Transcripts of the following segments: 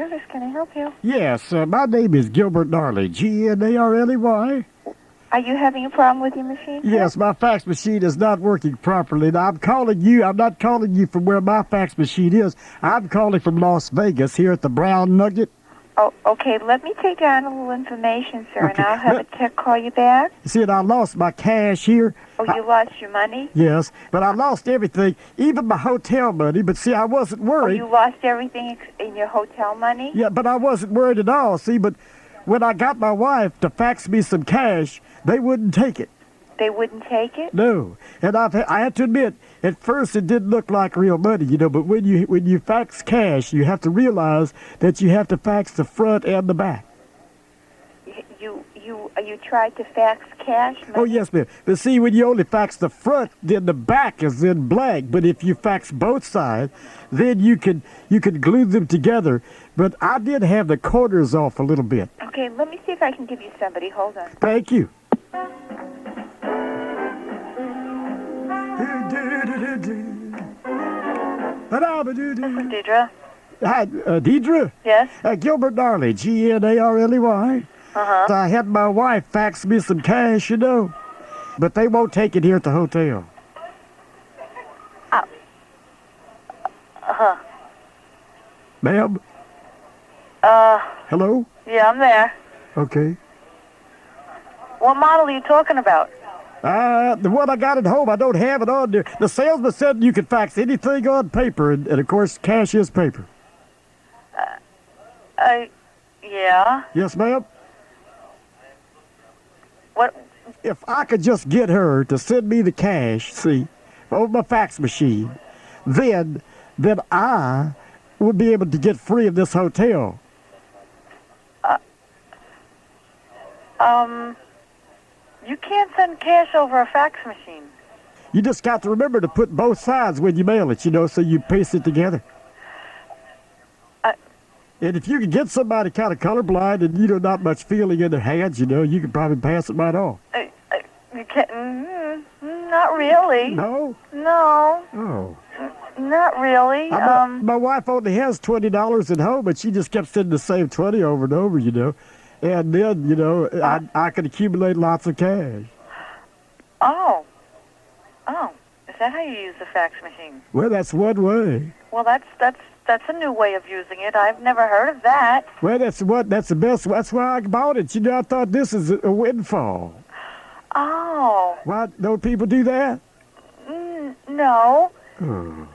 Service. Can I help you? Yes, my name is Gilbert Gnarley, Gnarley. Are you having a problem with your machine? Yes, my fax machine is not working properly. Now, I'm calling you. I'm not calling you from where my fax machine is. I'm calling from Las Vegas here at the Brown Nugget. Oh, okay. Let me take down a little information, sir, Okay. and I'll have a tech call you back. You see, I lost my cash here. Oh, you lost your money? Yes, but I lost everything, even my hotel money. But see, I wasn't Oh, worried. you lost everything in your hotel money? Yeah, but I wasn't worried at all. See, but when I got my wife to fax me some cash, they wouldn't take it. They wouldn't take it? No, and I had to admit, at first it didn't look like real money, but when you fax cash, you have to realize that you have to fax the front and the back. You tried to fax cash money? Oh yes, ma'am. But see, when you only fax the front, then the back is in blank. But if you fax both sides, then you can glue them together. But I did have the corners off a little bit. Okay, let me see if I can give you somebody. Hold on. Thank you. This is Deidre. Hi, Deidre? Yes? Gilbert Gnarley, Gnarley. Uh-huh. I had my wife fax me some cash, but they won't take it here at the hotel. Uh-huh. Ma'am? Hello? Yeah, I'm there. Okay. What model are you talking about? The one I got at home, I don't have it on there. The salesman said you could fax anything on paper, and of course, cash is paper. Yeah. Yes, ma'am? What? If I could just get her to send me the cash, on my fax machine, then I would be able to get free of this hotel. You can't send cash over a fax machine. You just got to remember to put both sides when you mail it, so you paste it together. And if you can get somebody kind of colorblind and, not much feeling in their hands, you could probably pass it right off. You can't, not really. No? No. Oh. Not really. My wife only has $20 at home, but she just kept sending the same 20 over and over, And then, I could accumulate lots of cash. Oh. Is that how you use the fax machine? Well, that's one way. Well, that's a new way of using it. I've never heard of that. Well, that's the best. That's why I bought it. I thought this is a windfall. Oh. Why don't people do that? No. Oh.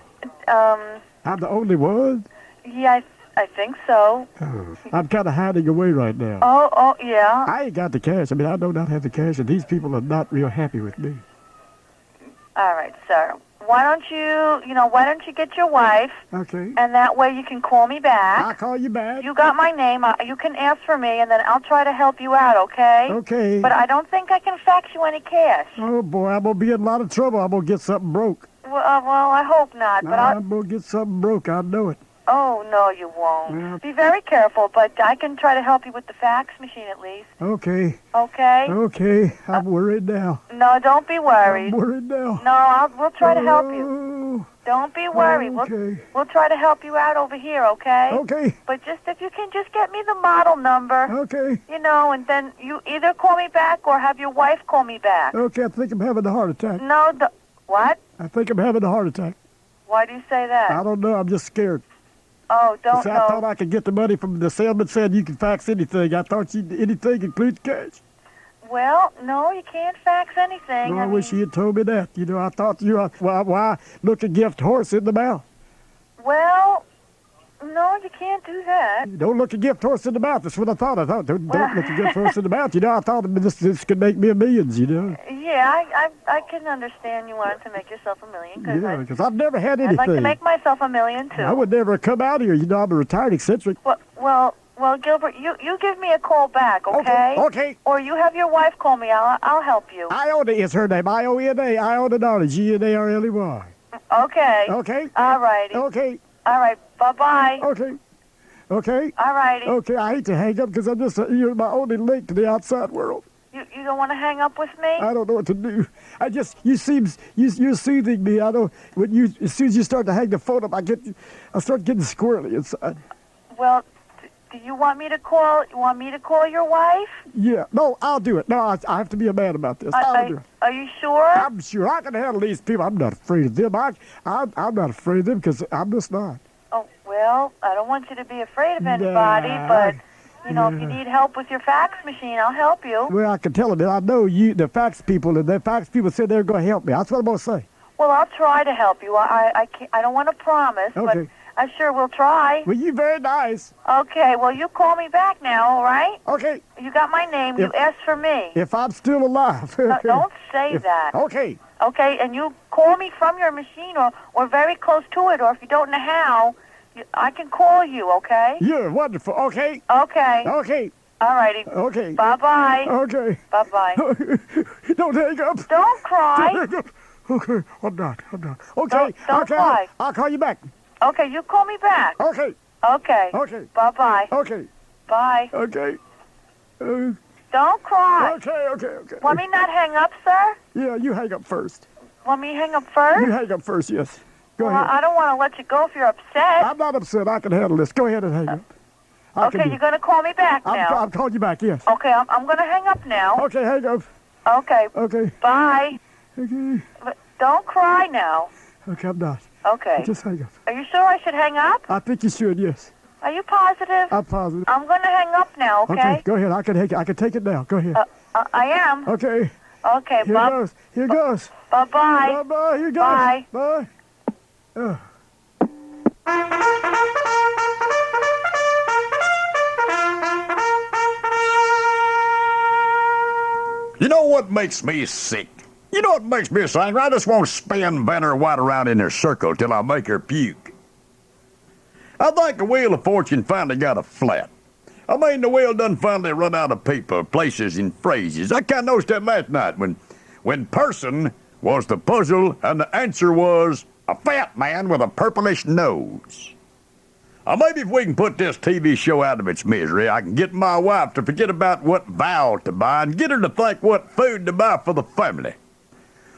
I'm the only one? Yeah, I think so. Oh. I'm kind of hiding away right now. Oh, yeah. I ain't got the cash. I do not have the cash, and these people are not real happy with me. All right, sir. Why don't you get your wife? Okay. And that way you can call me back. I'll call you back. You got my name. You can ask for me, and then I'll try to help you out, okay? Okay. But I don't think I can fax you any cash. Oh, boy, I'm going to be in a lot of trouble. I'm going to get something broke. Well, I hope not. But I'm going to get something broke. I know it. Oh, no, you won't. Yeah. Be very careful, but I can try to help you with the fax machine at least. Okay. Okay? Okay. I'm worried now. No, don't be worried. I'm worried now. No, we'll try to help you. Don't be worried. Okay. We'll try to help you out over here, okay? Okay. But if you can just get me the model number. Okay. And then you either call me back or have your wife call me back. Okay, I think I'm having a heart attack. No, what? I think I'm having a heart attack. Why do you say that? I don't know. I'm just scared. Oh, don't See, know. I thought I could get the money from the salesman said you can fax anything. I thought anything includes cash. Well, no, you can't fax anything. No, I wish you had told me that. I thought why look a gift horse in the mouth? Well, no, you can't do that. Don't look a gift horse in the mouth. That's what I thought. Don't look a gift horse in the mouth. I thought this could make me millions, Yeah, I can understand you wanted to make yourself a million. Because I've never had anything. I'd like to make myself a million, too. I would never come out here. I'm a retired eccentric. Well, Gilbert, you give me a call back, okay? Okay. Or you have your wife call me. I'll help you. Iona is her name. Iona. Iona Gnarley. Gnarley. Okay. Okay. All righty. Okay. All right. Bye-bye. Okay. Okay. All righty. Okay. I hate to hang up because you're my only link to the outside world. You don't want to hang up with me? I don't know what to do. You're soothing me. I know as soon as you start to hang the phone up, I start getting squirrely inside. Well, Do you want me to call? You want me to call your wife? Yeah. No, I'll do it. No, I have to be a man about this. I'll do it. Are you sure? I'm sure I can handle these people. I'm not afraid of them. I'm not afraid of them because I'm just not. Oh, well, I don't want you to be afraid of anybody, but, you know, if you need help with your fax machine, I'll help you. Well, I can tell them that I know the fax people, and the fax people said they're going to help me. That's what I'm going to say. Well, I'll try to help you. I don't want to promise, Okay. but I sure will try. Well, you're very nice. Okay, well, you call me back now, all right? Okay. You got my name. You asked for me. If I'm still alive. No, don't say that. Okay. Okay, and you call me from your machine or very close to it, or if you don't know how, I can call you, okay? You're wonderful. Okay. Okay. Okay. All righty. Okay. Bye-bye. Okay. Bye-bye. Don't hang up. Don't cry. Don't hang up. Okay. I'm not. Okay. Don't cry. I'll call you back. Okay, you call me back. Okay. Okay. Okay. Bye-bye. Okay. Bye. Okay. Don't cry. Okay. Want me not hang up, sir? Yeah, you hang up first. Want me hang up first? You hang up first, yes. Go Well, ahead. I don't want to let you go if you're upset. I'm not upset. I can handle this. Go ahead and hang up. Okay, you're going to call me back now. I'm calling you back, yes. Okay, I'm going to hang up now. Okay, hang up. Okay. Okay. Bye. Okay. But don't cry now. Okay, I'm not. Okay. Just hang up. Are you sure I should hang up? I think you should, yes. Are you positive? I'm positive. I'm going to hang up now, okay? Okay, go ahead. I can take it now. Go ahead. I am. Okay. Okay, Here goes. Here goes. Bye-bye. Bye-bye. Here goes. Bye. Bye. You know what makes me sick? You know what makes me so angry? I just won't spin Vanner White around in her circle till I make her puke. I think the Wheel of Fortune finally got a flat. I mean, the wheel done finally run out of people, places, and phrases. I kind of noticed that last night when person was the puzzle and the answer was a fat man with a purplish nose. Maybe if we can put this TV show out of its misery, I can get my wife to forget about what vow to buy and get her to think what food to buy for the family.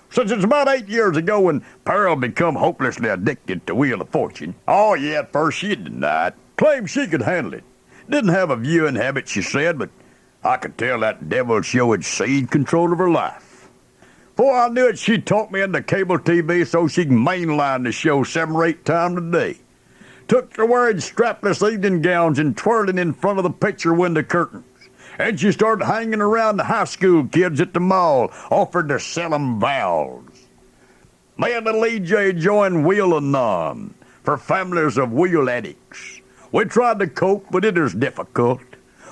Since it's about 8 years ago when Pearl become hopelessly addicted to Wheel of Fortune. Oh, yeah, at first she denied. Claimed she could handle it. Didn't have a viewing habit, she said, but I could tell that devil show had seized control of her life. Before I knew it, she talked me into cable TV so she can mainline the show 7 or 8 times a day. Took to wearing strapless evening gowns and twirling in front of the picture window curtains. And she started hanging around the high school kids at the mall, offered to sell them vows. Me and little EJ joined Wheel-a-Non for families of wheel addicts. We tried to cope, but it is difficult.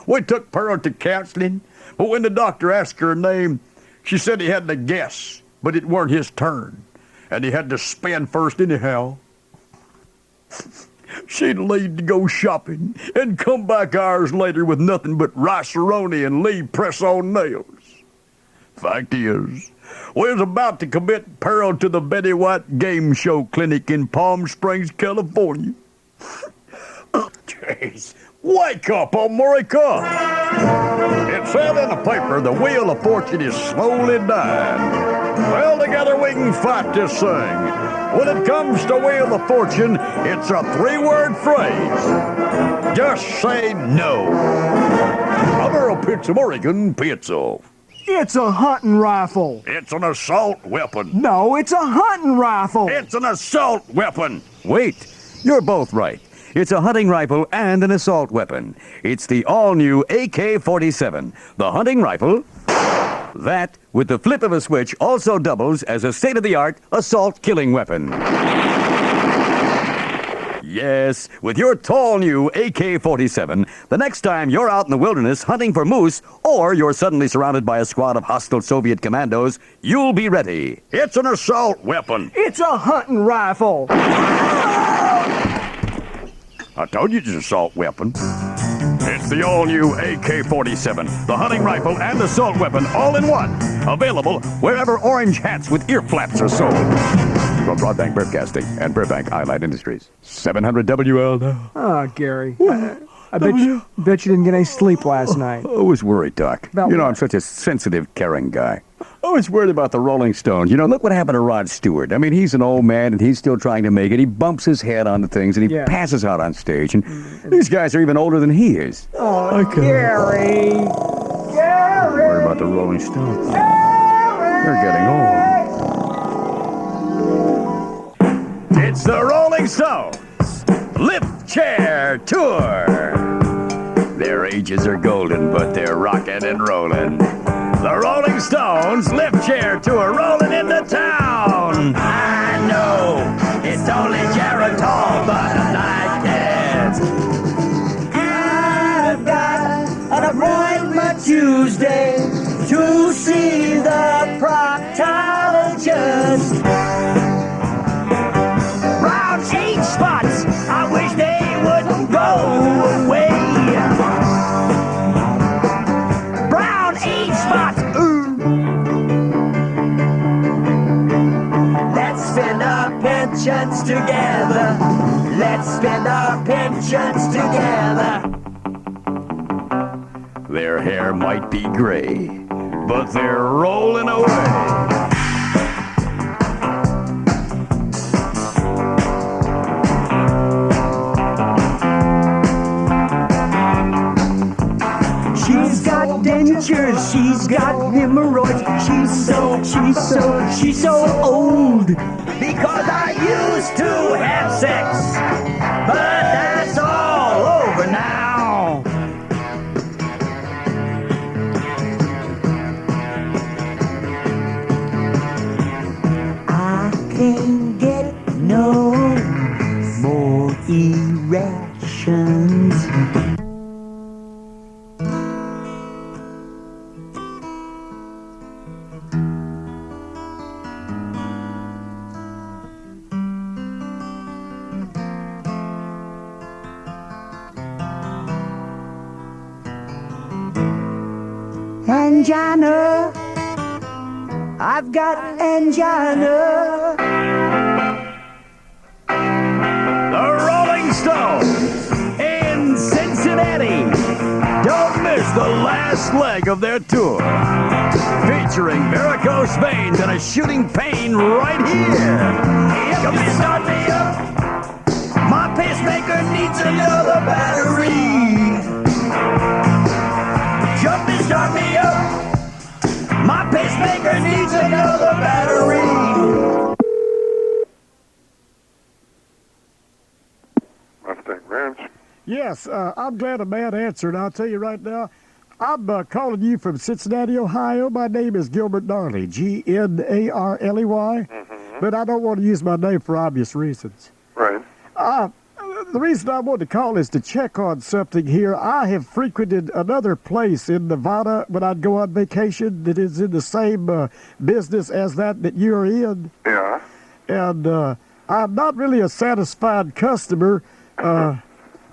We took Pearl to counseling, but when the doctor asked her name, she said he had to guess, but it weren't his turn, and he had to spin first anyhow. She'd leave to go shopping and come back hours later with nothing but rice-a-roni and leave press-on nails. Fact is, we was about to commit Pearl to the Betty White Game Show Clinic in Palm Springs, California. Oh, jeez. Wake up, America! It said in the paper the Wheel of Fortune is slowly dying. Well, together we can fight this thing. When it comes to Wheel of Fortune, it's a 3-word phrase. Just say no. Earl Pizza Morgan Pizza. It's a hunting rifle. It's an assault weapon. No, it's a hunting rifle. It's an assault weapon. Wait, you're both right. It's a hunting rifle and an assault weapon. It's the all-new AK-47, the hunting rifle that, with the flip of a switch, also doubles as a state-of-the-art assault killing weapon. Yes, with your tall new AK-47, the next time you're out in the wilderness hunting for moose, or you're suddenly surrounded by a squad of hostile Soviet commandos, you'll be ready. It's an assault weapon. It's a hunting rifle. I told you it's an assault weapon. It's the all-new AK-47, the hunting rifle and assault weapon all in one. Available wherever orange hats with ear flaps are sold. From Broadbank Broadcasting and Burbank Highlight Industries. 700 WL now. Oh, Gary. I bet you didn't get any sleep last night. I was worried, Doc. About you know, what? I'm such a sensitive, caring guy. Always worried about the Rolling Stones. You know, look what happened to Rod Stewart. I mean, he's an old man, and he's still trying to make it. He bumps his head onto things, and he Yeah. passes out on stage. And these guys are even older than he is. Oh, Gary. Worried about the Rolling Stones. They're getting old. It's the Rolling Stones Lift Chair Tour. Their ages are golden, but they're rocking and rolling. The Rolling Stones Lift Chair Tour rolling into town. I know it's only Geritol, but I like it. I've got an appointment Tuesday to see the proctologist. Round 8 spots, I wish they wouldn't go away. Brown 8 spots, Let's spend our pensions together. Let's spend our pensions together. Their hair might be gray, but they're rolling away. She's got dentures, she's got hemorrhoids, she's so old. Because I used to have sex, but that's all over now. I can't get no more erections. Angina, I've got angina. The Rolling Stones in Cincinnati. Don't miss the last leg of their tour, featuring varicose veins and a shooting pain right here. Come and start me up. My pacemaker needs another battery. Jump and start me up. My pacemaker needs another battery. Mustang Ranch. Yes, I'm glad a man answered. I'll tell you right now, I'm calling you from Cincinnati, Ohio. My name is Gilbert Gnarley, Gnarley, but I don't want to use my name for obvious reasons. Right. The reason I wanted to call is to check on something here. I have frequented another place in Nevada when I'd go on vacation that is in the same business as that you're in. Yeah. And I'm not really a satisfied customer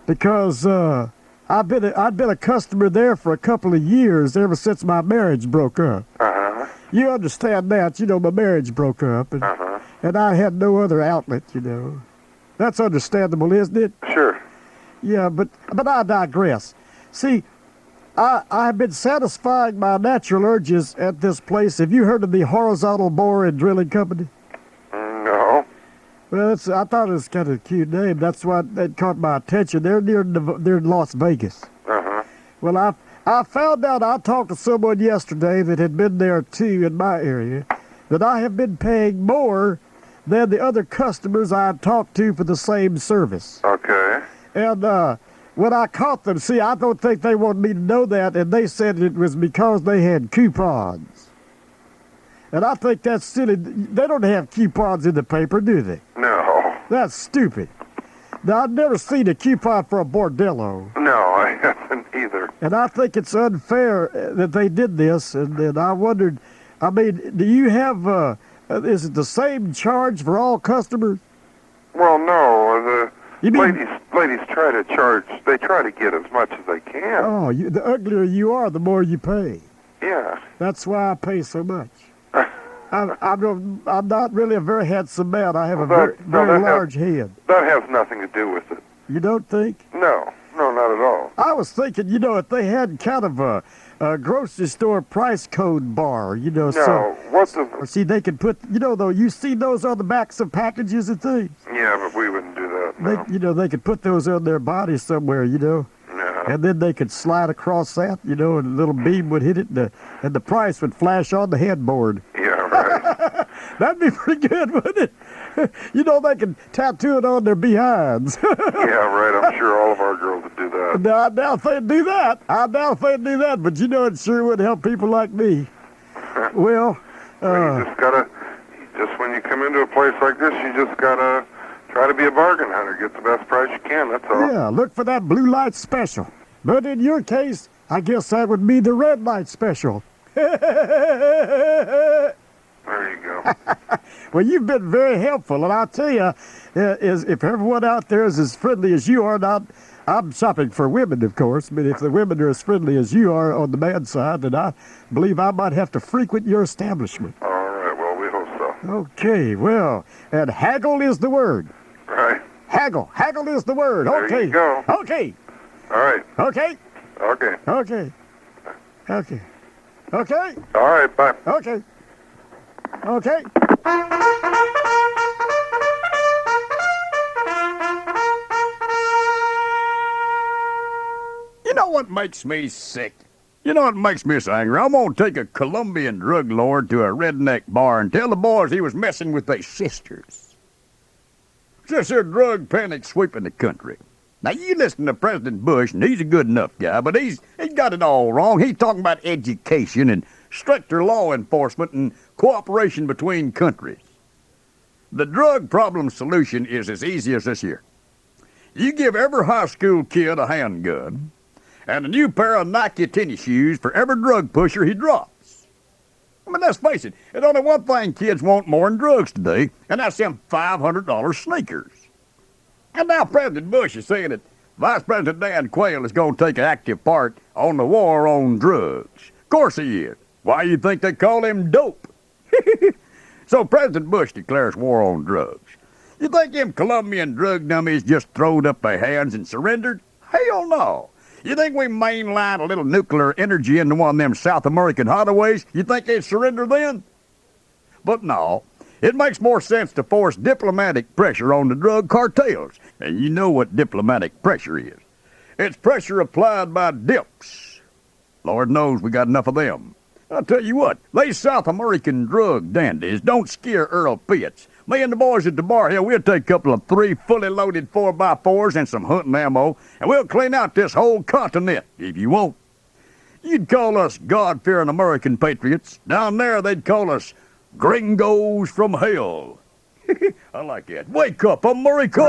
because I'd been a customer there for a couple of years ever since my marriage broke up. Uh-huh. You understand that? You know, my marriage broke up, and I had no other outlet, you know. That's understandable, isn't it? Sure. Yeah, but I digress. See, I've been satisfying my natural urges at this place. Have you heard of the Horizontal Bore and Drilling Company? No. Well, I thought it was kind of a cute name. That's why it caught my attention. They're in Las Vegas. Uh-huh. Well, I found out, I talked to someone yesterday that had been there too in my area, that I have been paying more than the other customers I had talked to for the same service. Okay. And when I caught them, see, I don't think they wanted me to know that, and they said it was because they had coupons. And I think that's silly. They don't have coupons in the paper, do they? No. That's stupid. Now, I've never seen a coupon for a bordello. No, I haven't either. And I think it's unfair that they did this, and I wondered, I mean, do you have, is it the same charge for all customers? Well, no. You mean- Ladies try to charge. They try to get as much as they can. Oh, the uglier you are, the more you pay. Yeah. That's why I pay so much. I'm not really a very handsome man. I have a very large head. That has nothing to do with it. You don't think? No. No, not at all. I was thinking, if they had kind of a grocery store price code bar, No, so... what the... See, they could put, though, you see those on the backs of packages and things? Yeah, but we wouldn't do that, no. They could put those on their body somewhere, No. and then they could slide across that, and a little beam would hit it, and the price would flash on the headboard. Yeah, right. That'd be pretty good, wouldn't it? They can tattoo it on their behinds. Yeah, right. I'm sure all of our girls would do that. Now, I doubt they'd do that. But it sure would help people like me. Well, You just when you come into a place like this, you just gotta try to be a bargain hunter. Get the best price you can, that's all. yeah, look for that blue light special. But in your case, I guess that would be the red light special. There you go. Well, you've been very helpful, and I'll tell you, if everyone out there is as friendly as you are, I'm shopping for women, of course, but if the women are as friendly as you are on the man side, then I believe I might have to frequent your establishment. All right, well, we hope so. Okay, well, and haggle is the word. Right. Haggle is the word. There Okay. you go. Okay. All right. Okay. Okay. Okay. Okay. Okay. All right, bye. Okay. Okay. You know what makes me sick? You know what makes me so angry? I'm gonna take a Colombian drug lord to a redneck bar and tell the boys he was messing with their sisters. Just a drug panic sweeping the country. Now, you listen to President Bush, and he's a good enough guy, but he's got it all wrong. He's talking about education and stricter law enforcement and cooperation between countries. The drug problem solution is as easy as this here. You give every high school kid a handgun and a new pair of Nike tennis shoes for every drug pusher he drops. I mean, let's face it, there's only one thing kids want more than drugs today, and that's them $500 sneakers. And now President Bush is saying that Vice President Dan Quayle is going to take an active part on the war on drugs. Of course he is. Why you think they call him dope? So President Bush declares war on drugs. You think them Colombian drug dummies just throwed up their hands and surrendered? Hell no. You think we mainline a little nuclear energy into one of them South American hideaways? You think they'd surrender then? But no. It makes more sense to force diplomatic pressure on the drug cartels. And you know what diplomatic pressure is. It's pressure applied by dips. Lord knows we got enough of them. I'll tell you what, these South American drug dandies don't scare Earl Pitts. Me and the boys at the bar here, we'll take a couple of 3 fully loaded 4x4s and some hunting ammo, and we'll clean out this whole continent, if you want. You'd call us God-fearing American patriots. Down there, they'd call us gringos from hell. I like that. Wake up, America!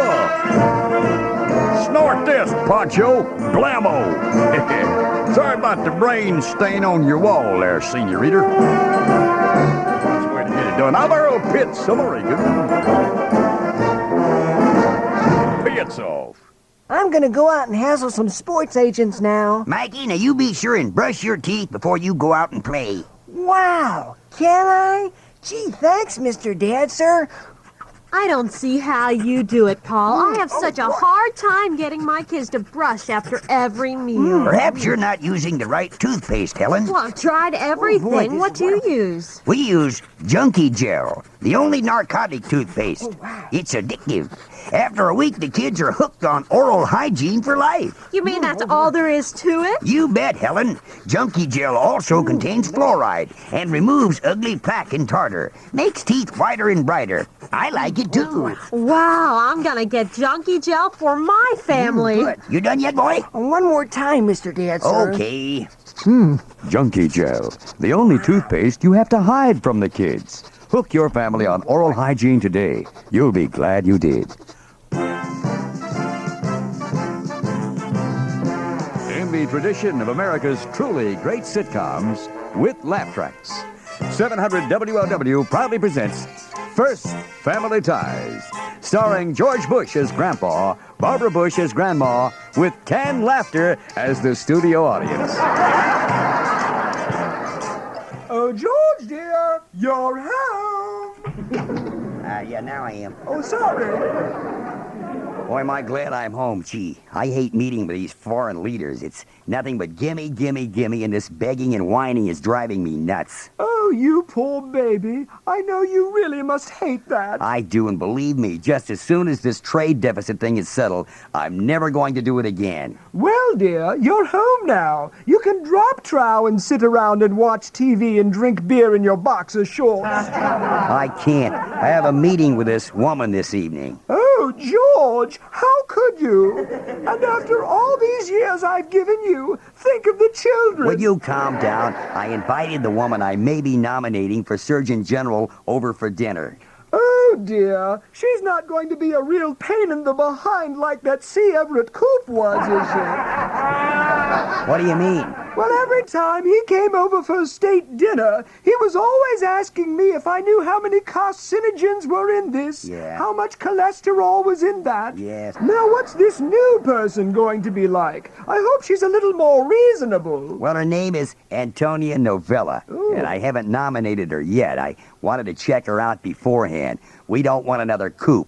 Snort this, Pancho. Blammo! Sorry about the brain stain on your wall there, senorita. That's the way to get it done. I'm Earl Pitts, American. Pitts off. I'm gonna go out and hassle some sports agents now. Mikey, now you be sure and brush your teeth before you go out and play. Wow, can I? Gee, thanks, Mr. Dad, sir. I don't see how you do it, Paul. I have such a hard time getting my kids to brush after every meal. Perhaps you're not using the right toothpaste, Helen. Well, I've tried everything. What do you use? We use Junkie Gel, the only narcotic toothpaste. It's addictive. After a week, the kids are hooked on oral hygiene for life. You mean that's all there is to it? You bet, Helen. Junkie Gel also contains fluoride and removes ugly plaque and tartar. Makes teeth whiter and brighter. I like it, too. Wow, I'm gonna get Junkie Gel for my family. Good. You done yet, boy? One more time, Mr. Dad, sir. Okay. Junkie Gel, the only toothpaste you have to hide from the kids. Hook your family on oral hygiene today. You'll be glad you did. In the tradition of America's truly great sitcoms, with laugh tracks, 700 WLW proudly presents First Family Ties, starring George Bush as Grandpa, Barbara Bush as Grandma, with canned laughter as the studio audience. Oh, George, dear, you're home. Yeah, now I am. Oh, sorry. Boy, am I glad I'm home. Gee, I hate meeting with these foreign leaders. It's nothing but gimme, gimme, gimme, and this begging and whining is driving me nuts. Oh, you poor baby. I know you really must hate that. I do, and believe me, just as soon as this trade deficit thing is settled, I'm never going to do it again. Well, dear, you're home now. You can drop trow and sit around and watch TV and drink beer in your boxer shorts. I can't. I have a meeting with this woman this evening. Oh, George, how could you? And after all these years I've given you, think of the children. Will you calm down? I invited the woman I may be nominating for Surgeon General over for dinner. Oh, dear. She's not going to be a real pain in the behind like that C. Everett Koop was, is she? What do you mean? Well, every time he came over for state dinner, he was always asking me if I knew how many carcinogens were in this, Yeah. how much cholesterol was in that. Yes. Now, what's this new person going to be like? I hope she's a little more reasonable. Well, her name is Antonia Novella, Ooh. and I haven't nominated her yet. I wanted to check her out beforehand. We don't want another coup.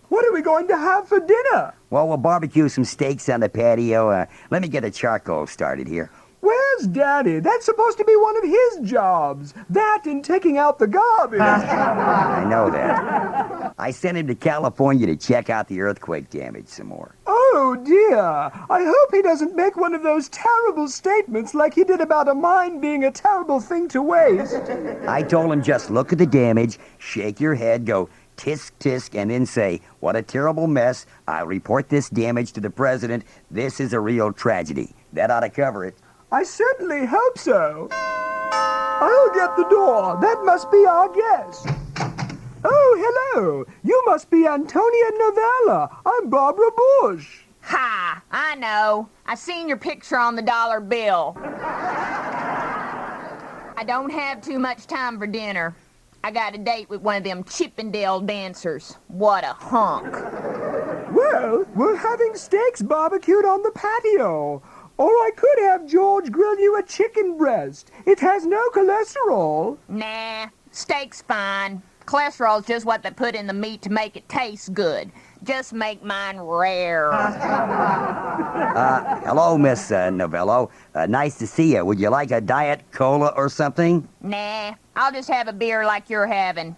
What are we going to have for dinner? Well, we'll barbecue some steaks on the patio. Let me get the charcoal started here. Where's Daddy? That's supposed to be one of his jobs. That and taking out the garbage. I know that. I sent him to California to check out the earthquake damage some more. Oh, dear. I hope he doesn't make one of those terrible statements like he did about a mine being a terrible thing to waste. I told him just look at the damage, shake your head, go tisk tisk, and then say, what a terrible mess. I'll report this damage to the president. This is a real tragedy. That ought to cover it. I certainly hope so. I'll get the door. That must be our guest. Oh, hello. You must be Antonia Novella. I'm Barbara Bush. Ha! I know. I seen your picture on the dollar bill. I don't have too much time for dinner. I got a date with one of them Chippendale dancers. What a hunk. Well, we're having steaks barbecued on the patio. Or I could have George grill you a chicken breast. It has no cholesterol. Nah, steak's fine. Cholesterol's just what they put in the meat to make it taste good. Just make mine rare. Hello, Miss Novello. Nice to see you. Would you like a diet cola or something? Nah, I'll just have a beer like you're having.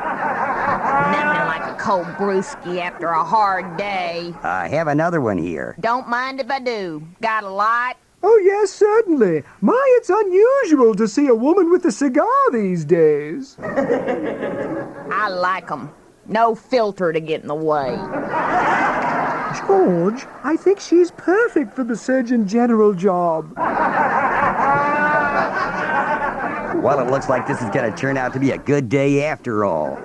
Nothing like a cold brewski after a hard day. I have another one here. Don't mind if I do. Got a lot? Oh, yes, certainly. My, it's unusual to see a woman with a cigar these days. I like 'em. No filter to get in the way. George, I think she's perfect for the Surgeon General job. Well, it looks like this is going to turn out to be a good day after all.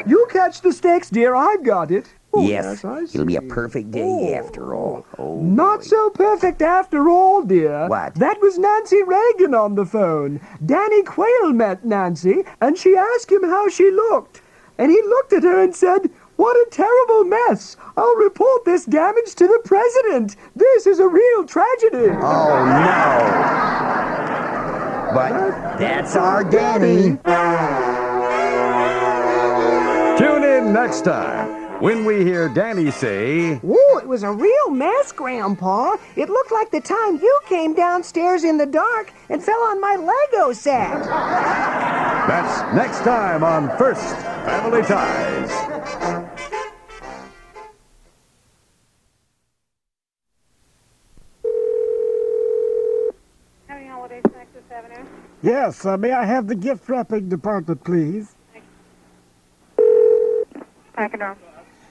You catch the steaks, dear. I've got it. Oh, Yes, I it'll be a see. perfect day after all. Oh, Not boy. so perfect after all, dear. What? That was Nancy Reagan on the phone. Danny Quayle met Nancy, and she asked him how she looked. And he looked at her and said, "What a terrible mess. I'll report this damage to the president. This is a real tragedy." Oh, no. But that's our Danny. Tune in next time when we hear Danny say, Whoa, it was a real mess, Grandpa. It looked like the time you came downstairs in the dark and fell on my Lego set. that's next time on First Family Ties. Happy holidays, Nexus Avenue. Yes, may I have the gift wrapping department, please? Pachyderm.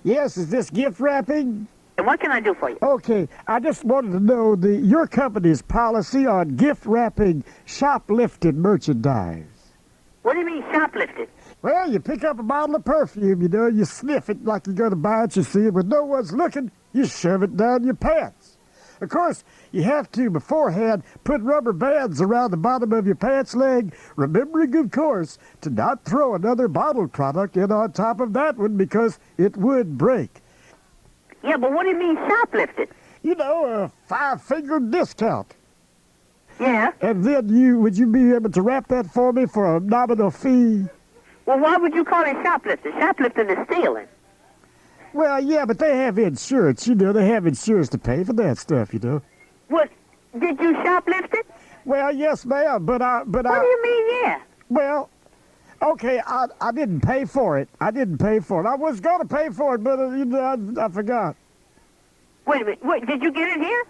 Yes, is this gift wrapping? And what can I do for you? Okay, I just wanted to know your company's policy on gift wrapping shoplifted merchandise. What do you mean shoplifted? Well, you pick up a bottle of perfume, you sniff it like you're going to buy it, you see it, when no one's looking, you shove it down your pants. Of course, you have to, beforehand, put rubber bands around the bottom of your pants leg, remembering, of course, to not throw another bottled product in on top of that one because it would break. Yeah, but what do you mean shoplifted? A 5-finger discount. Yeah. And then would you be able to wrap that for me for a nominal fee? Well, why would you call it shoplifting? Shoplifting is stealing. Well, yeah, but they have insurance, They have insurance to pay for that stuff, What? Did you shoplift it? Well, yes, ma'am, but What do you mean, yeah? Well, okay, I didn't pay for it. I was going to pay for it, but, I forgot. Wait a minute. Wait, did you get it here?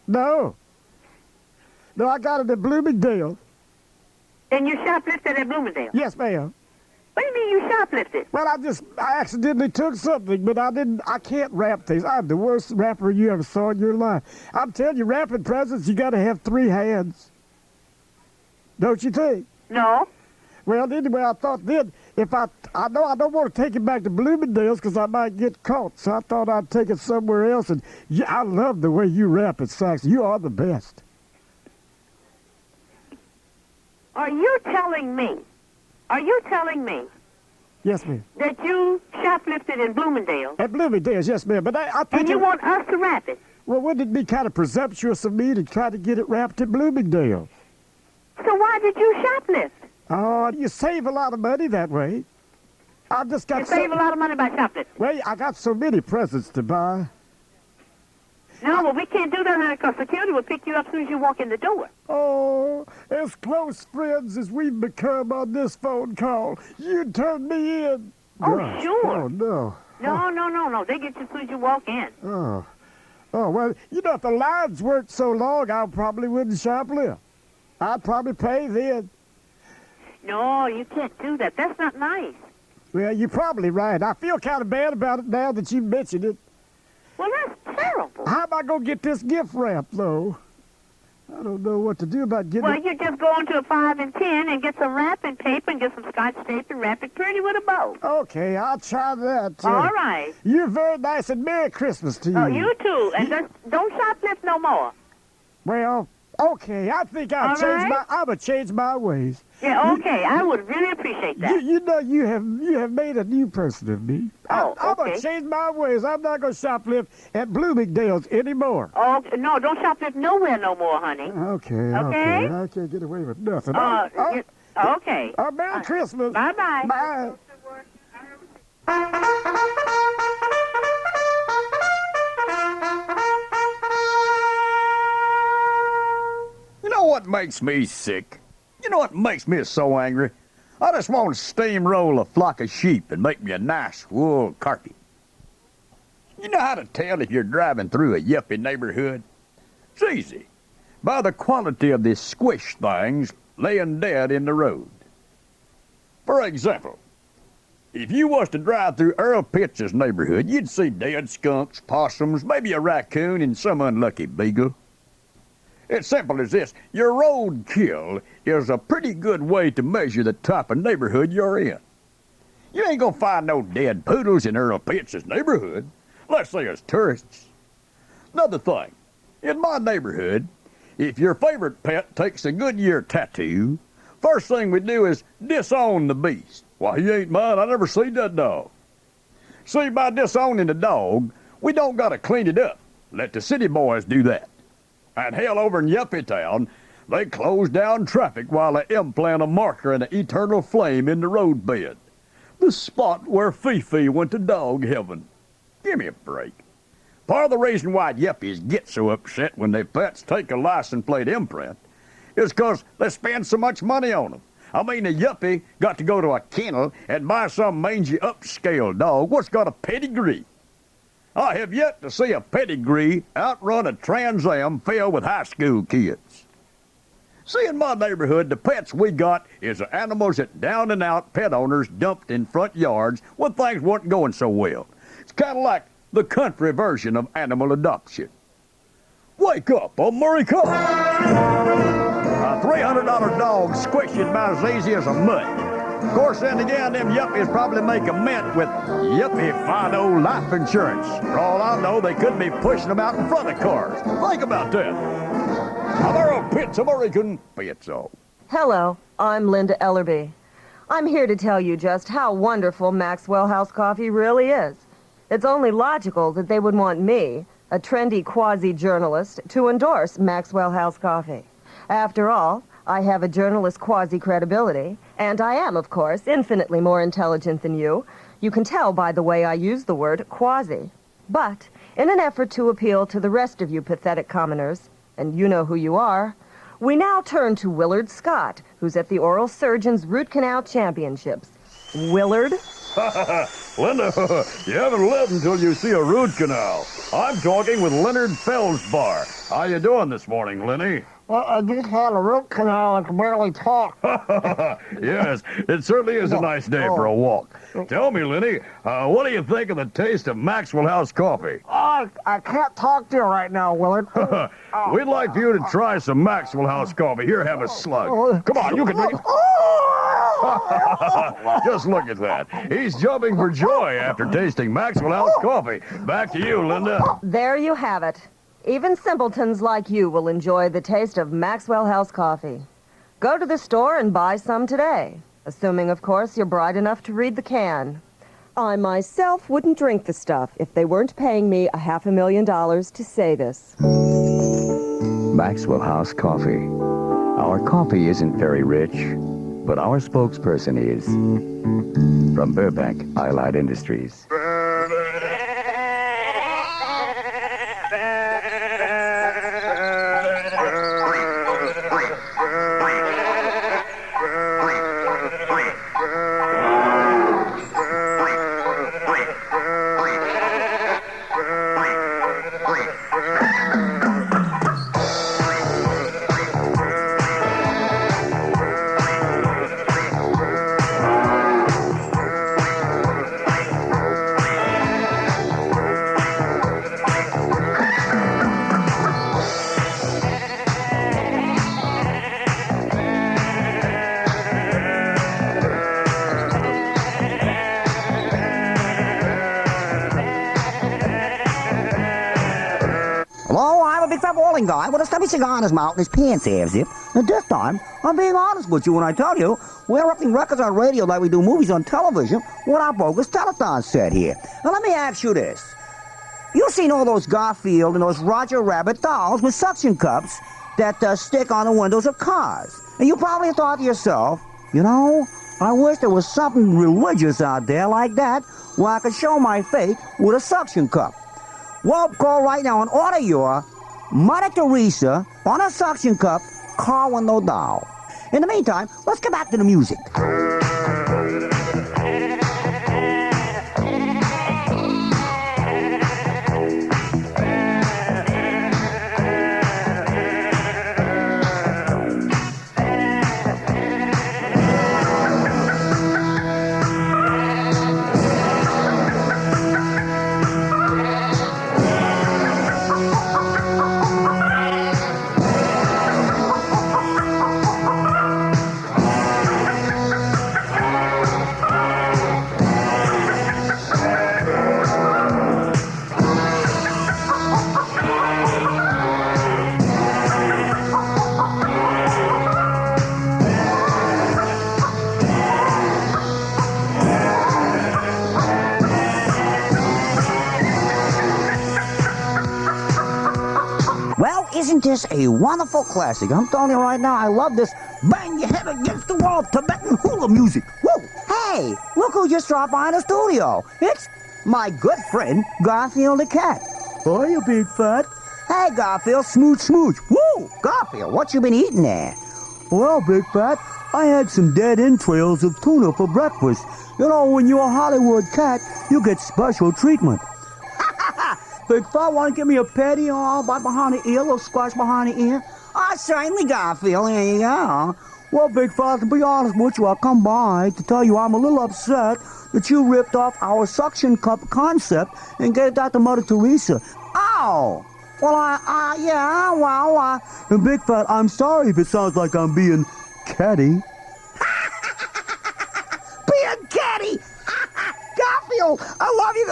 No. No, I got it at Bloomingdale. And you shoplifted at Bloomingdale? Yes, ma'am. What do you mean you shoplifted? Well, I accidentally took something, but I can't wrap things. I'm the worst rapper you ever saw in your life. I'm telling you, wrapping presents, you got to have 3 hands. Don't you think? No. Well, anyway, I thought then, I know I don't want to take it back to Bloomingdale's because I might get caught, so I thought I'd take it somewhere else. And I love the way you rap it, Sax. You are the best. Are you telling me Yes, ma'am. that you shoplifted in Bloomingdale? At Bloomingdale's, yes, ma'am. But I think And you want us to wrap it? Well, wouldn't it be kind of presumptuous of me to try to get it wrapped at Bloomingdale? So why did you shoplift? Oh, you save a lot of money that way. I just got You save a lot of money by shoplifting. Well, I got so many presents to buy. No, well, we can't do that, honey, because security will pick you up as soon as you walk in the door. Oh, as close friends as we've become on this phone call, you turned me in. Oh, Gosh. sure. Oh, no. No. They get you as soon as you walk in. Oh, well, if the lines weren't so long, I probably wouldn't shoplift. I'd probably pay then. No, you can't do that. That's not nice. Well, you're probably right. I feel kind of bad about it now that you mentioned it. Well, that's terrible. How am I going to get this gift wrapped, though? I don't know what to do about getting Well, you just go into a 5 and 10 and get some wrapping paper and get some Scotch tape and wrap it pretty with a bow. Okay, I'll try that. All right. You're very nice, and Merry Christmas to you. Oh, you too. And don't shoplift no more. Well, okay, I think I'm gonna change my ways. Yeah, okay. I would really appreciate that. You have made a new person of me. Oh, I'm okay. gonna change my ways. I'm not gonna shoplift at Bloomingdale's anymore. Oh, no, don't shoplift nowhere no more, honey. Okay. I can't get away with nothing. Okay. Merry Christmas. Bye-bye. Bye. You know what makes me sick? You know what makes me so angry? I just want to steamroll a flock of sheep and make me a nice wool carpet. You know how to tell if you're driving through a yuppie neighborhood? It's easy. By the quality of the squish things laying dead in the road. For example, if you was to drive through Earl Pitts' neighborhood, you'd see dead skunks, possums, maybe a raccoon, and some unlucky beagle. It's simple as this. Your roadkill is a pretty good way to measure the type of neighborhood you're in. You ain't gonna find no dead poodles in Earl Pitts' neighborhood, unless they is tourists. Another thing, in my neighborhood, if your favorite pet takes a Goodyear tattoo, first thing we do is disown the beast. Why, he ain't mine. I never seen that dog. See, by disowning the dog, we don't gotta clean it up. Let the city boys do that. And hell, over in Yuppie Town, they close down traffic while they implant a marker and an eternal flame in the roadbed. The spot where Fifi went to dog heaven. Give me a break. Part of the reason why yuppies get so upset when their pets take a license plate imprint is because they spend so much money on them. I mean, a yuppie got to go to a kennel and buy some mangy upscale dog what's got a pedigree. I have yet to see a pedigree outrun a Trans Am filled with high school kids. See, in my neighborhood, the pets we got is the animals that down-and-out pet owners dumped in front yards when things weren't going so well. It's kind of like the country version of animal adoption. Wake up, America! A $300 dog squishing about as easy as a mutt. Of course, then again, them yuppies probably make a mint with yuppie Fido life insurance. For all I know, they could be pushing them out in front of cars. Think about that. Earl Pitts American Pizzo. Hello, I'm Linda Ellerby. I'm here to tell you just how wonderful Maxwell House Coffee really is. It's only logical that they would want me, a trendy quasi-journalist, to endorse Maxwell House Coffee. After all, I have a journalist's quasi-credibility, and I am, of course, infinitely more intelligent than you. You can tell by the way I use the word quasi. But, in an effort to appeal to the rest of you pathetic commoners, and you know who you are, we now turn to Willard Scott, who's at the Oral Surgeon's Root Canal Championships. Willard? Linda, you haven't lived until you see a root canal. I'm talking with Leonard Felsbar. How you doing this morning, Lenny? Well, I just had a root canal and can barely talk. Yes, it certainly is a nice day for a walk. Tell me, Lenny, what do you think of the taste of Maxwell House coffee? I can't talk to you right now, Willard. We'd like for you to try some Maxwell House coffee. Here, have a slug. Come on, you can drink it. Just look at that. He's jumping for joy after tasting Maxwell House coffee. Back to you, Linda. There you have it. Even simpletons like you will enjoy the taste of Maxwell House coffee. Go to the store and buy some today, assuming, of course, you're bright enough to read the can. I myself wouldn't drink the stuff if they weren't paying me $500,000 to say this. Maxwell House Coffee. Our coffee isn't very rich, but our spokesperson is. From Burbank Allied Industries. Hello, I'm a big fat bowling guy with a stubby cigar in his mouth and his pants half zipped. And this time, I'm being honest with you when I tell you we're upping records on radio like we do movies on television with our bogus telethon set here. Now let me ask you this. You've seen all those Garfield and those Roger Rabbit dolls with suction cups that stick on the windows of cars. And you probably thought to yourself, you know, I wish there was something religious out there like that where I could show my faith with a suction cup. Well, call right now and order your Mother Teresa on a suction cup car window doll. In the meantime, let's get back to the music. Well, isn't this a wonderful classic? I'm telling you right now, I love this bang your head against the wall Tibetan hula music. Woo! Hey, look who just dropped by the studio. It's my good friend, Garfield the cat. Hiya, Big Fat. Hey, Garfield, smooch, smooch. Woo! Garfield, what you been eating there? Well, Big Fat, I had some dead entrails of tuna for breakfast. You know, when you're a Hollywood cat, you get special treatment. Big Fat, want to give me a petty or right behind the ear, a little squash behind the ear? Certainly, Garfield. Here you go. Well, Big Fat, to be honest with you, I come by to tell you I'm a little upset that you ripped off our suction cup concept and gave that to Mother Teresa. Oh! Well, And Big Fat, I'm sorry if it sounds like I'm being catty. Being catty! Garfield, I love you.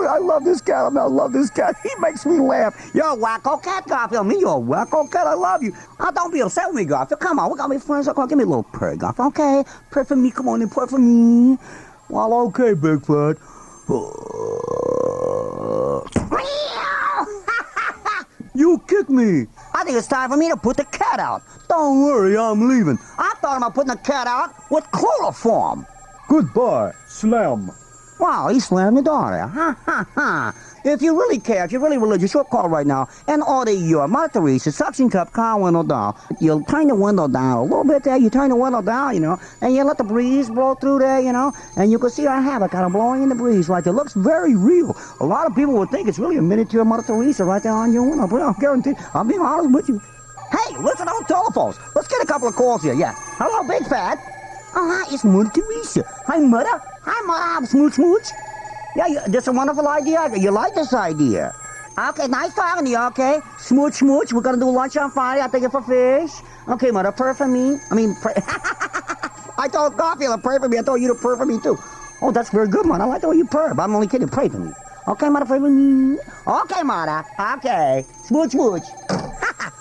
I love this cat. I love this cat. He makes me laugh. You're a wacko cat, Garfield. Me, you're a wacko cat. I love you. Don't be upset with me, Garfield. Come on, we gotta be friends. Come on, give me a little purr, Garfield. Okay, purr for me. Come on and purr for me. Well, okay, Big Fat. kick me. I think it's time for me to put the cat out. Don't worry, I'm leaving. I thought about putting the cat out with chloroform. Goodbye, Slam. Wow, he slammed the door there. Ha, ha, ha. If you really care, if you're really religious, you'll call right now and order your Mother Teresa suction cup car window down. You'll turn the window down a little bit there. You turn the window down, you know, and you let the breeze blow through there, you know, and you can see her habit kind of blowing in the breeze right there. It looks very real. A lot of people would think it's really a miniature Mother Teresa right there on your window, but I'll guarantee, I'm being honest with you. Hey, listen to those telephones. Let's get a couple of calls here, yeah. Hello, Big Fat. Oh, hi, it's Mother Teresa. Hi, Mother. Hi, Mother. I'm Smooch Smooch. Yeah, this is a wonderful idea. You like this idea. Okay, nice talking to you, okay? Smooch, smooch. We're going to do lunch on Friday. I'll take it for fish. Okay, Mother, purr for me. I told Garfield to pray for me. I told you to purr for me, too. Oh, that's very good, Mother. I like the way you purr, but I'm only kidding. Pray for me. Okay, Mother, pray for me. Okay, Mother. Okay. Smooch, smooch.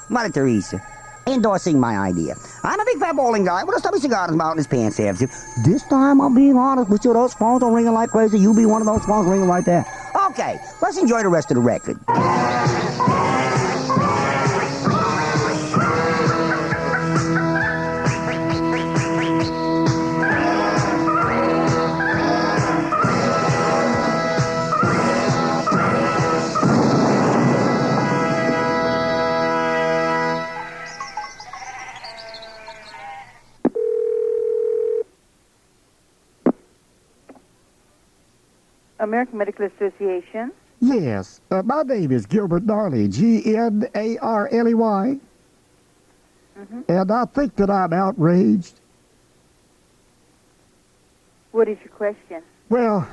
Mother Teresa. Endorsing my idea. I'm a big fat bowling guy with a stubby cigar in his mouth and his pants halves. This time I'm being honest with you. Those phones are ringing like crazy. You be one of those phones ringing right there. Okay, let's enjoy the rest of the record. American Medical Association. Yes, my name is Gilbert Gnarley, Gnarley. Mm-hmm. And I think that I'm outraged. What is your question? Well,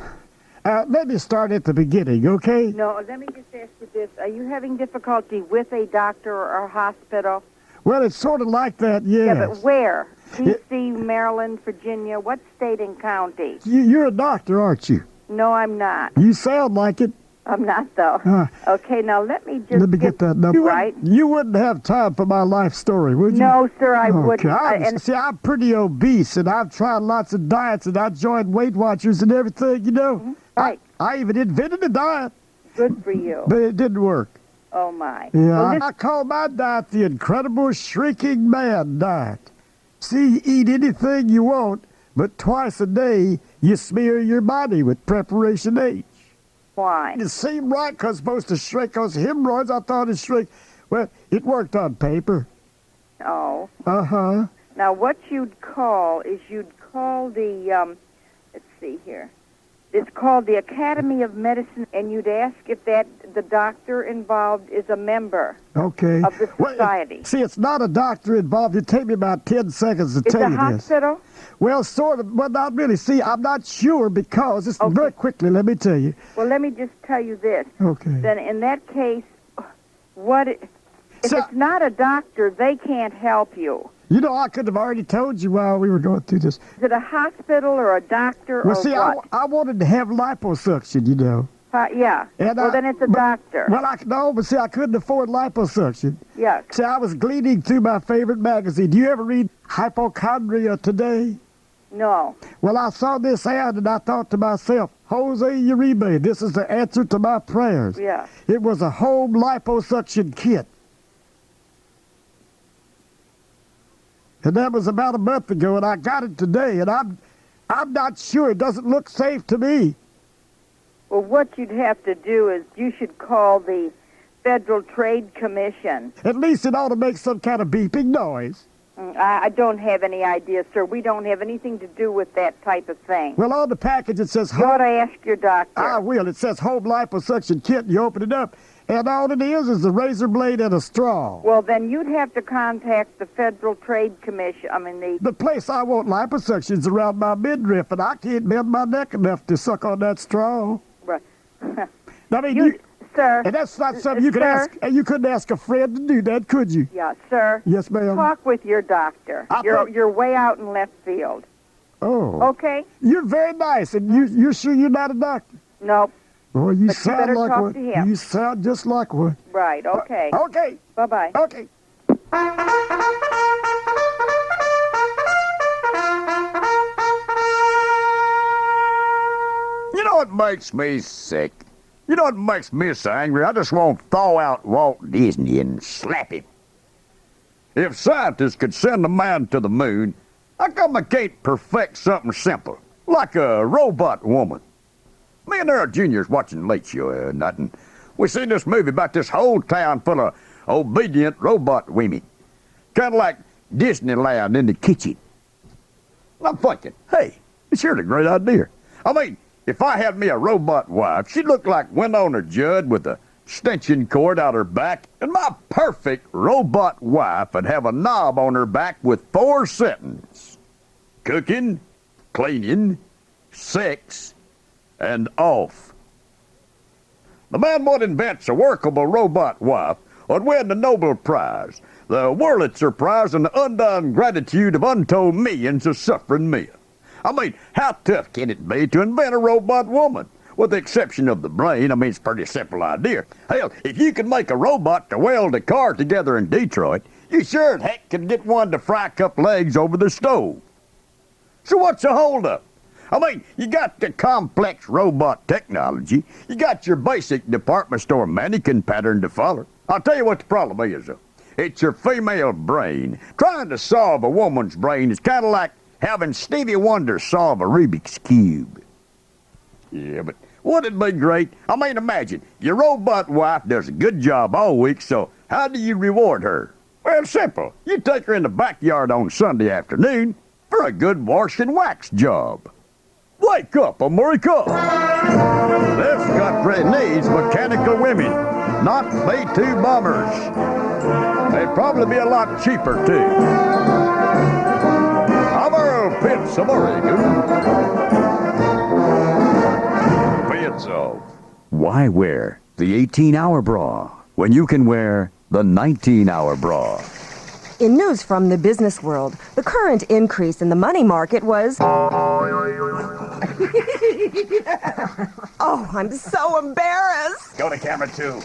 let me start at the beginning, okay? No, let me just ask you this. Are you having difficulty with a doctor or a hospital? Well, it's sort of like that, yes. Yeah, but where? D.C., Maryland, Virginia, what state and county? You're a doctor, aren't you? No, I'm not. You sound like it. I'm not, though. Okay, now let me just... Let me get that number. Right? You wouldn't have time for my life story, would you? No, sir, I wouldn't. See, I'm pretty obese, and I've tried lots of diets, and I joined Weight Watchers and everything, you know. Mm-hmm. Right. I even invented a diet. Good for you. But it didn't work. Oh, my. Yeah, Well, I call my diet the Incredible Shrinking Man diet. See, you eat anything you want, but twice a day you smear your body with Preparation H. Why? It seemed right because it's supposed to shrink those hemorrhoids. I thought it shrink. Well, it worked on paper. Oh. Uh-huh. Now, what you'd call the, let's see here. It's called the Academy of Medicine, and you'd ask if the doctor involved is a member Okay. of the society. See, it's not a doctor involved. It'd take me about 10 seconds to tell you this. It's a hospital? Well, sort of, but not really. See, I'm not sure because, it's very quickly, let me tell you. Well, let me just tell you this. Okay. Then in that case, if it's not a doctor, they can't help you. You know, I could have already told you while we were going through this. Is it a hospital or a doctor Well, or see, what? I wanted to have liposuction, you know. Yeah. And then it's a doctor. Well, but see, I couldn't afford liposuction. Yeah. See, I was gleaning through my favorite magazine. Do you ever read Hypochondria Today? No. Well, I saw this ad and I thought to myself, Jose Uribe, this is the answer to my prayers. Yeah. It was a home liposuction kit. And that was about a month ago, and I got it today, and I'm not sure. It doesn't look safe to me. Well, what you'd have to do is you should call the Federal Trade Commission. At least it ought to make some kind of beeping noise. I don't have any idea, sir. We don't have anything to do with that type of thing. Well, on the package it says... You ought to ask your doctor. I will. It says home liposuction kit, and you open it up, and all it is a razor blade and a straw. Well, then you'd have to contact the Federal Trade Commission. The place I want liposuction is around my midriff, and I can't bend my neck enough to suck on that straw. Right. I mean, sir. And that's not something you could ask. You couldn't ask a friend to do that, could you? Yeah, sir. Yes, ma'am. Talk with your doctor. You're way out in left field. Oh. Okay. You're very nice, and you're sure you're not a doctor? Nope. Well, you But sound you better like talk one. to him. You sound just like one. Right. Okay. Okay. Bye-bye. Okay. You know what makes me sick? You know what makes me so angry? I just want to thaw out Walt Disney and slap him. If scientists could send a man to the moon, how come I can't perfect something simple, like a robot woman? Me and Earl Jr.'s watching Late Show nothing. We seen this movie about this whole town full of obedient robot women. Kind of like Disneyland in the kitchen. I'm thinking, hey, it's surely a great idea. I mean, if I had me a robot wife, she'd look like Winona Judd with a extension cord out her back, and my perfect robot wife would have a knob on her back with 4 settings. Cooking, cleaning, sex, and off. The man what invents a workable robot wife would win the Nobel Prize, the Wurlitzer Prize, and the undone gratitude of untold millions of suffering men. I mean, how tough can it be to invent a robot woman? With the exception of the brain, I mean, it's a pretty simple idea. Hell, if you could make a robot to weld a car together in Detroit, you sure as heck could get one to fry a couple eggs over the stove. So what's the holdup? I mean, you got the complex robot technology, you got your basic department store mannequin pattern to follow. I'll tell you what the problem is, though. It's your female brain. Trying to solve a woman's brain is kind of like having Stevie Wonder solve a Rubik's Cube. Yeah, but wouldn't it be great? I mean, imagine, your robot wife does a good job all week, so how do you reward her? Well, simple. You take her in the backyard on Sunday afternoon for a good wash and wax job. Wake up, America! This country needs mechanical women, not B-2 bombers. They'd probably be a lot cheaper, too. Our pits of Oregon. Pits of. Why wear the 18-hour bra when you can wear the 19-hour bra? In news from the business world, the current increase in the money market was... Oh, I'm so embarrassed. Go to camera 2.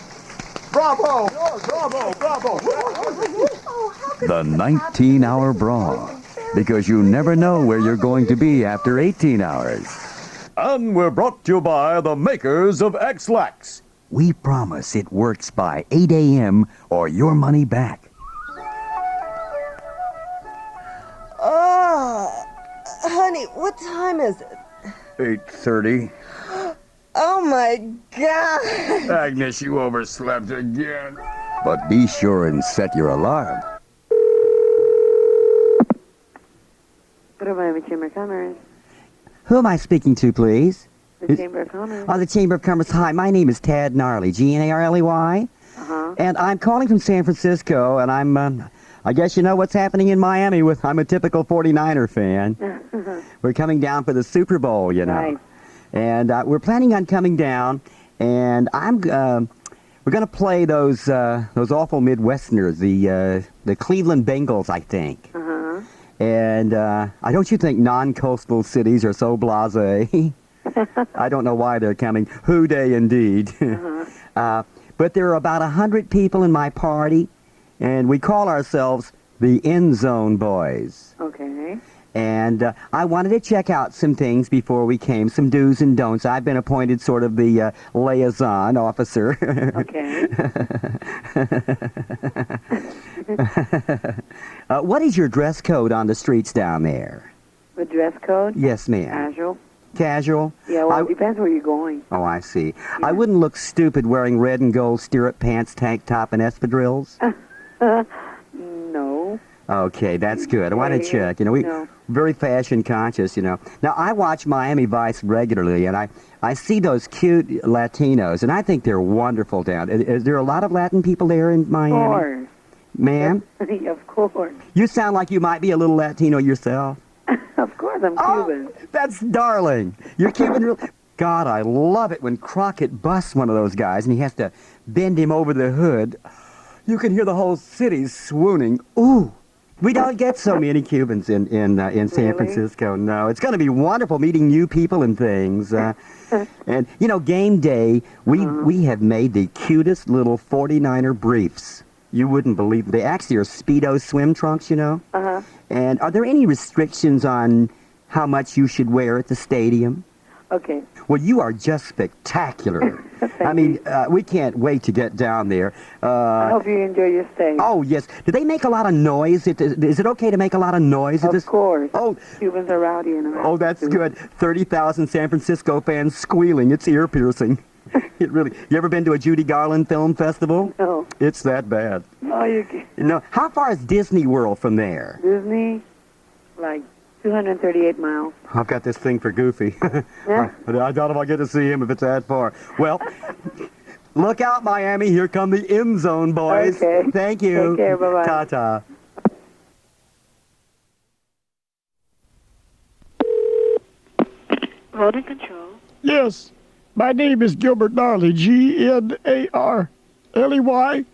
Bravo! Bravo! Bravo! The 19-hour bra. Because you never know where you're going to be after 18 hours. And we're brought to you by the makers of X-Lax. We promise it works by 8 a.m. or your money back. Oh, honey, what time is it? 8:30. Oh, my God. Agnes, you overslept again. But be sure and set your alarm. Miami Chamber of Commerce. Who am I speaking to, please? The Chamber of Commerce. Oh, the Chamber of Commerce. Hi, my name is Tad Gnarley, Gnarley. Uh-huh. And I'm calling from San Francisco, and I guess you know what's happening in Miami I'm a typical 49er fan. We're coming down for the Super Bowl, you know. Right. And we're planning on coming down, and we're going to play those awful Midwesterners, the Cleveland Bengals, I think. Uh-huh. And don't you think non-coastal cities are so blasé? I don't know why they're coming. Who day indeed. Uh-huh. But there are about 100 people in my party, and we call ourselves the End Zone Boys. Okay. And I wanted to check out some things before we came, some do's and don'ts. I've been appointed sort of the liaison officer. Okay. What is your dress code on the streets down there? The dress code? Yes, ma'am. Casual? Casual? Yeah, well, it depends where you're going. Oh, I see. Yeah. I wouldn't look stupid wearing red and gold stirrup pants, tank top, and espadrilles? No. Okay, that's good. I want to check. You know, we're very fashion conscious, you know. Now, I watch Miami Vice regularly, and I see those cute Latinos, and I think they're wonderful down. Is there a lot of Latin people there in Miami? Of course. Ma'am? Of course. You sound like you might be a little Latino yourself. Of course, I'm Cuban. That's darling. You're Cuban. God, I love it when Crockett busts one of those guys, and he has to bend him over the hood. You can hear the whole city swooning. Ooh. We don't get so many Cubans in San Francisco. No, it's going to be wonderful meeting new people and things. And, you know, game day, we have made the cutest little 49er briefs. You wouldn't believe it. They actually are Speedo swim trunks, you know. Uh-huh. And are there any restrictions on how much you should wear at the stadium? Okay. Well, you are just spectacular. I mean, we can't wait to get down there. I hope you enjoy your stay. Oh, yes. Do they make a lot of noise? Is it okay to make a lot of noise? Of course. Oh. Cubans are rowdy and around. Oh, that's good. 30,000 San Francisco fans squealing. It's ear-piercing. It really. You ever been to a Judy Garland film festival? No. It's that bad. Oh, you can. No. How far is Disney World from there? Disney, like 238 miles. I've got this thing for Goofy. Yeah. I doubt if I'll get to see him if it's that far. Well, look out, Miami. Here come the end zone, boys. Okay. Thank you. Take care. Bye-bye. Ta-ta. Voting control. Yes. My name is Gilbert Gnarley, Gnarley.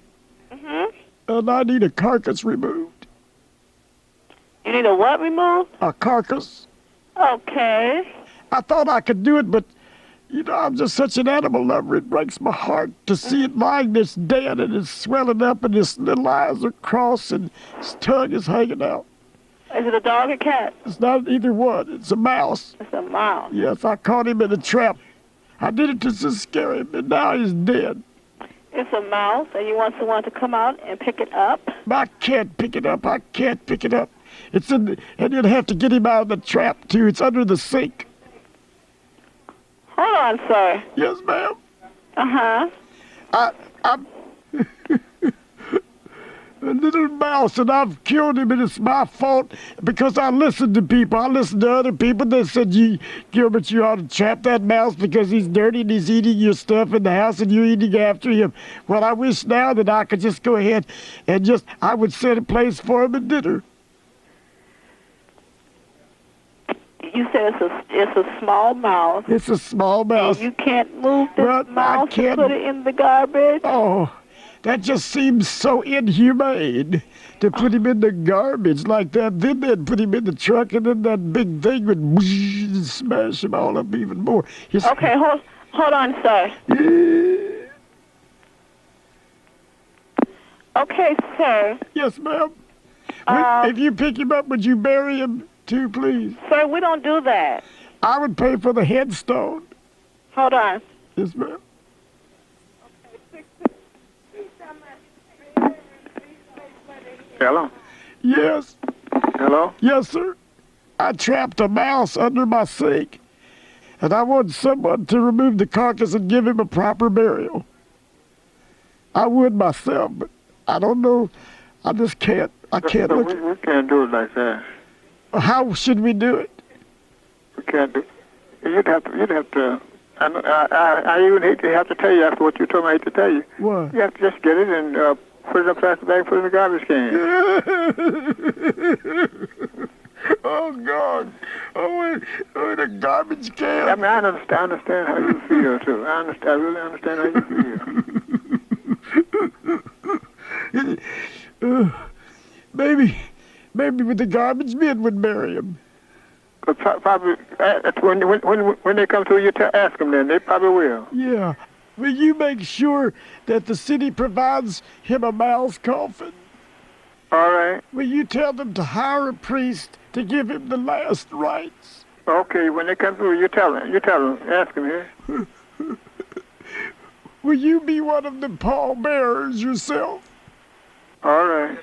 And I need a carcass removed. You need a what removed? A carcass. Okay. I thought I could do it, but, you know, I'm just such an animal lover. It breaks my heart to see it lying this dead and it's swelling up and his little eyes are crossed and his tongue is hanging out. Is it a dog or cat? It's not either one. It's a mouse. It's a mouse. Yes, I caught him in a trap. I did it to scare him, and now he's dead. It's a mouse, and you want someone to come out and pick it up? I can't pick it up. I can't pick it up. It's in, and you'd have to get him out of the trap, too. It's under the sink. Hold on, sir. Yes, ma'am. Uh-huh. I'm a little mouse, and I've killed him, and it's my fault because I listened to people. I listened to other people that said, Gilbert, you ought to trap that mouse because he's dirty and he's eating your stuff in the house and you're eating after him. Well, I wish now that I could just go ahead and I would set a place for him at dinner. You said it's a small mouse. It's a small mouse. And you can't move this mouse and put it in the garbage? Oh, that just seems so inhumane to put him in the garbage like that. Then they'd put him in the truck, and then that big thing would whoosh, and smash him all up even more. Okay, hold on, sir. Okay, sir. Yes, ma'am. If you pick him up, would you bury him too, please? Sir, we don't do that. I would pay for the headstone. Hold on. Yes, ma'am. Hello? Yes. Hello? Yes, sir. I trapped a mouse under my sink, and I want someone to remove the carcass and give him a proper burial. I would myself, but I don't know. I just can't. I can't look. We can't do it like that. How should we do it? We can't do it. You'd have to. I even hate to have to tell you after what you told me. I hate to tell you. What? You have to just get it and put it in a plastic bag, put it in the garbage can. Oh God! Oh, in a garbage can. I mean, I understand how you feel too. I really understand how you feel. Maybe with the garbage men would bury him. Probably when they come to you, ask them. Then they probably will. Yeah. Will you make sure that the city provides him a mouse coffin? All right. Will you tell them to hire a priest to give him the last rites? Okay, when they come through, you tell them. Ask them here. Will you be one of the pallbearers yourself? All right.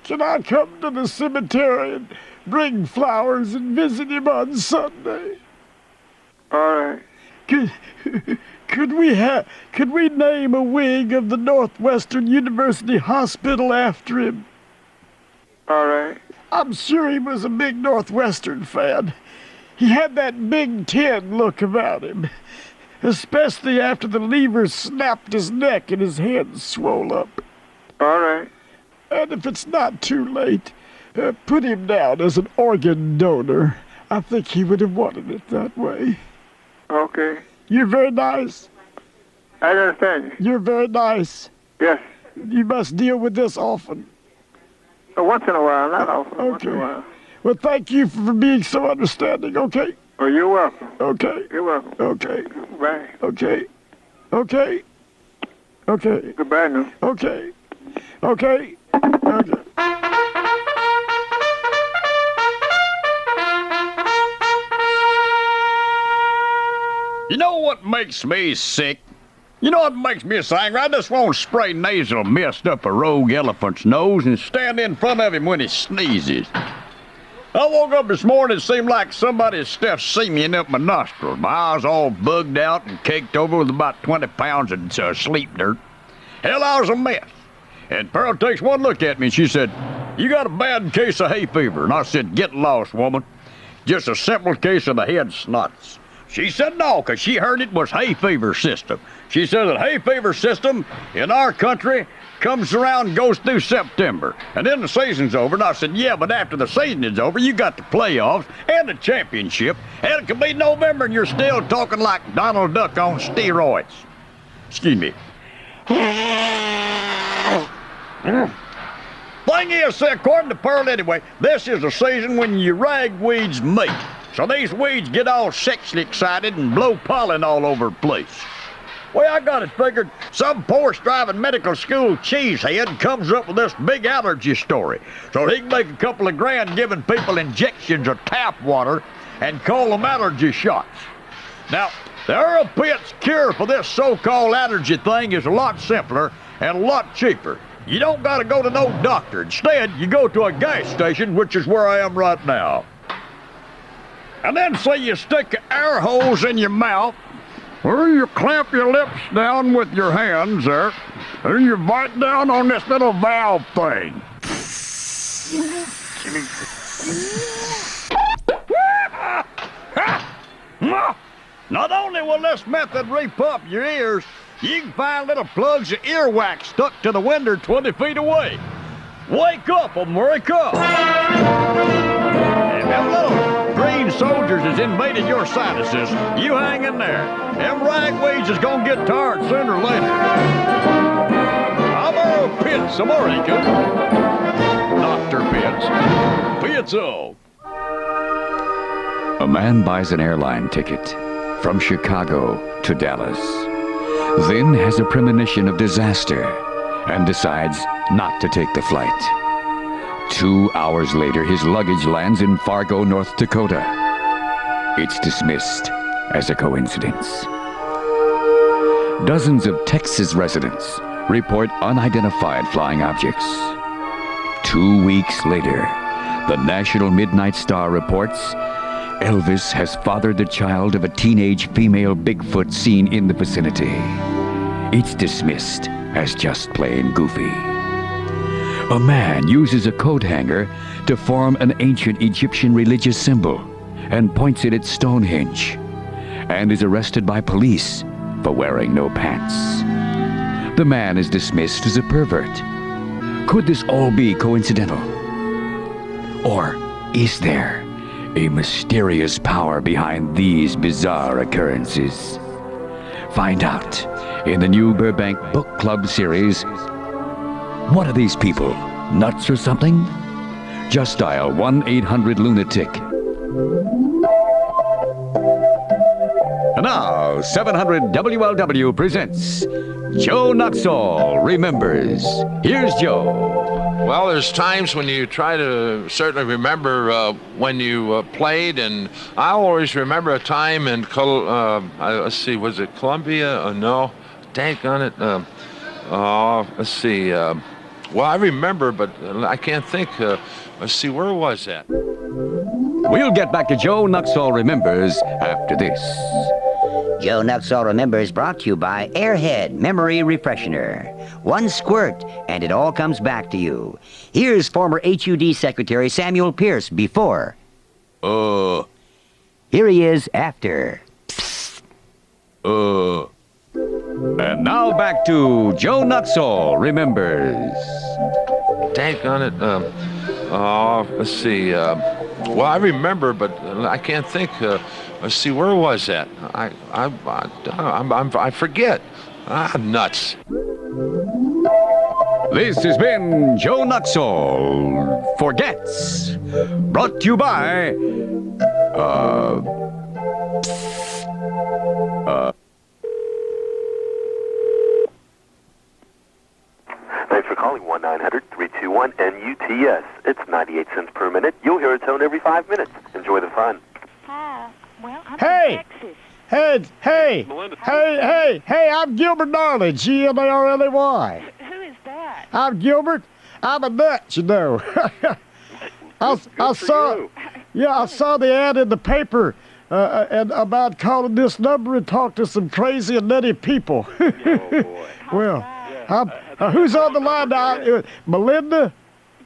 Can I come to the cemetery and bring flowers and visit him on Sunday? All right. Could we name a wing of the Northwestern University Hospital after him? All right. I'm sure he was a big Northwestern fan. He had that Big Ten look about him, especially after the lever snapped his neck and his head swole up. All right. And if it's not too late, put him down as an organ donor. I think he would have wanted it that way. Okay. You're very nice. I understand you. You're very nice. Yes. You must deal with this often. Once in a while, not often. Okay. Once in a while. Well, thank you for being so understanding, okay? Oh, you're welcome. Okay. You're welcome. Okay. Bye. Okay. Okay. Okay. Goodbye now. Okay. Okay. Okay. You know what makes me sick? You know what makes me so angry? I just want to spray nasal mist up a rogue elephant's nose and stand in front of him when he sneezes. I woke up this morning, it seemed like somebody stuffed semen up my nostrils. My eyes all bugged out and caked over with about 20 pounds of sleep dirt. Hell, I was a mess. And Pearl takes one look at me and she said, "You got a bad case of hay fever." And I said, "Get lost, woman. Just a simple case of the head snots." She said no, because she heard it was hay fever system. She said that hay fever system in our country comes around and goes through September. And then the season's over. And I said, yeah, but after the season is over, you got the playoffs and the championship. And it could be November and you're still talking like Donald Duck on steroids. Excuse me. Thing is, according to Pearl anyway, this is the season when you ragweeds mate. So these weeds get all sexually excited and blow pollen all over the place. Well, I got it figured. Some poor striving medical school cheesehead comes up with this big allergy story so he can make a couple of grand giving people injections of tap water and call them allergy shots. Now, the Earl Pitt's cure for this so-called allergy thing is a lot simpler and a lot cheaper. You don't got to go to no doctor. Instead, you go to a gas station, which is where I am right now. And then say you stick air holes in your mouth, or you clamp your lips down with your hands there, and you bite down on this little valve thing. Not only will this method repump your ears, you can find little plugs of earwax stuck to the window 20 feet away. Wake up, America! And them little green soldiers has invaded your sinuses. You hang in there. Them ragweeds is gonna get tired sooner or later. I'm Earl Pitts, America. Dr. Pitts. Pizzo. A man buys an airline ticket from Chicago to Dallas, then has a premonition of disaster and decides not to take the flight. 2 hours later, his luggage lands in Fargo, North Dakota. It's dismissed as a coincidence. Dozens of Texas residents report unidentified flying objects. 2 weeks later, the National Midnight Star reports Elvis has fathered the child of a teenage female Bigfoot seen in the vicinity. It's dismissed as just plain goofy. A man uses a coat hanger to form an ancient Egyptian religious symbol and points it at Stonehenge, and is arrested by police for wearing no pants. The man is dismissed as a pervert. Could this all be coincidental? Or is there a mysterious power behind these bizarre occurrences? Find out in the new Burbank Book Club series. What are these people, nuts or something? Just dial 1-800-LUNATIC. And now, 700 WLW presents Joe Nutsall Remembers. Here's Joe. Well, there's times when you try to certainly remember when you played, and I always remember a time in, let's see, was it Columbia? No, daggone it. Let's see. Well, I remember, but I can't think. Let's see, where was that? We'll get back to Joe Nutsall Remembers after this. Joe Nutsall Remembers brought to you by Airhead Memory Refreshener. One squirt, and it all comes back to you. Here's former HUD Secretary Samuel Pierce before. Here he is after. And now back to Joe Nutsall Remembers. Daggone it. Let's see. Well, I remember, but I can't think. Let's see, where was that? I forget. Nuts. This has been Joe Nutsall Forgets. Brought to you by... Thanks for calling 1-900-321-NUTS. It's 98 cents per minute. You'll hear a tone every 5 minutes. Enjoy the fun. Hi. Well, I'm Hey! from Texas. Hey, I'm Gilbert Gnarley, Gnarley. Who is that? I'm Gilbert. I'm a nut, you know. I saw the ad in the paper and about calling this number and talk to some crazy and nutty people. Oh, boy. Well, who's on the line now? Melinda?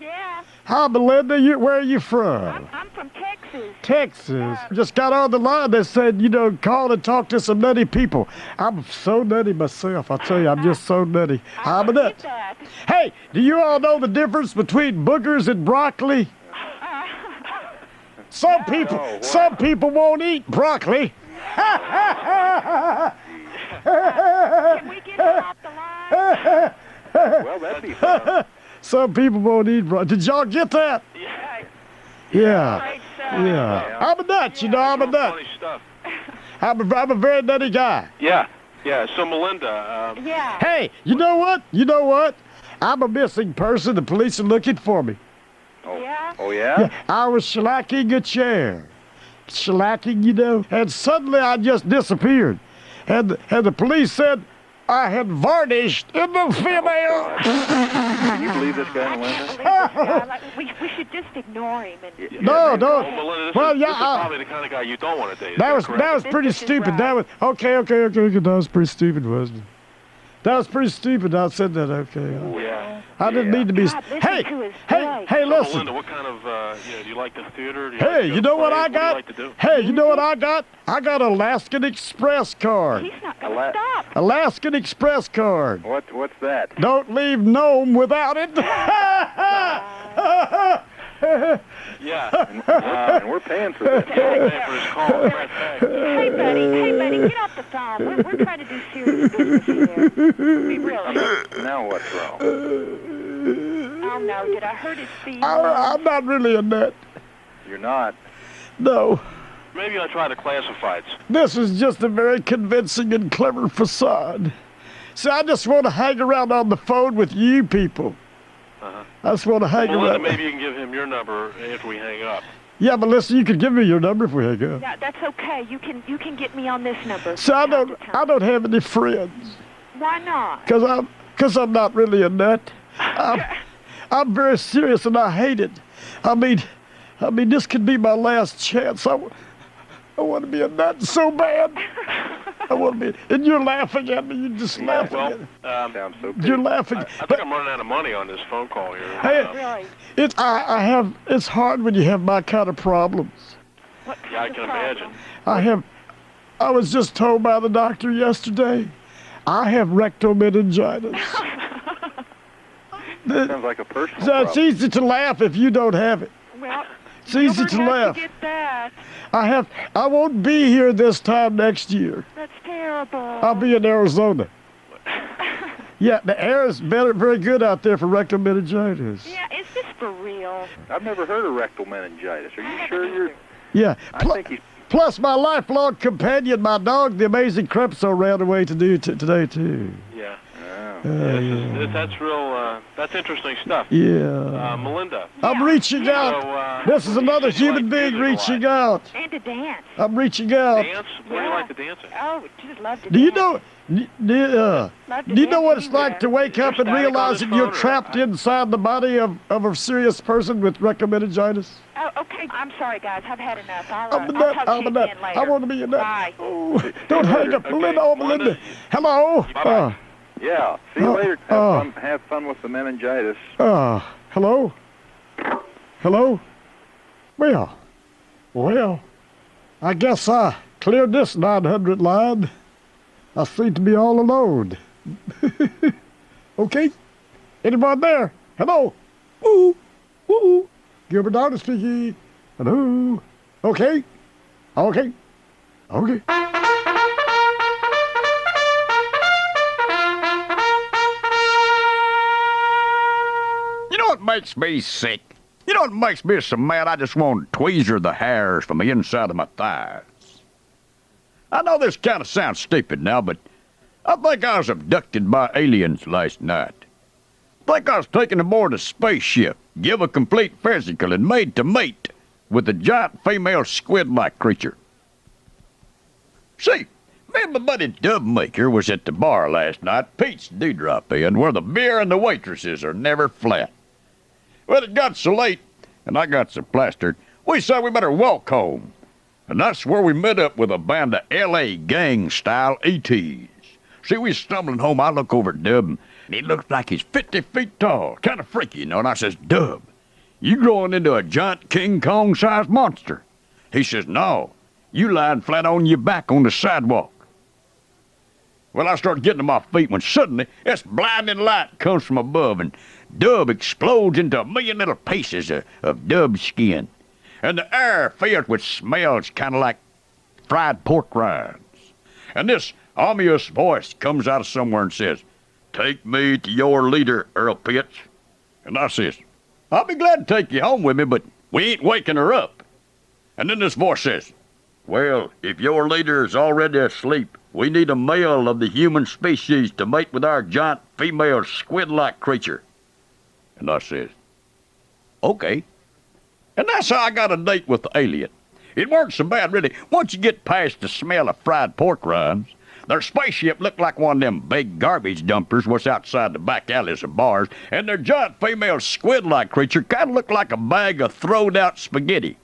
Yeah. Hi, Melinda. Where are you from? I'm from Texas. Texas. Just got on the line. They said, call and talk to some nutty people. I'm so nutty myself. I tell you, I'm just so nutty. I'm a nut. Hey, do you all know the difference between boogers and broccoli? Some people won't eat broccoli. Can we get him off the line? Well, that'd be fun. Some people won't eat broccoli. Did y'all get that? Yeah. I'm a nut, I'm a nut. Funny stuff. I'm a very nutty guy. Yeah. So Melinda. Hey, you know what? I'm a missing person. The police are looking for me. Oh, yeah? I was shellacking a chair. Shellacking, and suddenly I just disappeared. And the police said I had varnished in the female. Can you believe this guy, Melinda? We should just ignore him. No. Well, Melinda, this is probably the kind of guy you don't want to date. That was pretty stupid. That was okay. That was pretty stupid, wasn't it? That was pretty stupid. I said that. Okay. Yeah. I didn't mean to be. Hey, listen. Melinda, what kind of, do you like the theater? Hey, you know what I got? Hey, you know what I got? I got an Alaskan Express card. He's not going to stop. Alaskan Express card. What's that? Don't leave Nome without it. Yeah. And we're paying for this. We're paying for his call. Hey, buddy, get off the phone. We're trying to do serious business here. We really. Now what's wrong? Oh, no. Did I hurt his feelings? I'm not really a nut. You're not. No. Maybe I'll try the classifieds. This is just a very convincing and clever facade. See, I just want to hang around on the phone with you people. I just want to hang Melinda, around. maybe you can give him your number after we hang up. Yeah, but listen, you can give me your number if we hang up. Yeah, that's okay. You can get me on this number. So I don't have any friends. Why not? Because I'm not really a nut. I'm very serious and I hate it. I mean, this could be my last chance. I want to be a nut so bad. I want to be, and you're laughing at me. You're just laughing at me. You're laughing. I think I'm running out of money on this phone call here. Hey, it's hard when you have my kind of problems. Yeah, I can imagine. I was just told by the doctor yesterday, I have rectal meningitis. Sounds like a personal So it's problem. easy to laugh if you don't have it. Well, it's easy to laugh. Get that. I won't be here this time next year. That's terrible. I'll be in Arizona. Yeah, the air is very good out there for rectal meningitis. Yeah, is this for real? I've never heard of rectal meningitis. Are you sure you're... Yeah. I think he's... Plus, my lifelong companion, my dog, the amazing Crepso, ran away today too. Yeah. Oh. That's real. That's interesting stuff. Yeah. Melinda. I'm reaching out. This is another human being reaching out. And to dance. I'm reaching out. Dance? Where do you like to dance at? Oh, just love to Do you dance. know? Do you know what it's like to wake up and realizing you're trapped inside the body of a serious person with rectal meningitis? Oh, okay. I'm sorry, guys. I've had enough. I'll I'm a talk nut. to I'm you a nut. again later. I want to be a nut. Bye. Oh, don't hang up, Melinda. Oh, Melinda. Hello. Yeah. See you later. Have fun with the meningitis. Hello. Hello. Well, I guess I cleared this 900 line. I seem to be all alone. Okay. Anyone there? Hello. Ooh. Gilbert Gnarley speaking. Hello. Okay. You know what makes me sick? You know what makes me so mad I just want to tweezer the hairs from the inside of my thighs? I know this kind of sounds stupid now, but I think I was abducted by aliens last night. I think I was taken aboard a spaceship, give a complete physical, and made to mate with a giant female squid-like creature. See, me and my buddy Dub Maker was at the bar last night, Pete's Dewdrop Inn, where the beer and the waitresses are never flat. Well, it got so late, and I got so plastered, we said we better walk home. And that's where we met up with a band of L.A. gang-style ETs. See, we stumbling home, I look over at Dub, and he looks like he's 50 feet tall, kind of freaky, you know, and I says, Dub, you growing into a giant King Kong-sized monster. He says, no, you lying flat on your back on the sidewalk. Well, I started getting to my feet when suddenly this blinding light comes from above, and Dub explodes into a million little pieces of Dub's skin. And the air filled with smells kind of like fried pork rinds. And this ominous voice comes out of somewhere and says, take me to your leader, Earl Pitts. And I says, I'll be glad to take you home with me, but we ain't waking her up. And then this voice says, well, if your leader is already asleep, we need a male of the human species to mate with our giant female squid-like creature. And I says, okay. And that's how I got a date with the alien. It weren't so bad, really. Once you get past the smell of fried pork rinds, their spaceship looked like one of them big garbage dumpers what's outside the back alleys of bars, and their giant female squid-like creature kind of looked like a bag of throwed-out spaghetti.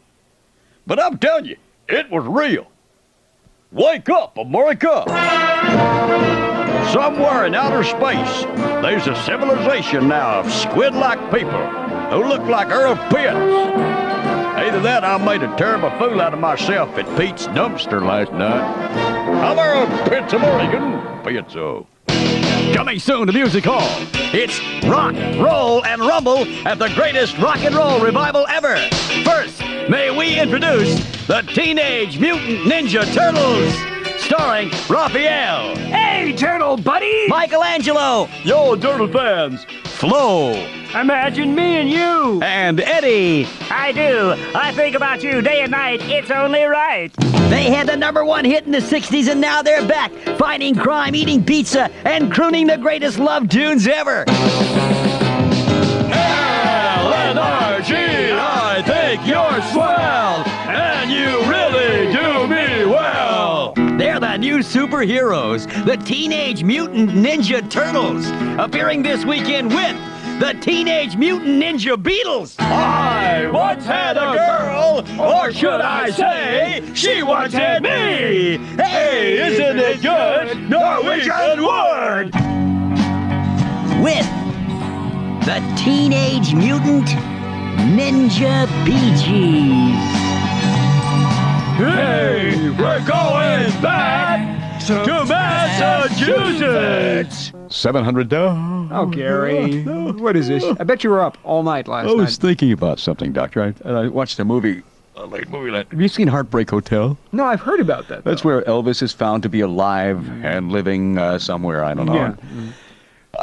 But I'm telling you, it was real. Wake up, America! Somewhere in outer space, there's a civilization now of squid-like people who look like Earl Pitts. Either that, I made a terrible fool out of myself at Pete's dumpster last night. I'm Earl Pitts of Oregon, Pitso. Coming soon to Music Hall, it's Rock, Roll, and Rumble at the greatest rock and roll revival ever. First, may we introduce the Teenage Mutant Ninja Turtles, starring Raphael. Hey, Turtle buddy! Michelangelo. Yo, Turtle fans. Flo. Imagine me and you. And Eddie. I do. I think about you day and night. It's only right. They had the #1 hit in the 60s, and now they're back, fighting crime, eating pizza, and crooning the greatest love tunes ever. LNRG, I think you're swell, and you really do me well. They're the new superheroes, the Teenage Mutant Ninja Turtles, appearing this weekend with the Teenage Mutant Ninja Beatles. I once had a girl, or should I say, she once had me. Hey, isn't it good? Norwegian word. With the Teenage Mutant Ninja Bee Gees. Hey, we're going back to Massachusetts. $700. Oh, Gary. What is this? I bet you were up all night last night. I was thinking about something, Doctor. I watched a movie, a late movie. Have you seen Heartbreak Hotel? No, I've heard about that. That's where Elvis is found to be alive and living somewhere, I don't know. Yeah.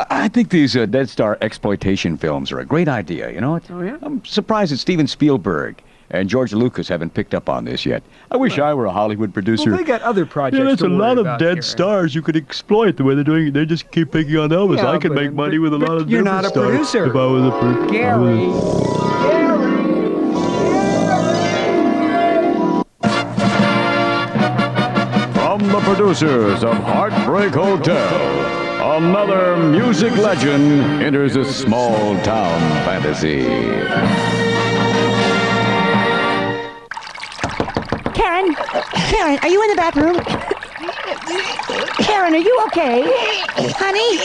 I think these Dead Star exploitation films are a great idea, you know? Oh, yeah? I'm surprised that Steven Spielberg and George Lucas haven't picked up on this yet. I wish I were a Hollywood producer. Well, they got other projects. Yeah, there's to a worry lot of about dead here. stars you could exploit the way they're doing it. They just keep picking on Elvis. Yeah, I could make money with a lot of you're different not a stars. producer. If I was a producer. Gary. From the producers of Heartbreak Hotel, another music legend enters a small town fantasy. Karen, are you in the bathroom? Karen, are you okay? Honey?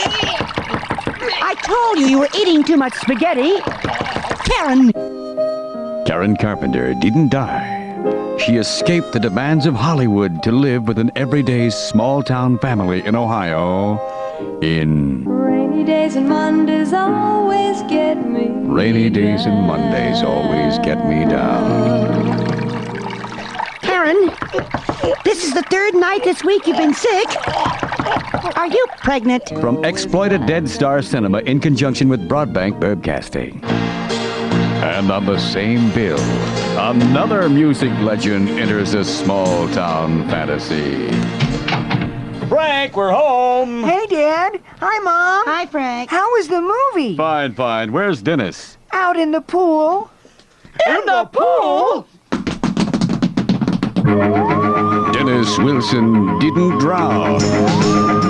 I told you were eating too much spaghetti. Karen! Karen Carpenter didn't die. She escaped the demands of Hollywood to live with an everyday small-town family in Ohio in... Rainy days and Mondays always get me. Rainy days and Mondays always get me down. Karen, this is the third night this week you've been sick. Are you pregnant? From exploited Dead Star Cinema in conjunction with Burbank Broadcasting. And on the same bill, another music legend enters a small-town fantasy. Frank, we're home. Hey, Dad. Hi, Mom. Hi, Frank. How was the movie? Fine, fine. Where's Dennis? Out in the pool. In the pool? Dennis Bruce Wilson didn't drown.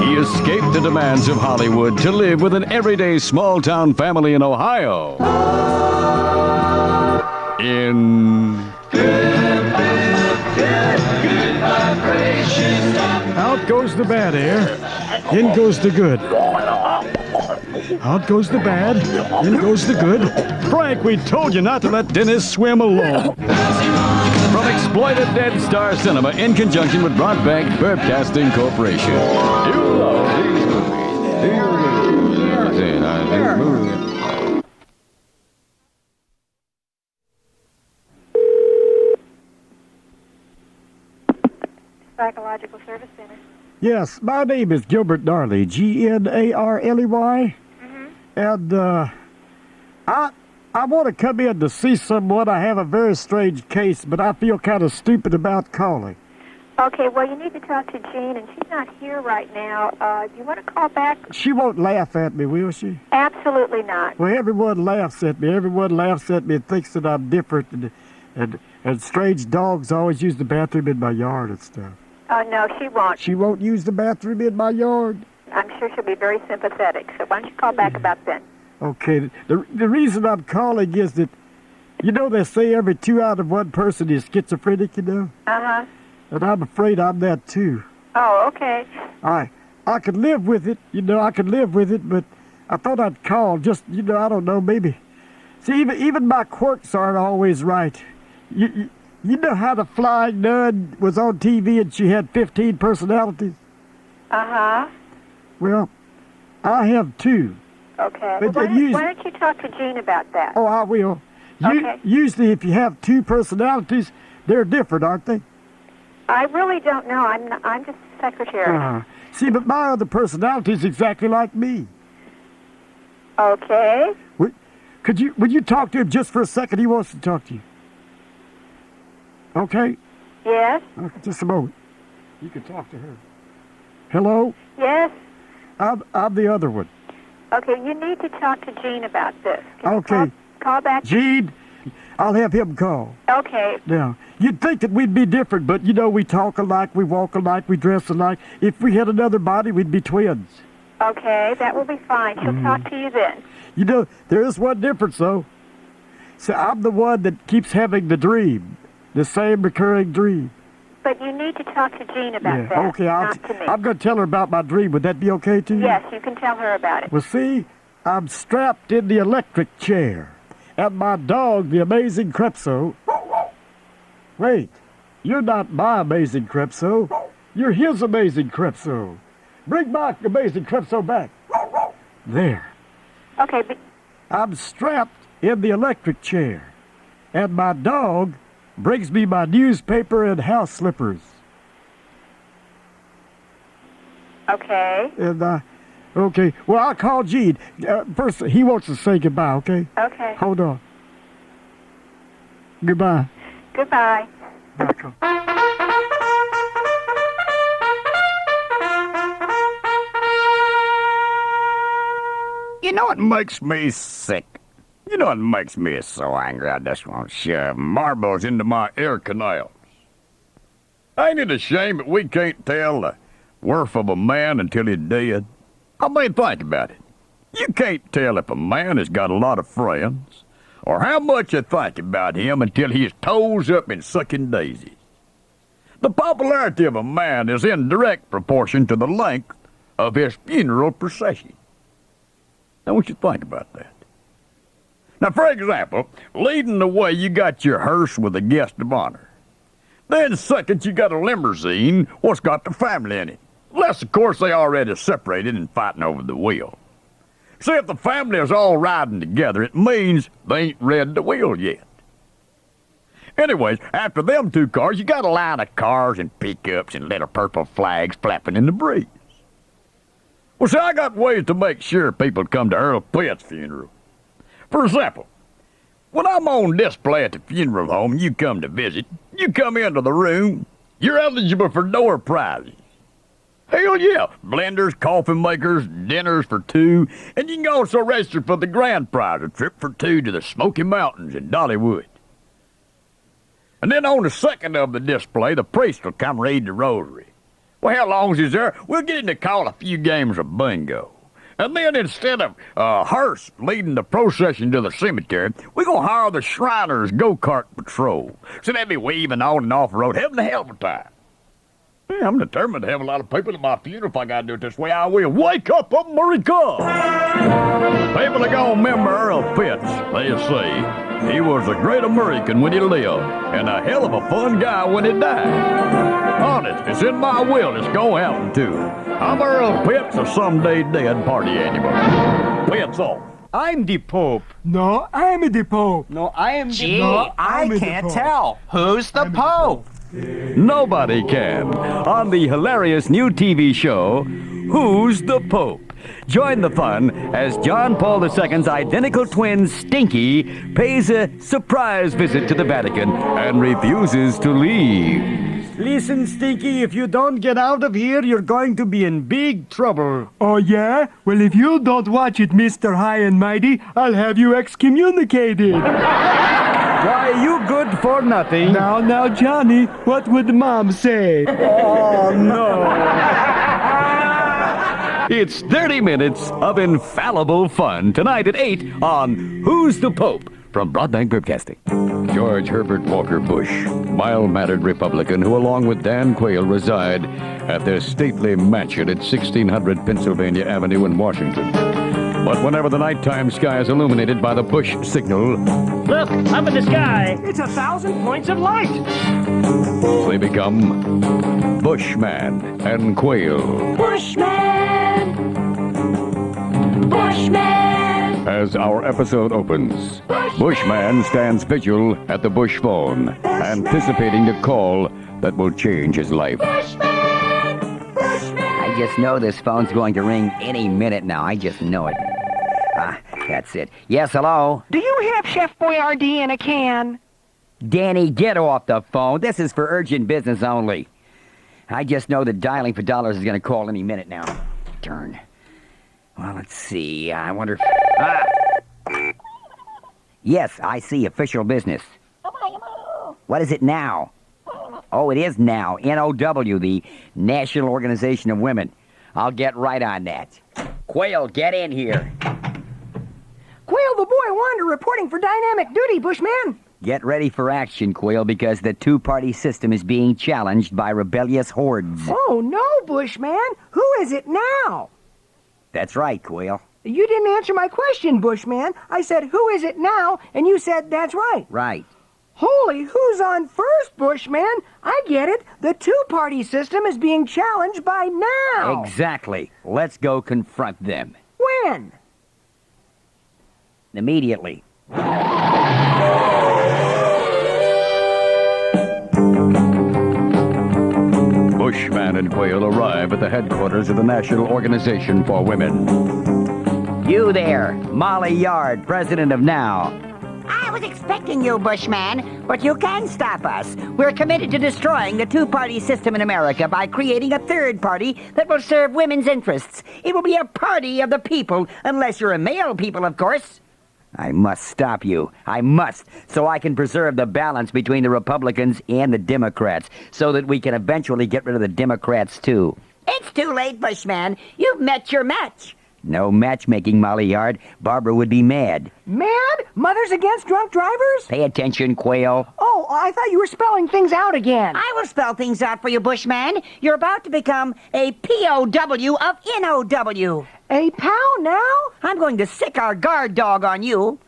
He escaped the demands of Hollywood to live with an everyday small-town family in Ohio. Out goes the bad air, in goes the good. Out goes the bad, in goes the good. Frank, we told you not to let Dennis swim alone. From exploited Dead Star Cinema in conjunction with Burbank Broadcasting Corporation. You love these movies. Psychological Service Center. Yes, my name is Gilbert Gnarley, Gnarley. And I want to come in to see someone. I have a very strange case, but I feel kind of stupid about calling. Okay, well, you need to talk to Jean, and she's not here right now. Do you want to call back? She won't laugh at me, will she? Absolutely not. Well, everyone laughs at me. Everyone laughs at me and thinks that I'm different. And strange dogs always use the bathroom in my yard and stuff. Oh, no, she won't. She won't use the bathroom in my yard? I'm sure she'll be very sympathetic, so why don't you call back about then? Okay, the reason I'm calling is that, you know, they say every 2 out of 1 person is schizophrenic, you know? Uh-huh. And I'm afraid I'm that too. Oh, okay. I could live with it, you know, I could live with it, but I thought I'd call just, you know, I don't know, maybe. See, even my quirks aren't always right. You know how the Flying Nun was on TV and she had 15 personalities? Uh-huh. Well, I have 2. Okay. But Well, why don't you talk to Jean about that? Oh, I will. Okay. Usually if you have 2 personalities, they're different, aren't they? I really don't know. I'm just the secretary. See, but my other personality is exactly like me. Okay. Would you talk to him just for a second? He wants to talk to you. Okay? Yes? Okay, just a moment. You can talk to her. Hello? Yes? I'm the other one. Okay, you need to talk to Jean about this. Can you Okay. Call back. Gene, I'll have him call. Okay. Now, you'd think that we'd be different, but, you know, we talk alike, we walk alike, we dress alike. If we had another body, we'd be twins. Okay, that will be fine. She'll talk to you then. You know, there is one difference, though. So I'm the one that keeps having the dream, the same recurring dream. But you need to talk to Jean about that, Okay, not to me. I'm going to tell her about my dream. Would that be okay to you? Yes, you can tell her about it. Well, see, I'm strapped in the electric chair. And my dog, the amazing Crepso... Wait, you're not my amazing Crepso. You're his amazing Crepso. Bring my amazing Crepso back. There. Okay, I'm strapped in the electric chair. And my dog brings me my newspaper and house slippers. Okay. And, okay. Well, I'll call Gene. First, he wants to say goodbye, okay? Okay. Hold on. Goodbye. Goodbye. You know what makes me sick? You know what makes me so angry I just want to shove marbles into my ear canals? Ain't it a shame that we can't tell the worth of a man until he's dead? I mean, think about it. You can't tell if a man has got a lot of friends or how much you think about him until he's toes up and sucking daisies. The popularity of a man is in direct proportion to the length of his funeral procession. Now, what you think about that? Now, for example, leading the way, you got your hearse with a guest of honor. Then second, you got a limousine what's got the family in it. Unless, of course, they already separated and fighting over the wheel. See, if the family is all riding together, it means they ain't read the wheel yet. Anyways, after them 2 cars, you got a line of cars and pickups and little purple flags flapping in the breeze. Well, see, I got ways to make sure people come to Earl Pitt's funeral. For example, when I'm on display at the funeral home, you come to visit, you come into the room, you're eligible for door prizes. Hell yeah, blenders, coffee makers, dinners for 2, and you can also register for the grand prize, a trip for 2 to the Smoky Mountains in Dollywood. And then on the second of the display, the priest will come read the rosary. Well, how long is there? We'll get him to call a few games of bingo. And then instead of hearse leading the procession to the cemetery, we're going to hire the Shriners Go-Kart Patrol. So they'll be waving on and off the road, having a hell of a time. Yeah, I'm determined to have a lot of people at my funeral. If I got to do it this way, I will. Wake up, America! People are going to remember Earl Pitts, they say. He was a great American when he lived, and a hell of a fun guy when he died. Honest, it's in my will. It's going to happen, too. I'm Earl Pitts, a someday dead party animal. Pitts off. I'm the Pope. No, I'm the Pope. No, I am Gee, the Pope. I'm the can't Pope. tell. Who's the Pope? Nobody can. On the hilarious new TV show, Who's the Pope? Join the fun as John Paul II's identical twin, Stinky, pays a surprise visit to the Vatican and refuses to leave. Listen, Stinky, if you don't get out of here, you're going to be in big trouble. Oh, yeah? Well, if you don't watch it, Mr. High and Mighty, I'll have you excommunicated. Why, you good for nothing. Now, Johnny, what would Mom say? Oh, no. It's 30 minutes of infallible fun tonight at 8 on Who's the Pope? From Broadbank Broadcasting. George Herbert Walker Bush, mild-mannered Republican who, along with Dan Quayle, reside at their stately mansion at 1600 Pennsylvania Avenue in Washington. But whenever the nighttime sky is illuminated by the Bush signal, look, up in the sky, it's 1,000 points of light. they become Bushman and Quayle. Bushman! Bushman! As our episode opens, Bushman stands vigil at the Bush phone, anticipating the call that will change his life. I just know this phone's going to ring any minute now. I just know it. That's it. Yes, hello? Do you have Chef Boyardee in a can? Danny, get off the phone. This is for urgent business only. I just know that dialing for dollars is going to call any minute now. Darn. Well, let's see. I wonder if... Yes, I see. Official business. What is it now? Oh, it is now. NOW, the National Organization of Women. I'll get right on that. Quayle, get in here. Quayle the Boy Wonder reporting for dynamic duty, Bushman. Get ready for action, Quayle, because the two-party system is being challenged by rebellious hordes. Oh, no, Bushman. Who is it now? That's right, Quayle. You didn't answer my question, Bushman. I said, who is it now? And you said, that's right. Right. Holy, who's on first, Bushman? I get it. The two-party system is being challenged by now. Exactly. Let's go confront them. When? Immediately. Bushman and Quayle arrive at the headquarters of the National Organization for Women. You there, Molly Yard, president of NOW. I was expecting you, Bushman, but you can stop us. We're committed to destroying the two-party system in America by creating a third party that will serve women's interests. It will be a party of the people, unless you're a male people, of course. I must stop you. I must, so I can preserve the balance between the Republicans and the Democrats, so that we can eventually get rid of the Democrats, too. It's too late, Bushman. You've met your match. No matchmaking, Molly Yard. Barbara would be mad. Mad? Mothers against drunk drivers? Pay attention, Quayle. Oh, I thought you were spelling things out again. I will spell things out for you, Bushman. You're about to become a POW of NOW. A POW now? I'm going to sick our guard dog on you.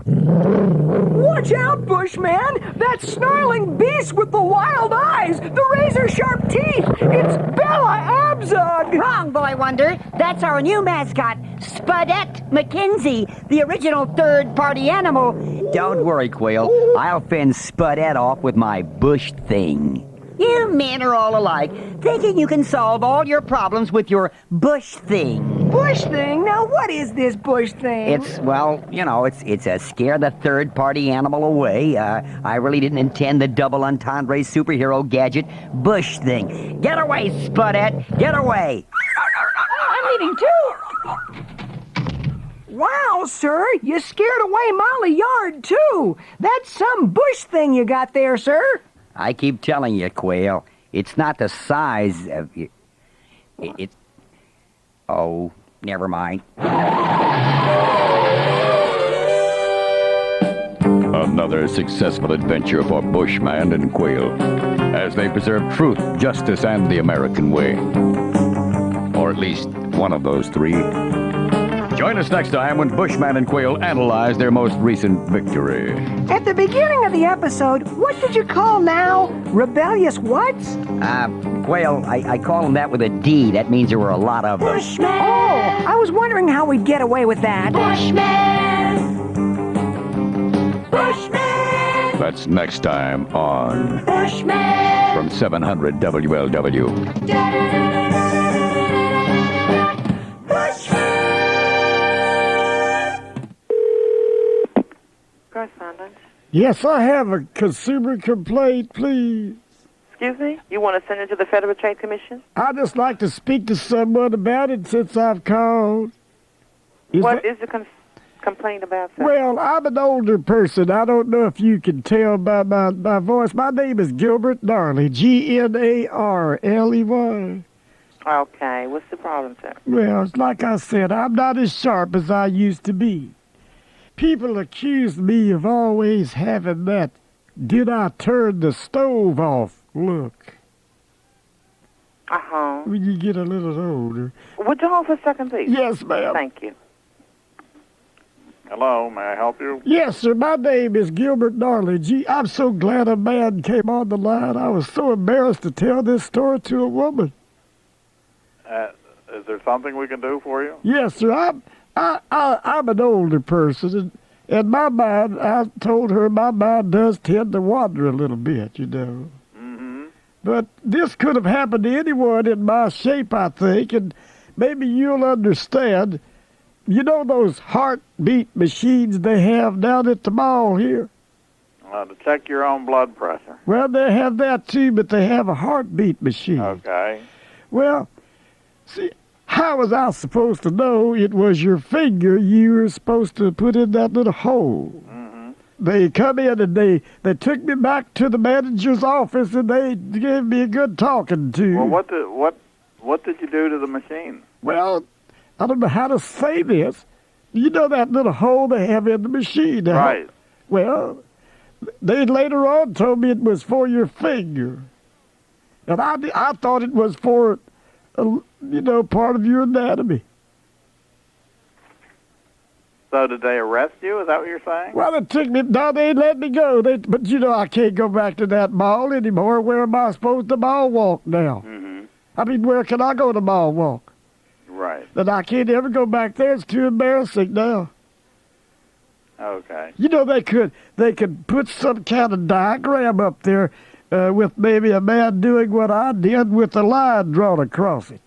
Watch out, Bushman! That snarling beast with the wild eyes, the razor-sharp teeth! It's Bella Abzug! Wrong, Boy Wonder. That's our new mascot, Spudette McKenzie, the original third-party animal. Don't worry, Quayle. I'll fend Spudette off with my bush thing. You men are all alike, thinking you can solve all your problems with your bush thing. Bush thing? Now, what is this bush thing? It's, well, you know, it's a scare the third-party animal away. I really didn't intend the double entendre superhero gadget bush thing. Get away, Spudette! Get away! I'm leaving, too! Wow, sir, you scared away Molly Yard, too! That's some bush thing you got there, sir! I keep telling you, Quayle, It's not the size of you. It's... Oh, never mind. Another successful adventure for Bushman and Quayle, as they preserve truth, justice, and the American way. Or at least one of those three. Join us next time when Bushman and Quayle analyze their most recent victory. At the beginning of the episode, what did you call now? Rebellious whats? Quayle, I call them that with a D. That means there were a lot of them. Bushman! Oh, I was wondering how we'd get away with that. Bushman! Bushman! That's next time on Bushman! From 700 WLW. Correspondence. Yes, I have a consumer complaint, please. Excuse me? You want to send it to the Federal Trade Commission? I'd just like to speak to someone about it since I've called. What is the complaint about, sir? Well, I'm an older person. I don't know if you can tell by my voice. My name is Gilbert Gnarley, Gnarley. Okay, what's the problem, sir? Well, like I said, I'm not as sharp as I used to be. People accuse me of always having that "did I turn the stove off" look. Uh-huh. When you get a little older. Would you hold for a second, please? Yes, ma'am. Thank you. Hello, may I help you? Yes, sir. My name is Gilbert Gnarley. Gee, I'm so glad a man came on the line. I was so embarrassed to tell this story to a woman. Is there something we can do for you? Yes, sir. I'm an older person, and my mind, I told her my mind does tend to wander a little bit, you know. Mm-hmm. But this could have happened to anyone in my shape, I think, and maybe you'll understand. You know those heartbeat machines they have down at the mall here? To check your own blood pressure. Well, they have that too, but they have a heartbeat machine. Okay. Well, see, how was I supposed to know it was your finger you were supposed to put in that little hole? Mm-hmm. They come in and they took me back to the manager's office and they gave me a good talking to. Well, what did you do to the machine? Well, I don't know how to say this. You know that little hole they have in the machine? Right. Well, they later on told me it was for your finger. And I thought it was for, part of your anatomy. So did they arrest you? Is that what you're saying? Well, it took me, no, they let me go. But I can't go back to that mall anymore. Where am I supposed to mall walk now? Mm-hmm. I mean, where can I go to mall walk? Right. And I can't ever go back there. It's too embarrassing now. Okay. They could put some kind of diagram up there with maybe a man doing what I did with a line drawn across it.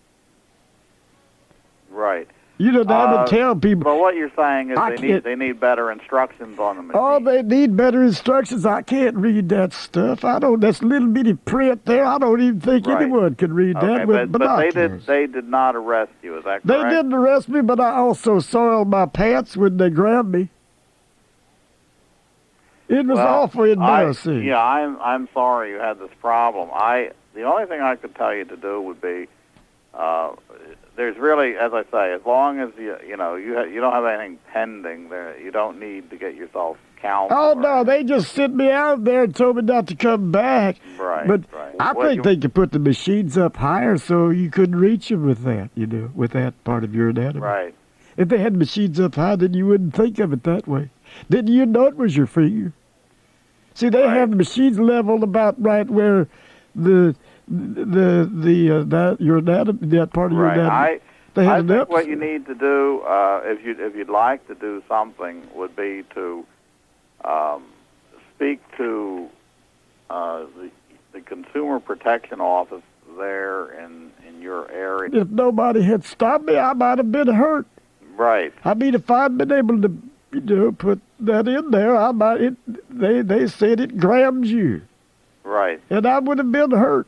Right. That would tell people. But what you're saying is they need better instructions on the machine. Oh, they need better instructions. I can't read that stuff. That's little bitty print there. I don't even think anyone could read that with binoculars. But they did not arrest you, is that correct? They didn't arrest me, but I also soiled my pants when they grabbed me. It was awfully embarrassing. I'm sorry you had this problem. The only thing I could tell you to do would be, there's really, as I say, as long as you don't have anything pending there, you don't need to get yourself counseled. Oh no, they just sent me out there and told me not to come back. Right. But I think they could put the machines up higher so you couldn't reach them with that, with that part of your anatomy. Right. If they had machines up high, then you wouldn't think of it that way. Didn't you know it was your finger? See, they have the machines leveled about right where that part of your anatomy. I think what you need to do, if you'd like to do something, would be to speak to the Consumer Protection Office there in your area. If nobody had stopped me, I might have been hurt. Right. I mean, if I'd been able to put that in there, they said it grabs you. Right. And I would have been hurt.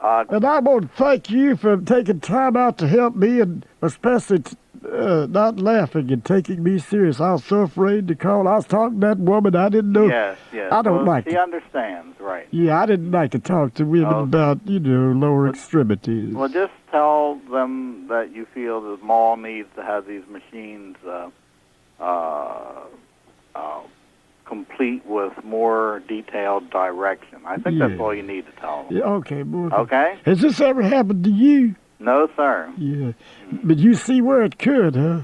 And I want to thank you for taking time out to help me, and especially not laughing and taking me serious. I was so afraid to call. I was talking to that woman. I didn't know. Yes. I don't like She understands, right. Yeah, I didn't like to talk to women about, lower extremities. Well, just tell them that you feel the mall needs to have these machines complete with more detailed direction. I think that's all you need to tell them. Yeah, okay, boy. Okay? Has this ever happened to you? No, sir. Yeah. But you see where it could, huh?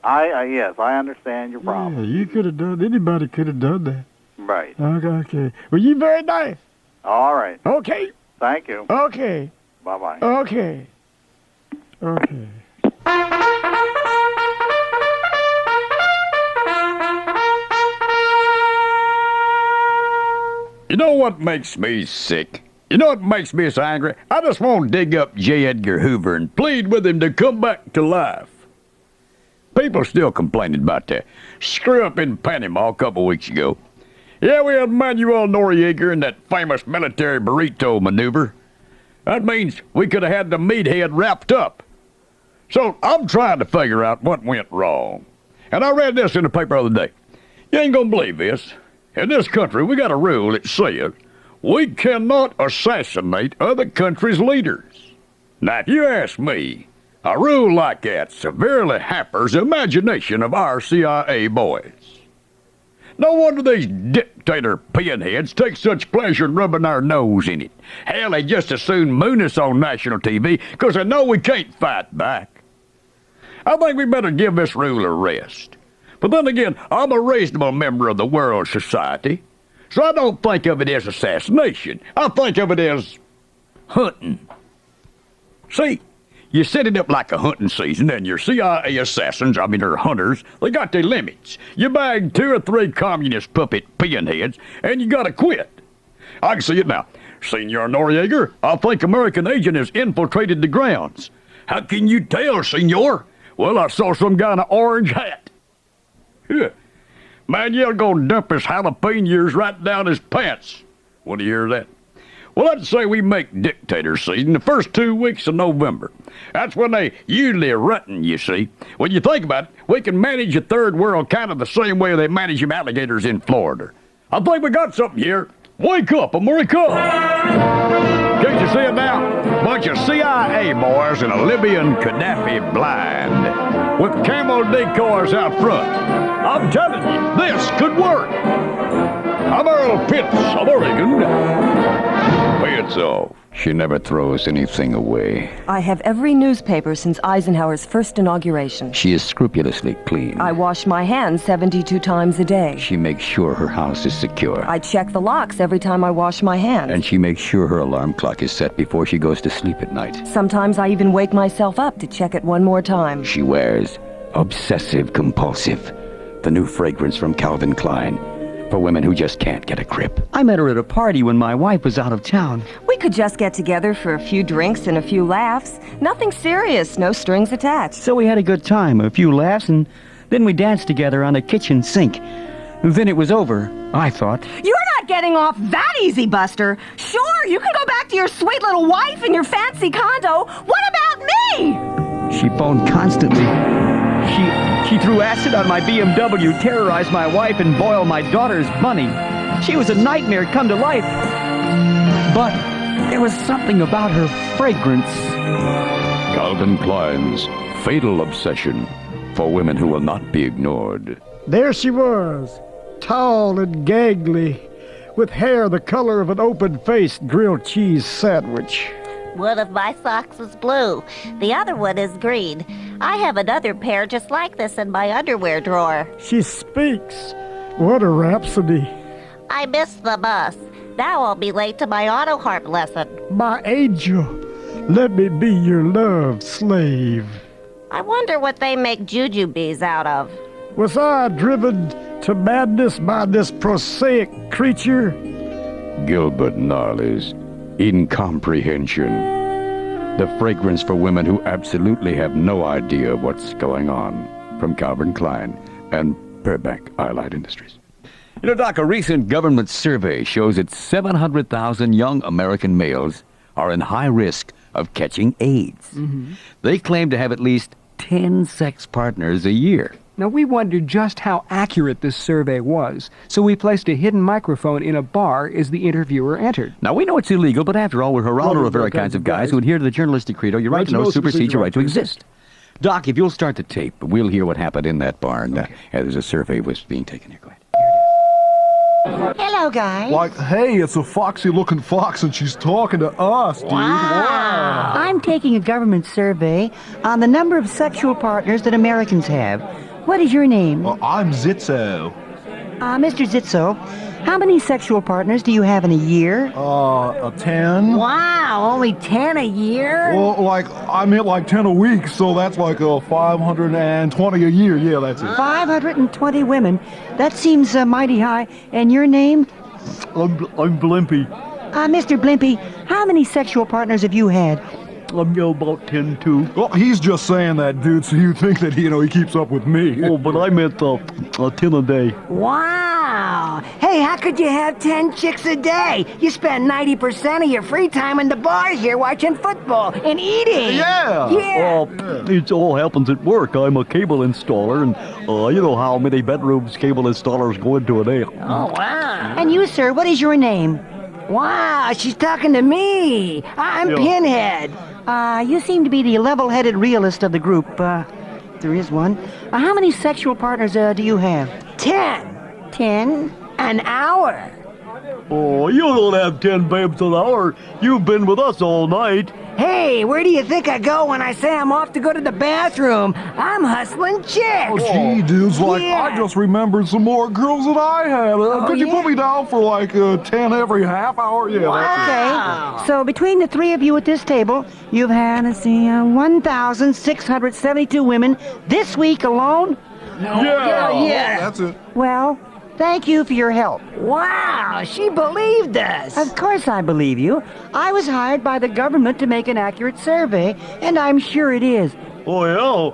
Yes, I understand your problem. Yeah, you could have done, anybody could have done that. Right. Okay. Well, you very nice. All right. Okay. Thank you. Okay. Bye-bye. Okay. You know what makes me sick? You know what makes me so angry? I just want to dig up J. Edgar Hoover and plead with him to come back to life. People still complaining about that screw-up in Panama a couple weeks ago. Yeah, we had Manuel Noriega in that famous military burrito maneuver. That means we could have had the meathead wrapped up. So I'm trying to figure out what went wrong. And I read this in the paper the other day. You ain't gonna believe this. In this country, we got a rule that says we cannot assassinate other countries' leaders. Now, if you ask me, a rule like that severely hampers the imagination of our CIA boys. No wonder these dictator pinheads take such pleasure in rubbing our nose in it. Hell, they just as soon moon us on national TV because they know we can't fight back. I think we better give this rule a rest. But then again, I'm a reasonable member of the World Society, so I don't think of it as assassination. I think of it as hunting. See, you set it up like a hunting season, and your CIA assassins, or hunters, they got their limits. You bag 2 or 3 communist puppet pinheads, and you gotta quit. I can see it now. Senor Noriega, I think American agent has infiltrated the grounds. How can you tell, senor? Well, I saw some guy in an orange hat. Manuel gonna dump his jalapenos right down his pants. Want to hear that? Well, let's say we make dictator season the first 2 weeks of November. That's when they usually are rutting, you see. When you think about it, we can manage the third world kind of the same way they manage them alligators in Florida. I think we got something here. Wake up, America! Can't you see it now? Bunch of CIA boys in a Libyan Gaddafi blind with camel decoys out front. I'm telling you, this could work. I'm Earl Pitts of Oregon. Pay it off. She never throws anything away. I have every newspaper since Eisenhower's first inauguration. She is scrupulously clean. I wash my hands 72 times a day. She makes sure her house is secure. I check the locks every time I wash my hands. And she makes sure her alarm clock is set before she goes to sleep at night. Sometimes I even wake myself up to check it one more time. She wears Obsessive Compulsive, the new fragrance from Calvin Klein, for women who just can't get a grip. I met her at a party when my wife was out of town. We could just get together for a few drinks and a few laughs. Nothing serious, no strings attached. So we had a good time, a few laughs, and then we danced together on a kitchen sink. Then it was over, I thought. You're not getting off that easy, Buster. Sure, you can go back to your sweet little wife and your fancy condo. What about me? She phoned constantly. She threw acid on my BMW, terrorized my wife, and boiled my daughter's bunny. She was a nightmare come to life. But there was something about her fragrance. Calvin Klein's fatal obsession for women who will not be ignored. There she was, tall and gangly, with hair the color of an open-faced grilled cheese sandwich. One of my socks is blue. The other one is green. I have another pair just like this in my underwear drawer. She speaks. What a rhapsody. I missed the bus. Now I'll be late to my auto harp lesson. My angel, let me be your love slave. I wonder what they make jujubes out of. Was I driven to madness by this prosaic creature? Gilbert Gnarley's Incomprehension. The fragrance for women who absolutely have no idea what's going on. From Calvin Klein and Burbank Eyelight Industries. You know, Doc, a recent government survey shows that 700,000 young American males are in high risk of catching AIDS. They claim to have at least 10 sex partners a year. Now, we wondered just how accurate this survey was, so we placed a hidden microphone in a bar as the interviewer entered. Now, we know it's illegal, but after all, we're Geraldo Rivera kinds of guys who adhere to the journalistic credo, your right to know supersedes your right to exist. Doc, if you'll start the tape, we'll hear what happened in that bar. And there's a survey was being taken here. Go ahead. Hello, guys. Like, hey, it's a foxy-looking fox, and she's talking to us, dude. Wow. I'm taking a government survey on the number of sexual partners that Americans have. What is your name? I'm Zitzo. Mr. Zitzo, how many sexual partners do you have in a year? 10. Wow, only 10 a year? Well, I meant 10 a week, so that's like 520 a year. Yeah, that's it. 520 women. That seems mighty high. And your name? I'm Blimpy. Mr. Blimpy, how many sexual partners have you had? About 10 too. Well, he's just saying that, dude, so you think that, he keeps up with me. Oh, but I meant 10 a day. Wow! Hey, how could you have 10 chicks a day? You spend 90% of your free time in the bar here watching football and eating. Yeah! Yeah! It all happens at work. I'm a cable installer, and you know how many bedrooms cable installers go into a day. Oh, wow. And you, sir, what is your name? Wow, she's talking to me. I'm Pinhead. You seem to be the level-headed realist of the group. There is one. How many sexual partners do you have? 10. 10? An hour. Oh, you don't have 10 babes an hour. You've been with us all night. Hey, where do you think I go when I say I'm off to go to the bathroom? I'm hustling chicks. Oh, gee, dudes, I just remembered some more girls that I had. Could you put me down for 10 every half hour? Yeah, Okay. So between the three of you at this table, you've had, 1,672 women this week alone? Yeah. That's it. Well, thank you for your help. Wow, she believed us. Of course I believe you. I was hired by the government to make an accurate survey, and I'm sure it is. Oh, yeah?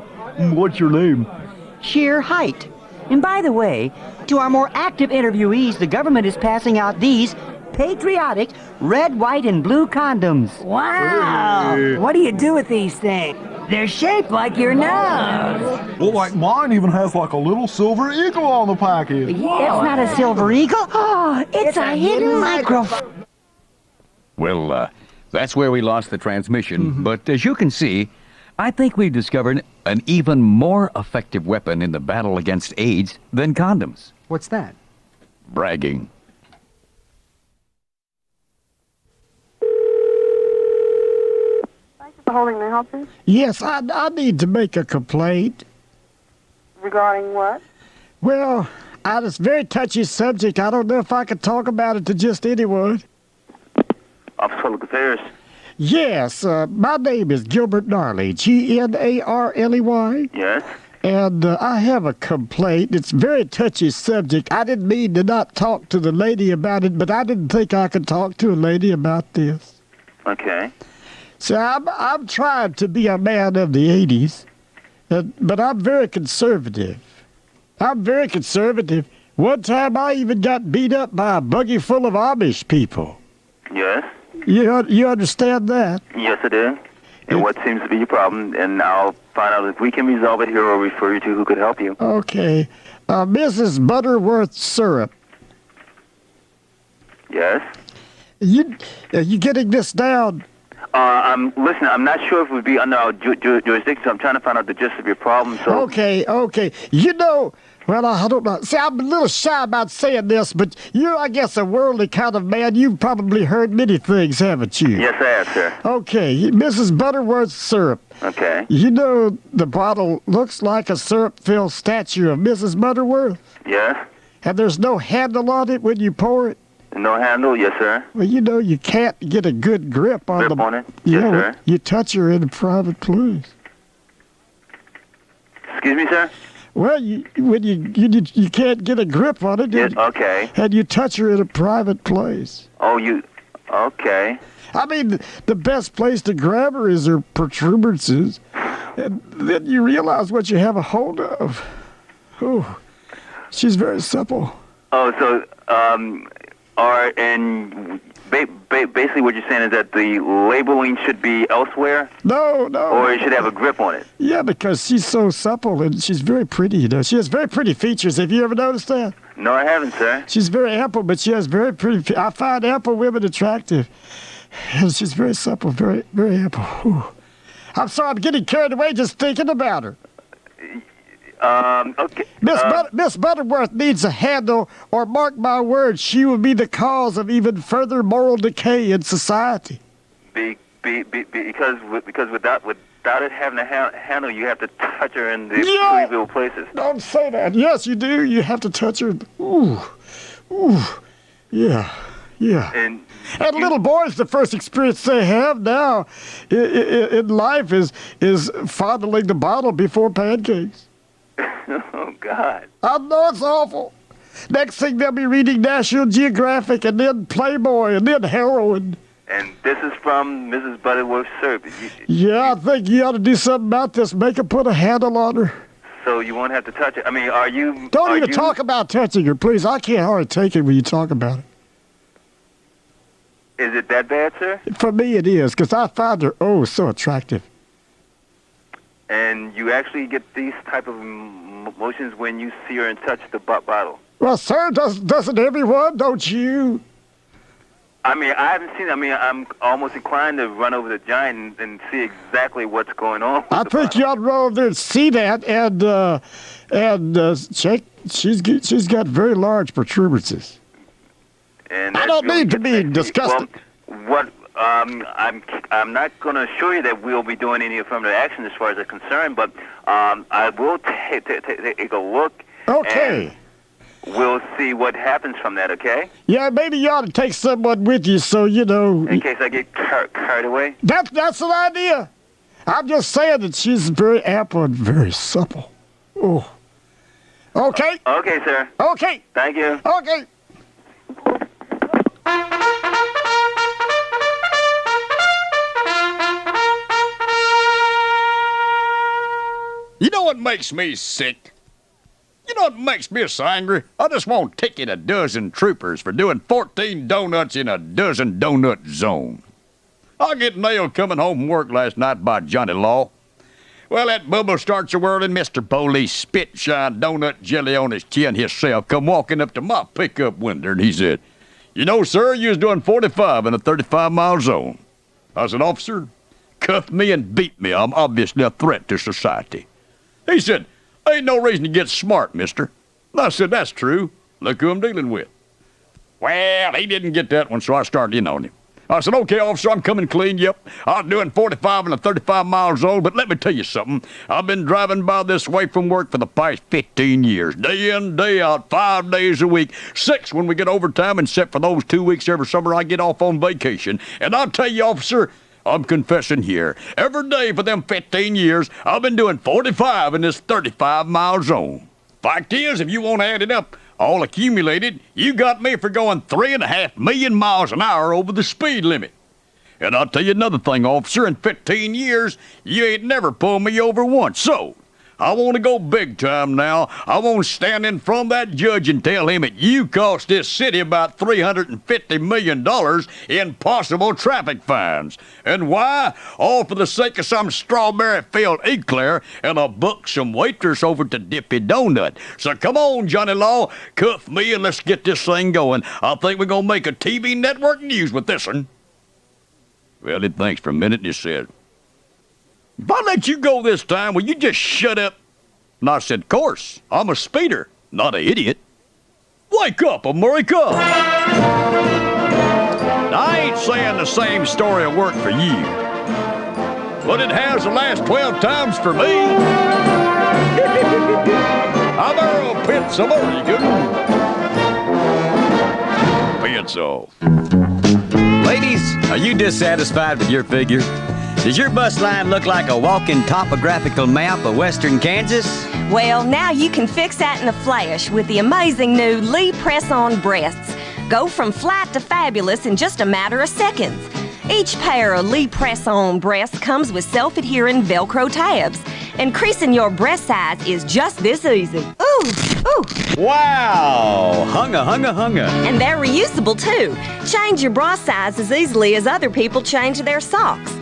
What's your name? Sheer height. And by the way, to our more active interviewees, the government is passing out these patriotic red, white, and blue condoms. Wow. What do you do with these things? They're shaped like your nose. Well, mine even has a little silver eagle on the package. It's not a silver eagle. Oh, it's a hidden microphone. Well, that's where we lost the transmission. But as you can see, I think we've discovered an even more effective weapon in the battle against AIDS than condoms. What's that? Bragging. Holding the helpers? Yes, I need to make a complaint. Regarding what? Well, it's a very touchy subject. I don't know if I could talk about it to just anyone. Office of Public Affairs. Yes, my name is Gilbert Gnarley, Gnarley. Yes? And I have a complaint. It's a very touchy subject. I didn't mean to not talk to the lady about it, but I didn't think I could talk to a lady about this. Okay. So I'm trying to be a man of the 80s, but I'm very conservative. One time I even got beat up by a buggy full of Amish people. Yes? You understand that? Yes, I do. And what seems to be your problem, and I'll find out if we can resolve it here or refer you to who could help you. Okay. Mrs. Butterworth Syrup. Yes? You getting this down? Listen, I'm not sure if it would be under our jurisdiction, so I'm trying to find out the gist of your problem, so... Okay. Well, I don't know. See, I'm a little shy about saying this, but you're, I guess, a worldly kind of man. You've probably heard many things, haven't you? Yes, I have, sir. Okay, Mrs. Butterworth Syrup. Okay. You know the bottle looks like a syrup-filled statue of Mrs. Butterworth? Yes? And there's no handle on it when you pour it? No handle? Yes, sir. Well, you can't get a good grip on Grip on it? Yes, sir. You touch her in a private place. Excuse me, sir? Well, you can't get a grip on it. Yes, okay. And you touch her in a private place. Oh, okay. I mean, the best place to grab her is her protuberances. And then you realize what you have a hold of. Oh, she's very supple. Oh, so, and basically what you're saying is that the labeling should be elsewhere? No. Or it should have a grip on it? Yeah, because she's so supple and she's very pretty, you know. She has very pretty features. Have you ever noticed that? No, I haven't, sir. She's very ample, but she has very pretty. I find ample women attractive. And she's very supple, very, very ample. Ooh. I'm sorry, I'm getting carried away just thinking about her. Okay. Miss Butterworth needs a handle, or mark my words, she will be the cause of even further moral decay in society. Because without it having a handle, you have to touch her in the trivial places. Don't say that. Yes, you do. You have to touch her. Ooh. Yeah. And little boys, the first experience they have now in life is fondling the bottle before pancakes. Oh, God. I know it's awful. Next thing they'll be reading National Geographic and then Playboy and then heroin. And this is from Mrs. Butterworth, sir. Yeah, I think you ought to do something about this. Make her put a handle on her. So you won't have to touch her. I mean, are you... Don't even talk about touching her, please. I can't hardly take it when you talk about it. Is it that bad, sir? For me it is, because I find her, so attractive. And you actually get these type of emotions when you see her and touch the bottle? Well, sir, doesn't everyone? Don't you? I mean, I haven't seen it. I mean, I'm almost inclined to run over the giant and see exactly what's going on. I think you ought to run over there and see that and check. She's got very large protuberances. And I don't mean to be disgusting. Well, I'm not going to assure you that we'll be doing any affirmative action as far as I'm concerned, but I will take a look. Okay. And we'll see what happens from that, okay? Yeah, maybe you ought to take someone with you so, you know... In case I get carried away? That's an idea. I'm just saying that she's very ample and very supple. Oh. Okay. Okay, sir. Okay. Thank you. Okay. You know what makes me sick? You know what makes me so angry? I just won't ticket a dozen troopers for doing 14 donuts in a dozen donut zone. I get nailed coming home from work last night by Johnny Law. Well, that bubble starts a-whirling. Mr. Police spit-shine donut jelly on his chin himself come walking up to my pickup window, and he said, "You know, sir, you was doing 45 in a 35-mile zone." I said, "Officer, cuff me and beat me. I'm obviously a threat to society." He said, "Ain't no reason to get smart, mister." I said, "That's true. Look who I'm dealing with." Well, he didn't get that one, so I started in on him. I said, "Okay, officer, I'm coming clean. Yep, I was doing 45 in a 35-mile zone, but let me tell you something. I've been driving by this way from work for the past 15 years, day in, day out, 5 days a week, 6 when we get overtime, except for those 2 weeks every summer I get off on vacation. And I'll tell you, officer, I'm confessing here, every day for them 15 years, I've been doing 45 in this 35-mile zone. Fact is, if you want to add it up, all accumulated, you got me for going 3.5 million miles an hour over the speed limit. And I'll tell you another thing, officer, in 15 years, you ain't never pulled me over once. So, I want to go big time now. I want to stand in front of that judge and tell him that you cost this city about $350 million in possible traffic fines. And why? All for the sake of some strawberry-filled eclair and a buxom waitress over to Dippy Donut. So come on, Johnny Law, cuff me and let's get this thing going. I think we're going to make a TV network news with this one. Well, he thinks for a minute and he said, "If I let you go this time, will you just shut up?" And I said, "Of course, I'm a speeder, not an idiot." Wake up, America! Now, I ain't saying the same story will work for you, but it has the last 12 times for me. I'm Earl Pitts, American. Pitts off. Ladies, are you dissatisfied with your figure? Does your bust line look like a walking topographical map of western Kansas? Well, now you can fix that in a flash with the amazing new Lee Press-On breasts. Go from flat to fabulous in just a matter of seconds. Each pair of Lee Press-On breasts comes with self-adhering Velcro tabs. Increasing your breast size is just this easy. Ooh, ooh. Wow! Hunga. And they're reusable, too. Change your bra size as easily as other people change their socks.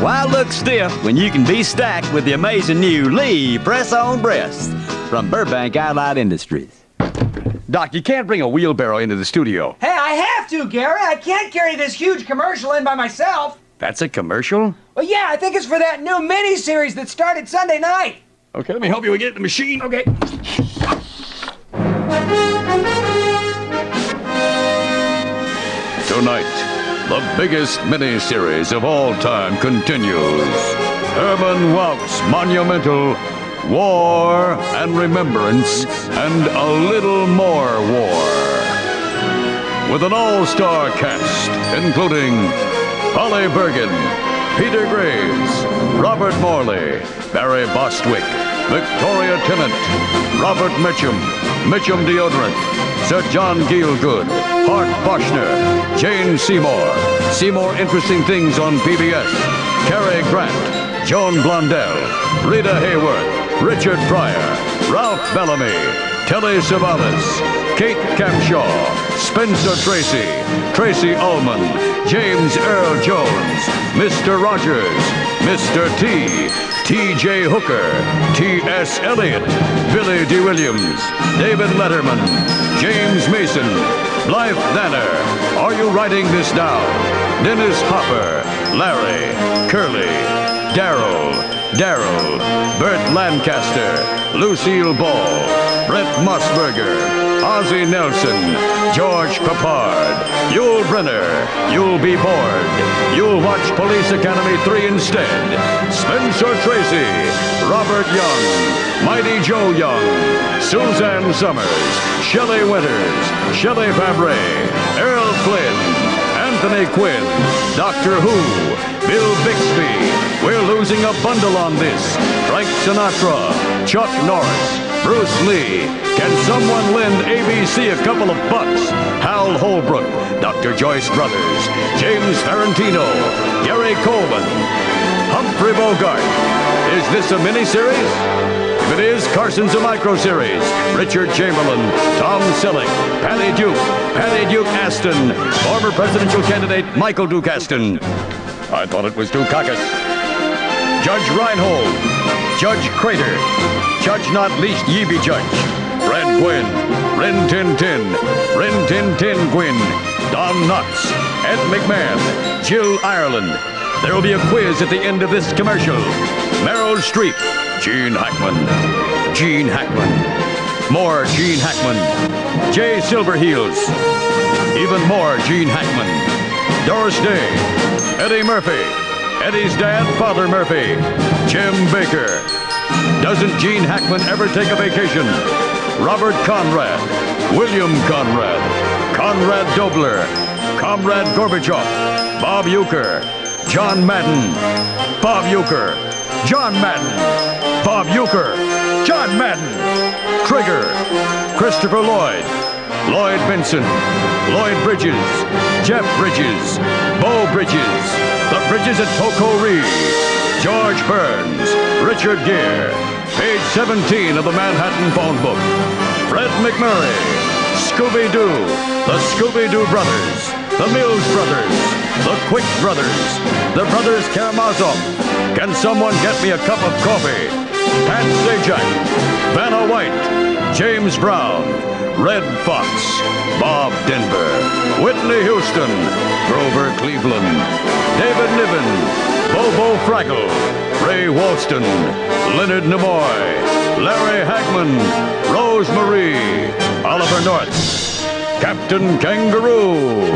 Why look stiff when you can be stacked with the amazing new Lee Press-On Breasts from Burbank Allied Industries? Doc, you can't bring a wheelbarrow into the studio. Hey, I have to, Gary. I can't carry this huge commercial in by myself. That's a commercial? Well, yeah, I think it's for that new mini-series that started Sunday night. Okay, let me help you get the machine. Okay. Tonight, the biggest mini-series of all time continues. Herman Wouk's monumental War and Remembrance and a Little More War. With an all-star cast, including Polly Bergen, Peter Graves, Robert Morley, Barry Bostwick, Victoria Tennant, Robert Mitchum, Mitchum Deodorant, Sir John Gielgud, Hart Boschner, Jane Seymour, Seymour Interesting Things on PBS, Cary Grant, Joan Blondell, Rita Hayworth, Richard Pryor, Ralph Bellamy, Telly Savalas, Kate Capshaw, Spencer Tracy, Tracy Ullman, James Earl Jones, Mr. Rogers, Mr. T, T.J. Hooker, T.S. Eliot, Billy D. Williams, David Letterman, James Mason, Blythe Danner, Are You Writing This Down? Dennis Hopper, Larry, Curly, Daryl, Bert Lancaster, Lucille Ball, Brett Mossberger, Ozzie Nelson, George Papard, Yul Brynner, You'll Be Bored, You'll Watch Police Academy 3 instead, Spencer Tracy, Robert Young, Mighty Joe Young, Suzanne Summers, Shelley Winters, Shelley Fabre, Errol Flynn, Anthony Quinn, Doctor Who, Bill Bixby, We're Losing a Bundle on This, Frank Sinatra, Chuck Norris, Bruce Lee, Can Someone Lend ABC a Couple of Bucks? Hal Holbrook, Dr. Joyce Brothers, James Ferrantino, Gary Coleman, Humphrey Bogart. Is this a miniseries? If it is, Carson's a micro-series. Richard Chamberlain, Tom Selleck, Patty Duke Aston, former presidential candidate Michael Duke Aston. I thought it was Dukakis. Judge Reinhold, Judge Crater, Judge Not Least Ye Be Judge, Fred Gwynn, Rin Tin Tin, Gwynn, Don Knotts, Ed McMahon, Jill Ireland. There will be a quiz at the end of this commercial. Meryl Streep, Gene Hackman, more Gene Hackman, Jay Silverheels, even more Gene Hackman, Doris Day, Eddie Murphy, Eddie's dad, Father Murphy, Jim Baker. Doesn't Gene Hackman ever take a vacation? Robert Conrad, William Conrad, Conrad Dobler, Comrade Gorbachev, Bob Uecker, John Madden, Bob Uecker, John Madden, Bob Uecker, John Madden, Trigger, Christopher Lloyd, Lloyd Benson, Lloyd Bridges, Jeff Bridges, Bo Bridges, the Bridges at Toko-Ri, George Burns, Richard Gere, page 17 of the Manhattan phone book, Fred McMurray, Scooby-Doo, the Scooby-Doo brothers, the Mills brothers, the Quick brothers, the brothers Karamazov. Can someone get me a cup of coffee? Pat Sajak, Vanna White, James Brown, Red Fox, Bob Denver, Whitney Houston, Grover Cleveland, David Niven, Bobo Fraggle, Ray Walston, Leonard Nimoy, Larry Hagman, Rose Marie, Oliver North, Captain Kangaroo,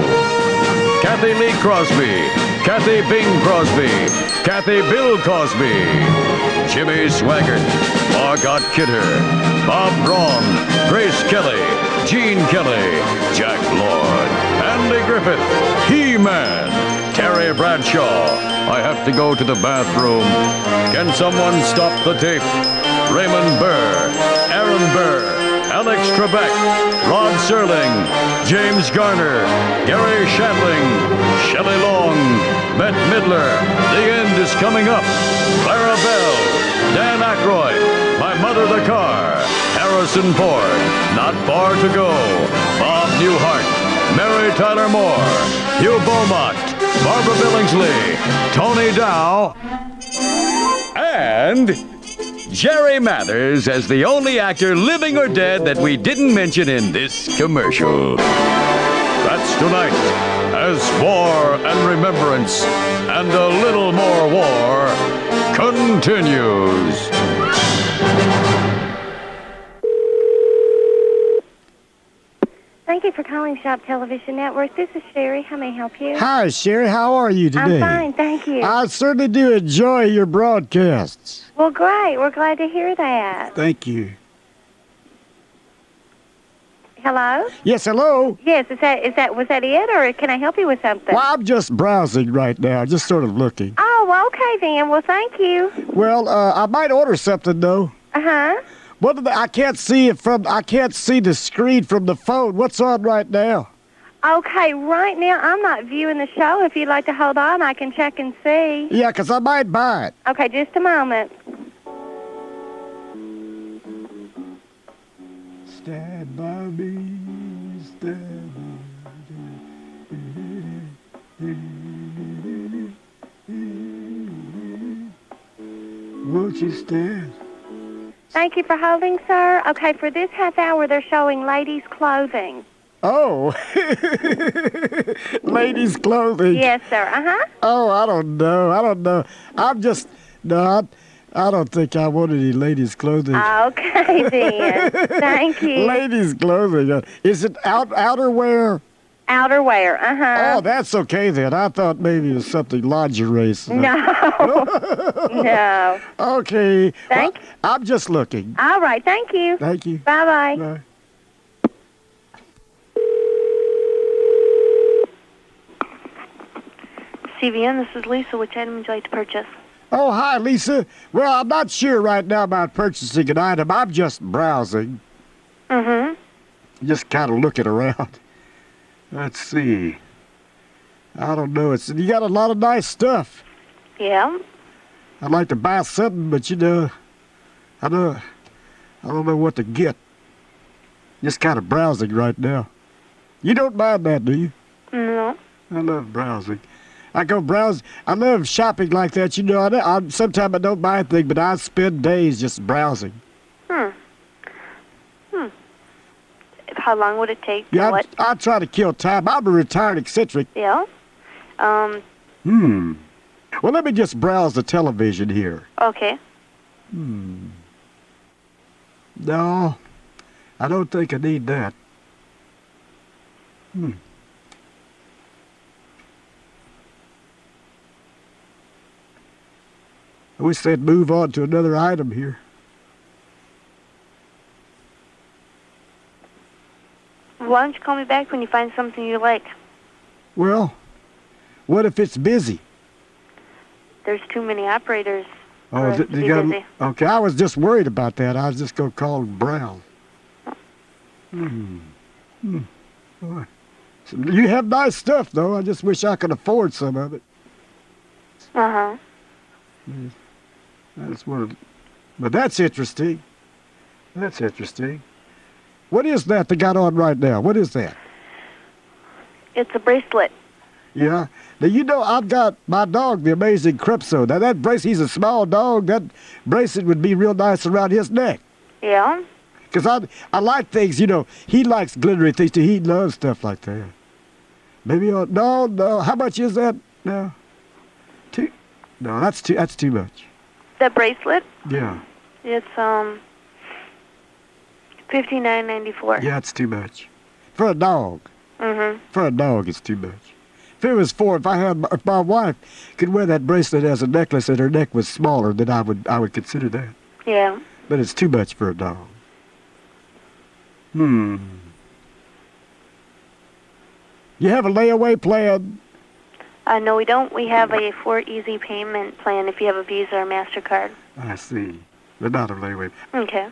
Kathy Lee Crosby, Kathy Bing Crosby, Kathy Bill Cosby, Jimmy Swaggart, Margot Kidder, Bob Braun, Grace Kelly, Gene Kelly, Jack Lord, Andy Griffith, He-Man, Terry Bradshaw. I have to go to the bathroom. Can someone stop the tape? Raymond Burr, Aaron Burr, Alex Trebek, Rod Serling, James Garner, Gary Shandling, Shelley Long, Bette Midler. The end is coming up. Clara Bell, Dan Aykroyd, My Mother the Car, Harrison Ford, Not Far to Go, Bob Newhart, Mary Tyler Moore, Hugh Beaumont, Barbara Billingsley, Tony Dow, and Jerry Mathers as the only actor, living or dead, that we didn't mention in this commercial. That's tonight, as War and Remembrance and a little more war continues. Thank you for calling Shop Television Network. This is Sherry. How may I help you? Hi, Sherry. How are you today? I'm fine, thank you. I certainly do enjoy your broadcasts. Well, great. We're glad to hear that. Thank you. Hello? Yes, hello. Yes, was that it, or can I help you with something? Well, I'm just browsing right now, just sort of looking. Oh, well, okay then. Well, thank you. Well, I might order something though. Uh-huh. I can't see the screen from the phone. What's on right now? Okay, right now I'm not viewing the show. If you'd like to hold on, I can check and see. Yeah, 'cause I might buy it. Okay, just a moment. Stand by me, stand by. Won't you stand? Thank you for holding, sir. Okay, for this half hour, they're showing ladies' clothing. Oh, ladies' clothing. Yes, sir. Uh-huh. Oh, I don't know. I don't think I want any ladies' clothing. Okay, then. Thank you. Ladies' clothing. Is it outerwear? Outerwear, uh-huh. Oh, that's okay then. I thought maybe it was something lingerie. No. No. Okay. Thank you. I'm just looking. All right, thank you. Thank you. Bye-bye. Bye. CVN, this is Lisa. Which item would you like to purchase? Oh, hi, Lisa. Well, I'm not sure right now about purchasing an item. I'm just browsing. Mm-hmm. Just kind of looking around. Let's see. I don't know. You got a lot of nice stuff. Yeah. I'd like to buy something, but I don't know what to get. Just kind of browsing right now. You don't mind that, do you? No. I love browsing. I go browse. I love shopping like that. Sometimes I don't buy anything, but I spend days just browsing. How long would it take? Yeah, I try to kill time. I'm a retired eccentric. Yeah. Well, let me just browse the television here. Okay. No, I don't think I need that. I wish they'd move on to another item here. Why don't you call me back when you find something you like? Well, what if it's busy? There's too many operators. Oh, busy. Okay, I was just worried about that. I was just going to call and browse. Boy. So you have nice stuff, though. I just wish I could afford some of it. Uh-huh. But that's interesting. That's interesting. What is that they got on right now? What is that? It's a bracelet. Yeah. Now, I've got my dog, the amazing Crepso. Now, that bracelet, he's a small dog. That bracelet would be real nice around his neck. Yeah? Because I like things, he likes glittery things too. He loves stuff like that. Maybe, no. How much is that? No. No, that's too much. The bracelet? Yeah. It's, $59.94. Yeah, it's too much. For a dog. Mm-hmm. For a dog, it's too much. If my wife could wear that bracelet as a necklace and her neck was smaller, then I would consider that. Yeah. But it's too much for a dog. You have a layaway plan? No, we don't. We have a 4 easy payment plan if you have a Visa or MasterCard. I see. But not a layaway. Okay.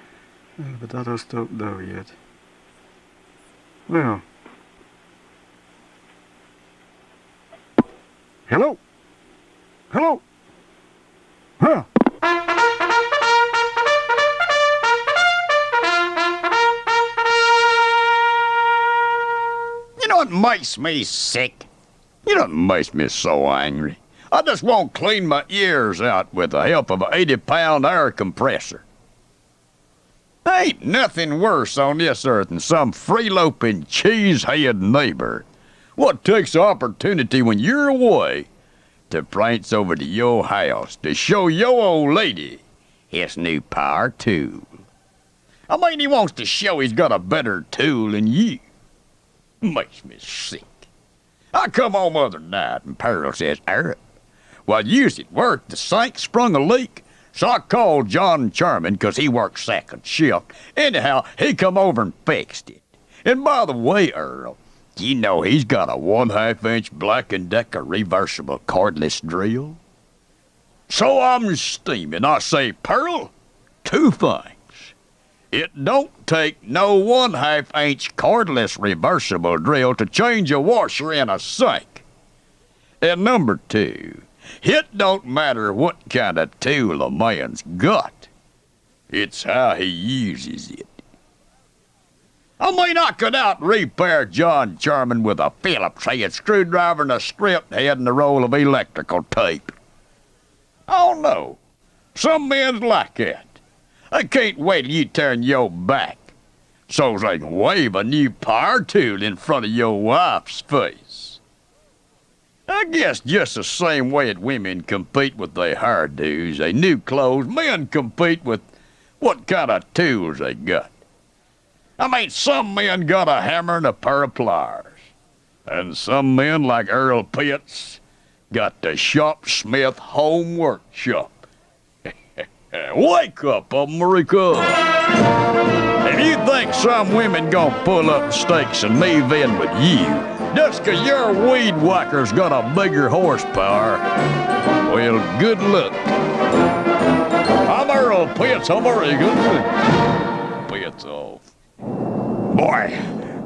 But I just don't know yet. Well. Hello? Hello? Huh? makes me sick. You don't make me so angry. I just won't clean my ears out with the help of an 80-pound air compressor. Ain't nothing worse on this earth than some free-loping, cheese-head neighbor what takes the opportunity when you're away to prance over to your house to show your old lady his new power tool. I mean, he wants to show he's got a better tool than you. Makes me sick. I come home other night and Pearl says, Eric, while you was at work, the sink sprung a leak. So I called John Charman 'cause he works second shift. Anyhow, he come over and fixed it. And by the way, Earl, you know he's got a 1/2-inch Black & Decker reversible cordless drill? So I'm steaming. I say, Pearl, two things. It don't take no 1/2-inch cordless reversible drill to change a washer in a sink. And number two, it don't matter what kind of tool a man's got. It's how he uses it. I mean, I could out-repair John Charman with a Phillips head screwdriver and a strip head and a roll of electrical tape. Oh, no. Some men's like that. They can't wait till you turn your back so they can wave a new power tool in front of your wife's face. I guess just the same way that women compete with their hairdos, they new clothes, men compete with what kind of tools they got. I mean, some men got a hammer and a pair of pliers. And some men, like Earl Pitts, got the Shopsmith Home Workshop. Wake up, America! If you think some women gonna pull up stakes and move in with you, just 'cause your weed whacker's got a bigger horsepower, well, good luck. I'm Earl Pitts, America. Pitts off. Boy,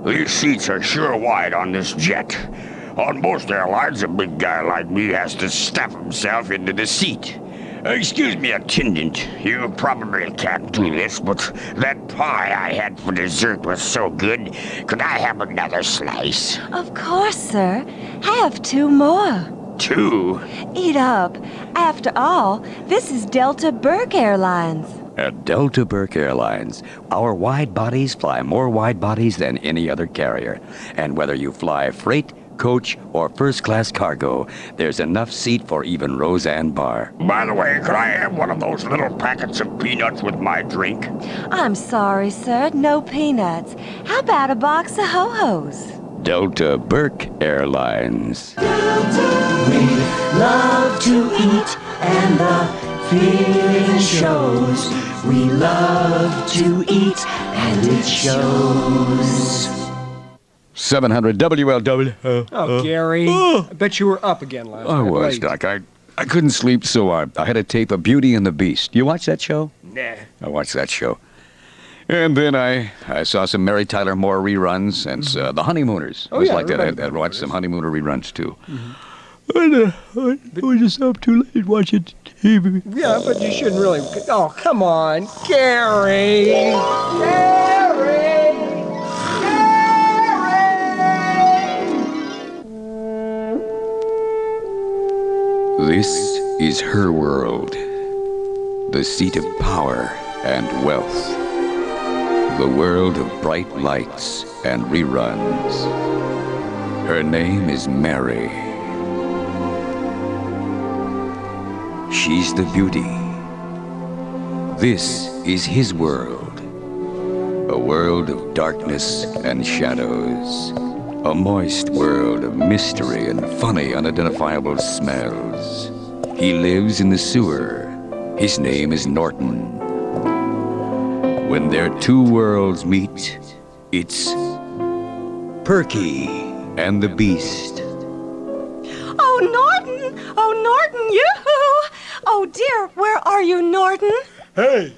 these seats are sure wide on this jet. On most airlines, a big guy like me has to stuff himself into the seat. Excuse me, attendant, you probably can't do this, but that pie I had for dessert was so good. Could I have another slice? Of course, sir. Have 2 more. 2? Eat up. After all, this is Delta Burke Airlines. At Delta Burke Airlines, our wide bodies fly more wide bodies than any other carrier. And whether you fly freight, coach, or first-class cargo, there's enough seat for even Roseanne Barr. By the way, could I have one of those little packets of peanuts with my drink? I'm sorry, sir. No peanuts. How about a box of ho-hos? Delta Burke Airlines. We love to eat and the feeling shows. We love to eat and it shows. 700 WLW. Oh, Gary. I bet you were up again last night. I was, late. Doc. I couldn't sleep, so I had to tape of Beauty and the Beast. You watch that show? Nah. I watched that show. And then I saw some Mary Tyler Moore reruns and The Honeymooners. Oh, it was yeah, like I that. remember I'd watched some Honeymooner reruns, too. Mm-hmm. I was just up too late watching TV. Yeah, but you shouldn't really. Oh, come on, Gary. Gary. This is her world, the seat of power and wealth, the world of bright lights and reruns. Her name is Mary. She's the beauty. This is his world, a world of darkness and shadows. A moist world of mystery and funny, unidentifiable smells. He lives in the sewer. His name is Norton. When their two worlds meet, it's Perky and the Beast. Oh, Norton! Oh, Norton, yoo-hoo! Oh, dear, where are you, Norton? Hey,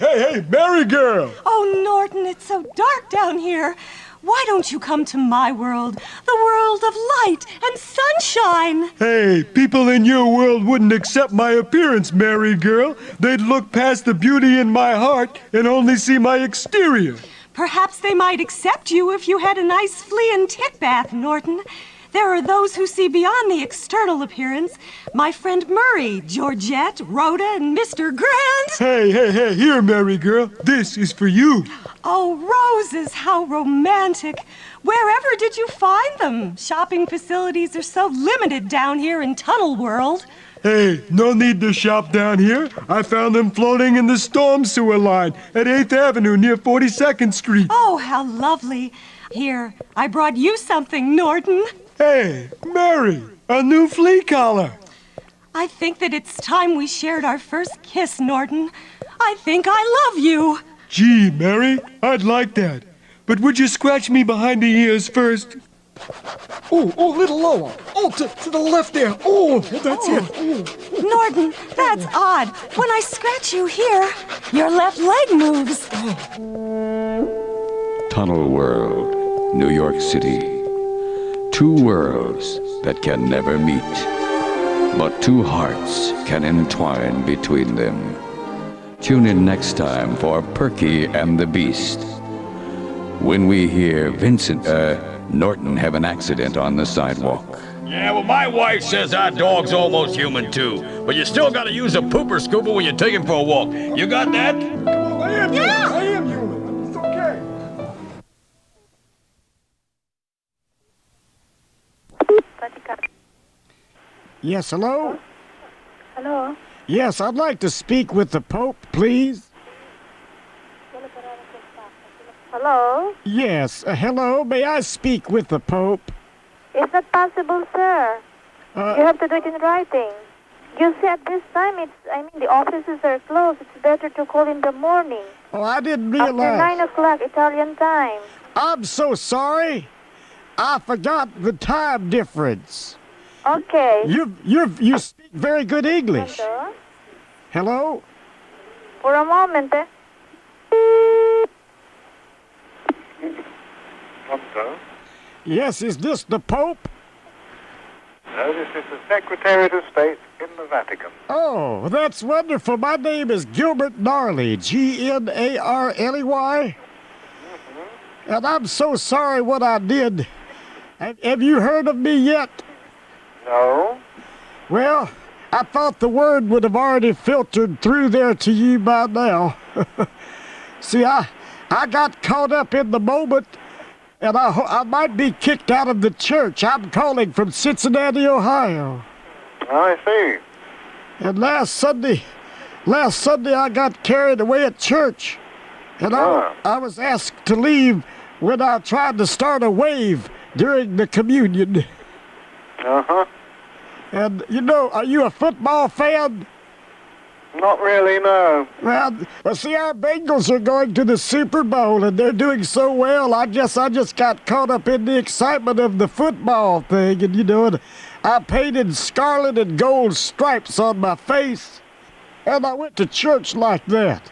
Mary girl! Oh, Norton, it's so dark down here. Why don't you come to my world, the world of light and sunshine? Hey, people in your world wouldn't accept my appearance, Mary girl. They'd look past the beauty in my heart and only see my exterior. Perhaps they might accept you if you had a nice flea and tick bath, Norton. There are those who see beyond the external appearance. My friend Murray, Georgette, Rhoda, and Mr. Grant. Hey, here, Mary girl. This is for you. Oh, roses, how romantic. Wherever did you find them? Shopping facilities are so limited down here in Tunnel World. Hey, no need to shop down here. I found them floating in the storm sewer line at 8th Avenue near 42nd Street. Oh, how lovely. Here, I brought you something, Norton. Hey, Mary, a new flea collar. I think that it's time we shared our first kiss, Norton. I think I love you. Gee, Mary, I'd like that. But would you scratch me behind the ears first? Oh, a little lower. Oh, to the left there. Oh, that's it. Oh. Norton, that's odd. When I scratch you here, your left leg moves. Tunnel World, New York City. Two worlds that can never meet, but two hearts can entwine between them. Tune in next time for Perky and the Beast, when we hear Norton have an accident on the sidewalk. Yeah, well, my wife says our dog's almost human, too. But you still gotta use a pooper scooper when you take him for a walk. You got that? I am human. It's okay. Yes, hello? Hello? Yes, I'd like to speak with the Pope, please. Hello? Yes, hello. May I speak with the Pope? It's not possible, sir. You have to do it in writing. You see, at this time, the offices are closed. It's better to call in the morning. Oh, I didn't realize. After 9 o'clock Italian time. I'm so sorry. I forgot the time difference. Okay. You speak very good English. Hello? Hello? For a moment, Pronto? Yes, is this the Pope? No, this is the Secretary of State in the Vatican. Oh, that's wonderful. My name is Gilbert Gnarley, Gnarley. And I'm so sorry what I did. Have you heard of me yet? No. Well, I thought the word would have already filtered through there to you by now. See, I got caught up in the moment, and I might be kicked out of the church. I'm calling from Cincinnati, Ohio. I see. And last Sunday I got carried away at church, and I was asked to leave when I tried to start a wave during the communion. Uh-huh. And, are you a football fan? Not really, no. Well, see, our Bengals are going to the Super Bowl, and they're doing so well. I just got caught up in the excitement of the football thing, and, I painted scarlet and gold stripes on my face, and I went to church like that.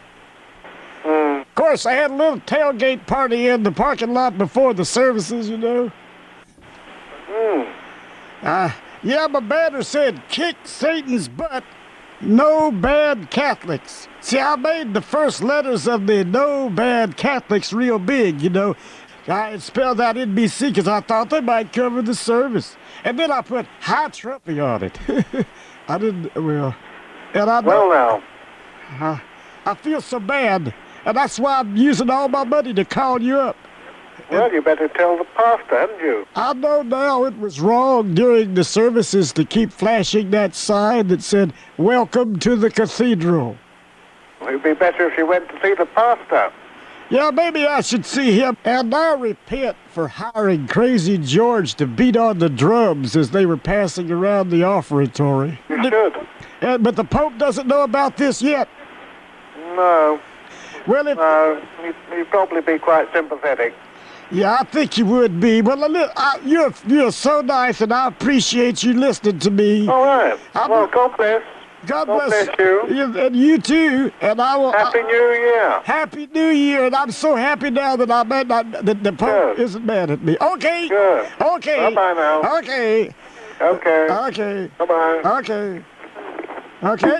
Of course, I had a little tailgate party in the parking lot before the services, Yeah, my banner said, "Kick Satan's butt, no bad Catholics." See, I made the first letters of the no bad Catholics real big, I had spelled out NBC because I thought they might cover the service. And then I put high Trumpy on it. I didn't, well, and I know. Well, now. I feel so bad, and that's why I'm using all my money to call you up. Well, you better tell the pastor, hadn't you? I know now it was wrong during the services to keep flashing that sign that said, "Welcome to the cathedral." Well, it'd be better if you went to see the pastor. Yeah, maybe I should see him. And I repent for hiring Crazy George to beat on the drums as they were passing around the offertory. You should. But the Pope doesn't know about this yet. No. Well, No, he'd probably be quite sympathetic. Yeah, I think you would be. Well, you're so nice, and I appreciate you listening to me. All right. Well, God bless. God bless you. And you too. And I will. Happy New Year. Happy New Year. And I'm so happy now that the Pope isn't mad at me. Okay. Good. Okay. Bye-bye now. Okay. Okay. Okay. Bye-bye. Okay. Okay.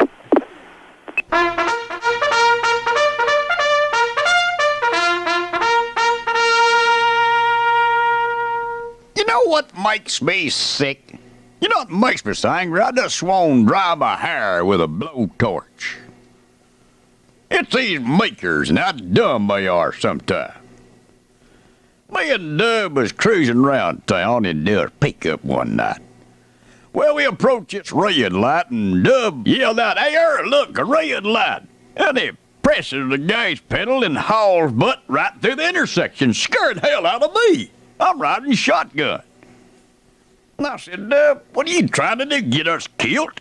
You know what makes me sick? You know what makes me so angry? I just won't dry my hair with a blowtorch. It's these makers and how dumb they are sometimes. Me and Dub was cruising around town in their pickup one night. Well, we approached this red light and Dub yelled out, "Hey, look, a red light!" And he presses the gas pedal and hauls butt right through the intersection. Scared the hell out of me. I'm riding shotgun. And I said, Dub, what are you trying to do, get us killed?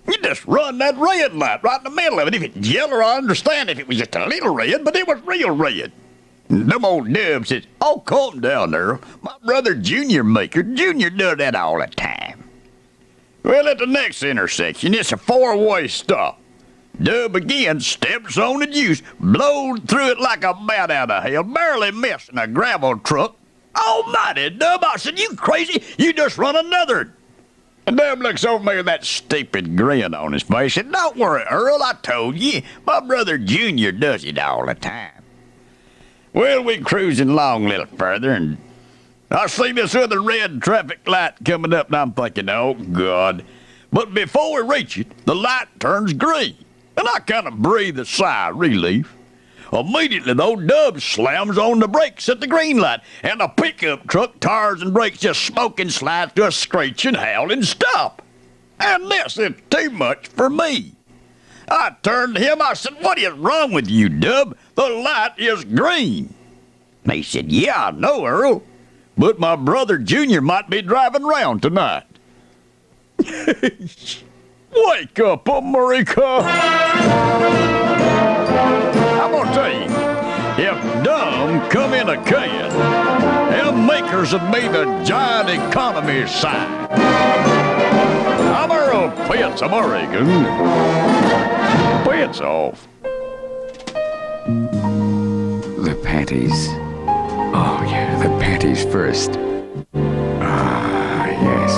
You just run that red light right in the middle of it. If it's yellow, I understand if it was just a little red, but it was real red. And them old Dub says, "Oh, calm down there. My brother Junior Maker, Junior does that all the time." Well, at the next intersection, it's a four-way stop. Dub again steps on the juice, blows through it like a bat out of hell, barely missing a gravel truck. Almighty, Dub, I said, "You crazy? You just run another." And Dub looks over me with that stupid grin on his face and said, "Don't worry, Earl, I told you, my brother Junior does it all the time." Well, we cruising along a little further, and I see this other red traffic light coming up, and I'm thinking, oh, God. But before we reach it, the light turns green, and I kind of breathe a sigh of relief. Immediately, though, Dub slams on the brakes at the green light, and the pickup truck tires and brakes just smoke and slides to a screeching, howling stop. And this is too much for me. I turned to him, I said, "What is wrong with you, Dub? The light is green." And he said, "Yeah, I know, Earl, but my brother Junior might be driving round tonight." Wake up, America! I'm gonna tell you, if dumb come in a can, them makers would be the giant economy side. I'm Earl Pitts of Oregon. Pitts off. The panties. Oh, yeah, the panties first. Ah, yes.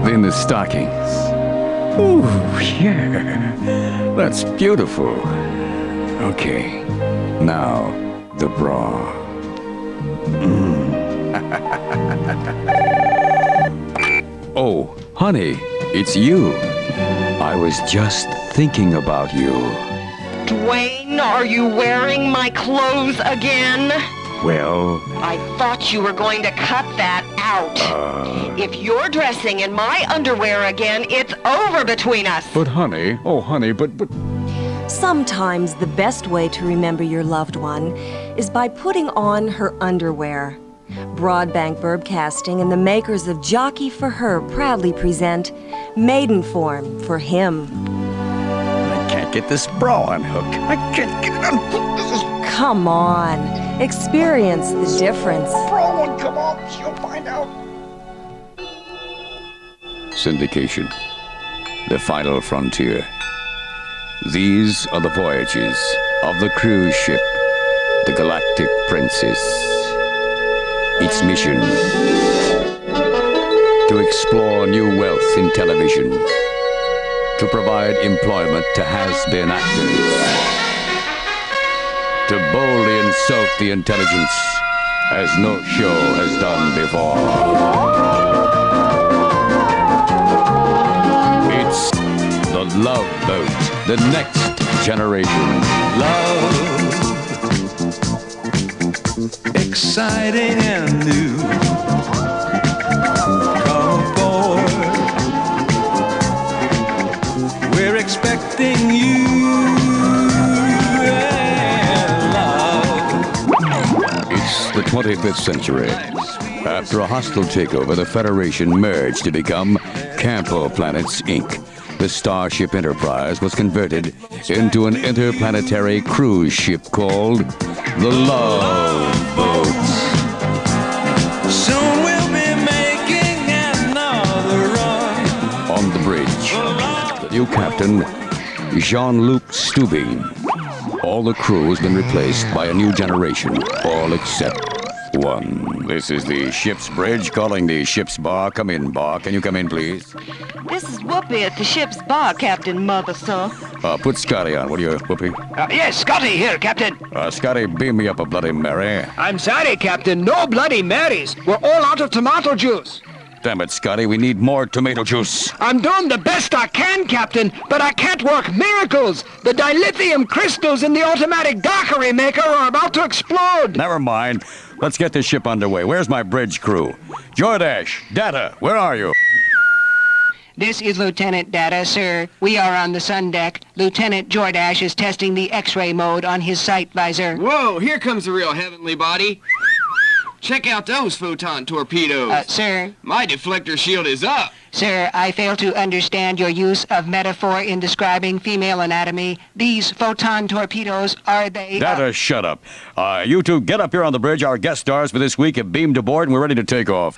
Then the stockings. Ooh, yeah. That's beautiful. Okay, now the bra. Oh, honey, it's you. I was just thinking about you. Dwayne, are you wearing my clothes again? Well, I thought you were going to cut that out. If you're dressing in my underwear again, it's over between us. But honey, but... Sometimes the best way to remember your loved one is by putting on her underwear. Burbank Broadcasting and the makers of Jockey for Her proudly present Maiden Form for Him. I can't get this bra unhooked. I can't get it unhooked. This is... Come on. Experience the difference. Bra won't come off. She'll find out. Syndication. The final frontier. These are the voyages of the cruise ship, the Galactic Princess. Its mission: to explore new wealth in television, to provide employment to has-been actors, to boldly insult the intelligence as no show has done before. It's the Love Boat, the next generation. Love. Exciting and new. Come aboard. We're expecting you and love. It's the 25th century. After a hostile takeover, the Federation merged to become Campo Planets, Inc. The Starship Enterprise was converted into an interplanetary cruise ship called the Love Boat. Soon we'll be making another run. On the bridge, the new captain, Jean-Luc Stubing. All the crew has been replaced by a new generation, all except 1. This is the ship's bridge calling the ship's bar. Come in, bar. Can you come in, please? This is Whoopi at the ship's bar, Captain Motherson. Put Scotty on, will you, Whoopi? Yes, Scotty here, Captain. Scotty, beam me up a Bloody Mary. I'm sorry, Captain. No Bloody Marys. We're all out of tomato juice. Damn it, Scotty, we need more tomato juice. I'm doing the best I can, Captain, but I can't work miracles. The dilithium crystals in the automatic daiquiri maker are about to explode. Never mind. Let's get this ship underway. Where's my bridge crew? Jordash, Data, where are you? This is Lieutenant Data, sir. We are on the sun deck. Lieutenant Jordash is testing the X-ray mode on his sight visor. Whoa, here comes the real heavenly body. Check out those photon torpedoes. Sir? My deflector shield is up. Sir, I fail to understand your use of metaphor in describing female anatomy. These photon torpedoes, are they... Data, shut up. You two get up here on the bridge. Our guest stars for this week have beamed aboard and we're ready to take off.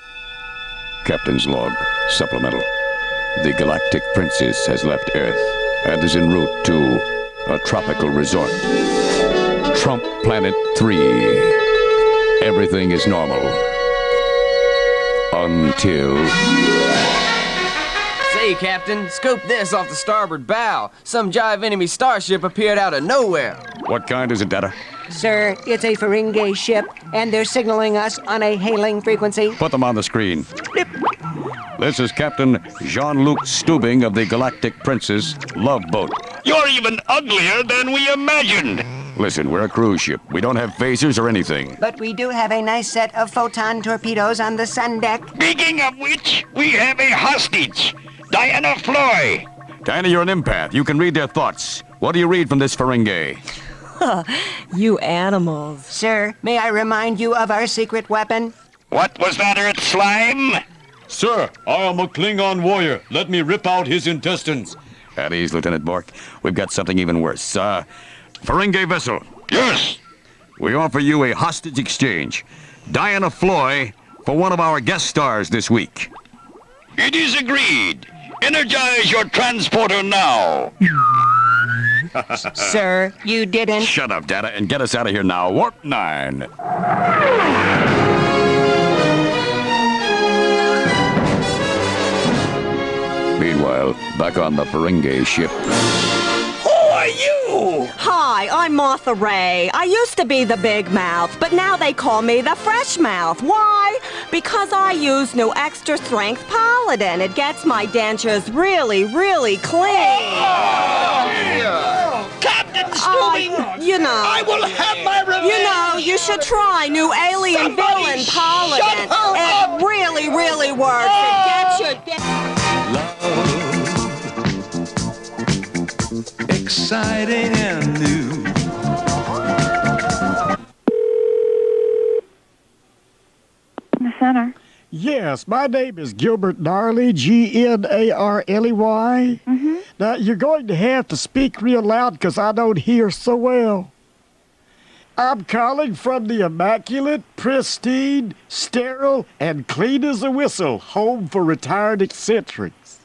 Captain's log, supplemental. The Galactic Princess has left Earth and is en route to a tropical resort. Trump Planet 3. Everything is normal. Until... Say, Captain, scope this off the starboard bow. Some jive enemy starship appeared out of nowhere. What kind is it, Data? Sir, it's a Ferengi ship, and they're signaling us on a hailing frequency. Put them on the screen. This is Captain Jean-Luc Stubing of the Galactic Princess Love Boat. You're even uglier than we imagined. Listen, we're a cruise ship. We don't have phasers or anything. But we do have a nice set of photon torpedoes on the sun deck. Speaking of which, we have a hostage. Diana Floy. Diana, you're an empath. You can read their thoughts. What do you read from this Ferengi? You animals. Sir, may I remind you of our secret weapon? What was that, Earth slime? Sir, I am a Klingon warrior. Let me rip out his intestines. At ease, Lieutenant Bork. We've got something even worse. Ferengi vessel. Yes. We offer you a hostage exchange. Diana Floy for one of our guest stars this week. It is agreed. Energize your transporter now. Sir, you didn't. Shut up, Data, and get us out of here now. Warp 9. Meanwhile, back on the Ferengi ship. Who are you? Hi, I'm Martha Ray. I used to be the big mouth, but now they call me the fresh mouth. Why? Because I use new extra strength Paladin. It gets my dentures really, really clean. Captain Stubing! You know. I will have my revenge! You know, you should try new alien villain Paladin. It really, really works. It gets your Exciting and new. The center. Yes, my name is Gilbert Gnarley, Gnarley. Now, you're going to have to speak real loud because I don't hear so well. I'm calling from the immaculate, pristine, sterile, and clean as a whistle home for retired eccentrics.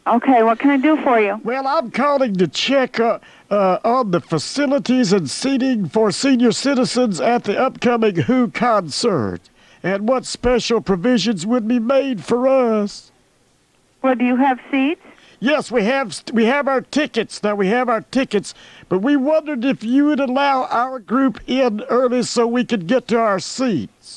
Okay, what can I do for you? Well, I'm calling to check on the facilities and seating for senior citizens at the upcoming Who concert, and what special provisions would be made for us. Well, do you have seats? Yes, we have our tickets. Now, we have our tickets, but we wondered if you would allow our group in early so we could get to our seats.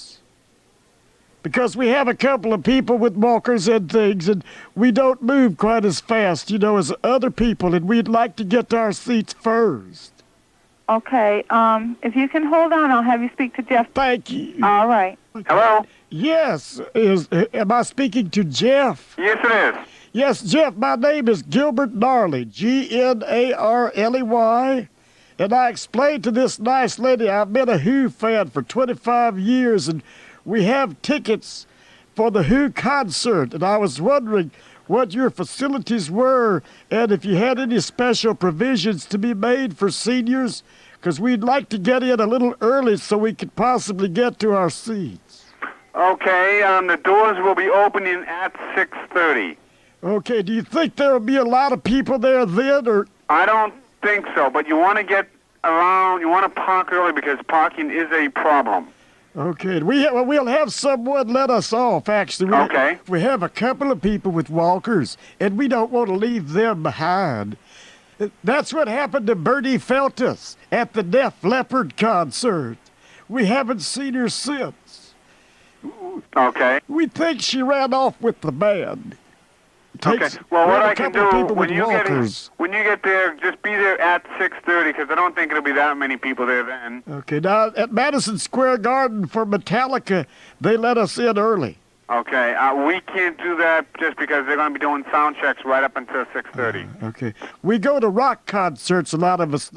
Because we have a couple of people with walkers and things, and we don't move quite as fast, as other people, and we'd like to get to our seats first. Okay, if you can hold on, I'll have you speak to Jeff. Thank you. All right. Hello? Yes, am I speaking to Jeff? Yes, it is. Yes, Jeff, my name is Gilbert Gnarley, Gnarley, and I explained to this nice lady I've been a Who fan for 25 years, and we have tickets for the Who concert, and I was wondering what your facilities were and if you had any special provisions to be made for seniors, because we'd like to get in a little early so we could possibly get to our seats. Okay, the doors will be opening at 6:30. Okay, do you think there will be a lot of people there then, or? I don't think so, but you want to get around, you want to park early because parking is a problem. Okay, we'll have someone let us off, actually. Okay. We have a couple of people with walkers, and we don't want to leave them behind. That's what happened to Bertie Feltus at the Def Leppard concert. We haven't seen her since. Okay. We think she ran off with the band. Okay. Well, what I can do when you get there, just be there at 6:30 because I don't think it'll be that many people there then. Okay. Now at Madison Square Garden for Metallica, they let us in early. Okay. We can't do that just because they're going to be doing sound checks right up until 6:30. Okay. We go to rock concerts, a lot of us,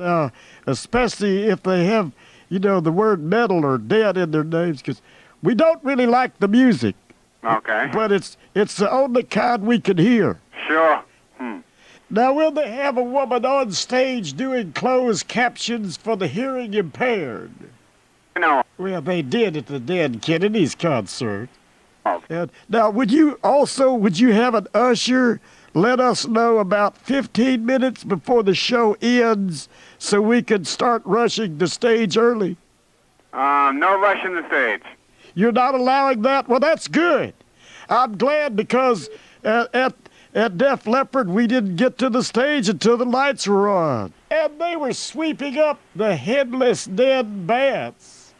especially if they have, the word metal or dead in their names, because we don't really like the music. Okay. But it's the only kind we can hear. Sure. Now, will they have a woman on stage doing closed captions for the hearing impaired? No. Well, they did at the Dead Kennedys concert. Oh. Now, would you have an usher let us know about 15 minutes before the show ends so we can start rushing the stage early? No rushing the stage. You're not allowing that? Well, that's good. I'm glad because at Def Leppard, we didn't get to the stage until the lights were on. And they were sweeping up the headless dead bats.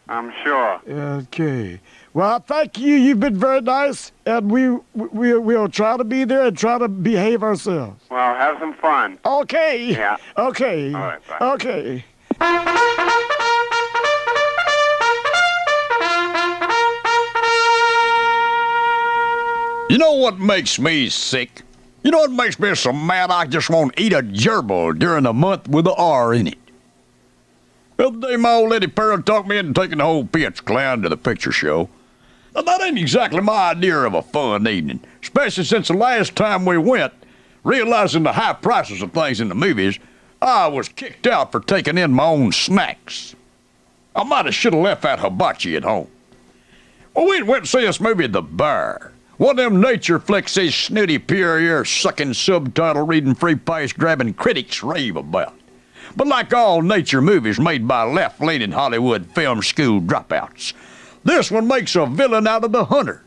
I'm sure. Okay. Well, thank you. You've been very nice, and we'll try to be there and try to behave ourselves. Well, have some fun. Okay. Yeah. Okay. All right, bye. Okay. You know what makes me sick? You know what makes me so mad I just want to eat a gerbil during a month with an R in it? The other day, my old lady Pearl talked me into taking the whole Pitch Clown to the picture show. Now, that ain't exactly my idea of a fun evening, especially since the last time we went, realizing the high prices of things in the movies, I was kicked out for taking in my own snacks. I might have should have left that hibachi at home. Well, we went to see this movie, The Bear. One of them nature flicks these snooty, pure-ear sucking, subtitle-reading, free-pass-grabbing critics rave about. But like all nature movies made by left-leaning Hollywood film school dropouts, this one makes a villain out of the hunter.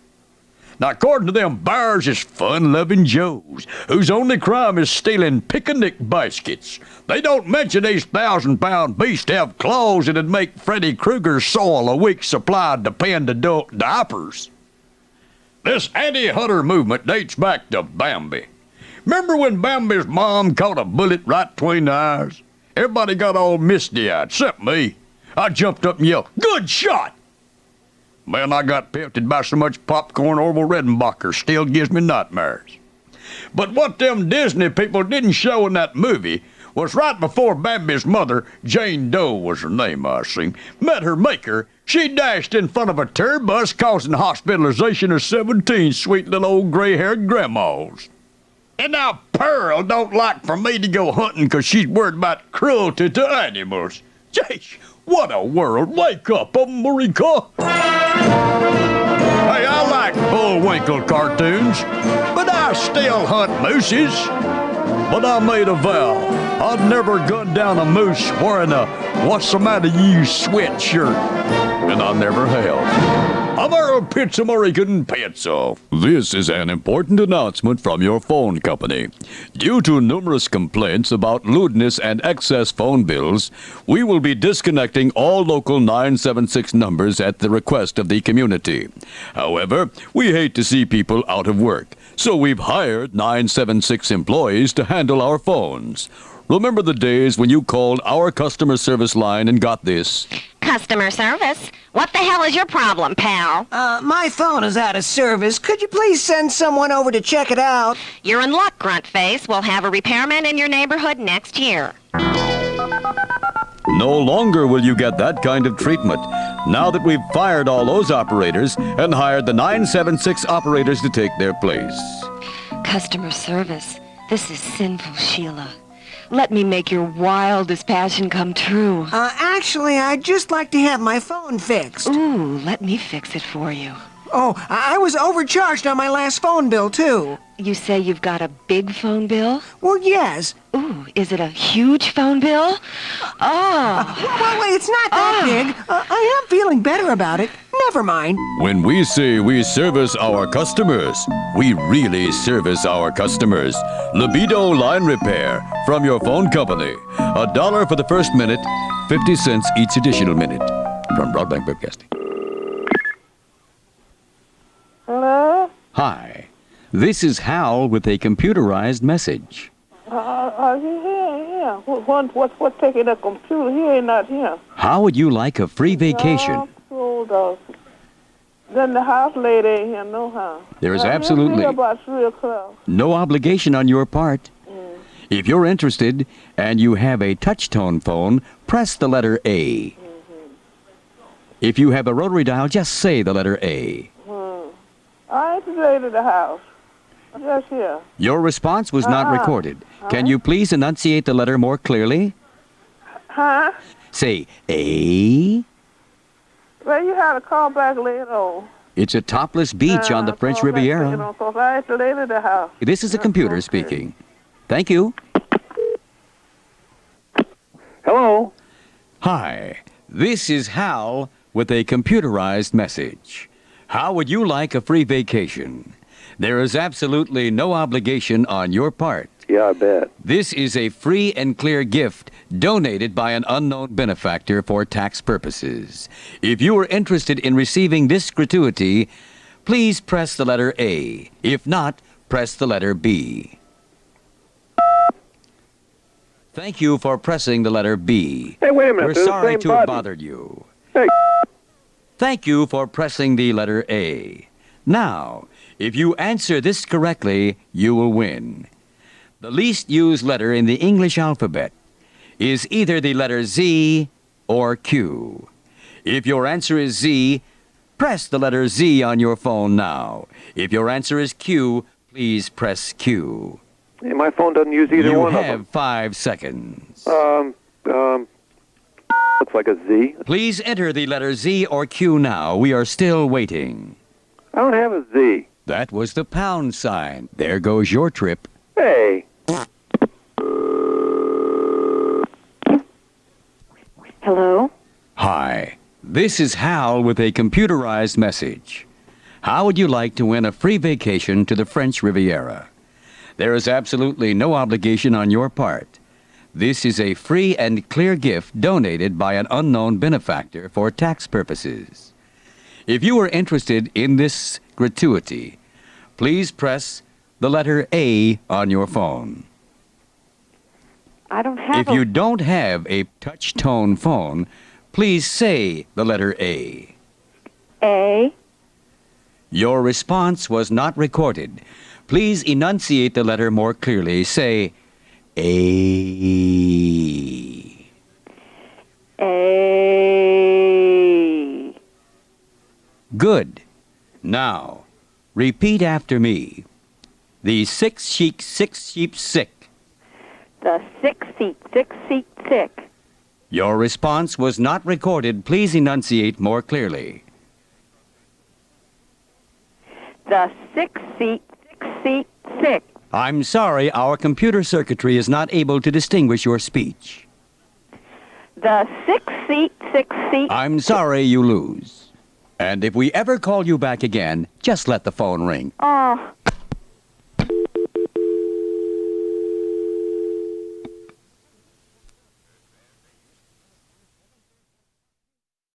Now, according to them, bears is fun-loving Joes, whose only crime is stealing picnic baskets. They don't mention these 1,000-pound beasts have claws that'd make Freddy Krueger's soil a week's supply of depend adult diapers. This anti-hunter movement dates back to Bambi. Remember when Bambi's mom caught a bullet right between the eyes? Everybody got all misty-eyed, except me. I jumped up and yelled, "Good shot!" Man, I got pelted by so much popcorn Orville Redenbacher still gives me nightmares. But what them Disney people didn't show in that movie was right before Bambi's mother, Jane Doe was her name, I assume, met her maker, she dashed in front of a tour bus, causing hospitalization of 17 sweet little old gray-haired grandmas. And now Pearl don't like for me to go hunting because she's worried about cruelty to animals. Jeez, what a world. Wake up, America. Hey, I like Bullwinkle cartoons, but I still hunt mooses. But I made a vow I'd never gun down a moose wearing a "What's the matter you" sweatshirt. And I never have. I'm a Pizza American Pizza. This is an important announcement from your phone company. Due to numerous complaints about lewdness and excess phone bills, we will be disconnecting all local 976 numbers at the request of the community. However, we hate to see people out of work, so we've hired 976 employees to handle our phones. Remember the days when you called our customer service line and got this? Customer service? What the hell is your problem, pal? My phone is out of service. Could you please send someone over to check it out? You're in luck, Gruntface. We'll have a repairman in your neighborhood next year. No longer will you get that kind of treatment, now that we've fired all those operators and hired the 976 operators to take their place. Customer service. This is sinful, Sheila. Let me make your wildest passion come true. Actually, I'd just like to have my phone fixed. Ooh, let me fix it for you. Oh, I was overcharged on my last phone bill, too. You say you've got a big phone bill? Well, yes. Ooh, is it a huge phone bill? Oh. Well, it's not that big. I am feeling better about it. Never mind. When we say we service our customers, we really service our customers. Libido Line Repair from your phone company. $1 for the first minute, 50 cents each additional minute. From Burbank Broadcasting. Hello? Hi. This is Hal with a computerized message. Yeah. What's taking the computer? He ain't not here. How would you like a free vacation? Then the house lady ain't here, no how. There is absolutely about 3 o'clock. no obligation on your part. If you're interested and you have a touch-tone phone, press the letter A. If you have a rotary dial, just say the letter A. I ain't today to the house. I'm just here. Your response was not recorded. Can you please enunciate the letter more clearly? Huh? Say A. Well, you had to call back later on. It's a topless beach on the French Riviera. I ain't today to the house. This is a computer speaking. Thank you. Hello? Hi, this is Hal with a computerized message. How would you like a free vacation? There is absolutely no obligation on your part. Yeah, I bet. This is a free and clear gift donated by an unknown benefactor for tax purposes. If you are interested in receiving this gratuity, please press the letter A. If not, press the letter B. Thank you for pressing the letter B. Hey, wait a minute. We're they're the sorry same to have button. bothered you. Hey. Thank you for pressing the letter A. Now, if you answer this correctly, you will win. The least used letter in the English alphabet is either the letter Z or Q. If your answer is Z, press the letter Z on your phone now. If your answer is Q, please press Q. Hey, my phone doesn't use either You one of them. have 5 seconds. Looks like a Z. Please enter the letter Z or Q now. We are still waiting. I don't have a Z. That was the pound sign. There goes your trip. Hey. Hello? Hi, this is Hal with a computerized message. How would you like to win a free vacation to the French Riviera? There is absolutely no obligation on your part. This is a free and clear gift donated by an unknown benefactor for tax purposes. If you are interested in this gratuity, please press the letter A on your phone. I don't have If you don't have a touch-tone phone, please say the letter A. A. Your response was not recorded. Please enunciate the letter more clearly. Say A. A. Good. Now, repeat after me. The 6 sheep sick. The 6 seat sick. Your response was not recorded. Please enunciate more clearly. The 6 seat sick. I'm sorry, our computer circuitry is not able to distinguish your speech. The 6 seat. I'm sorry, you lose. And if we ever call you back again, just let the phone ring. Oh.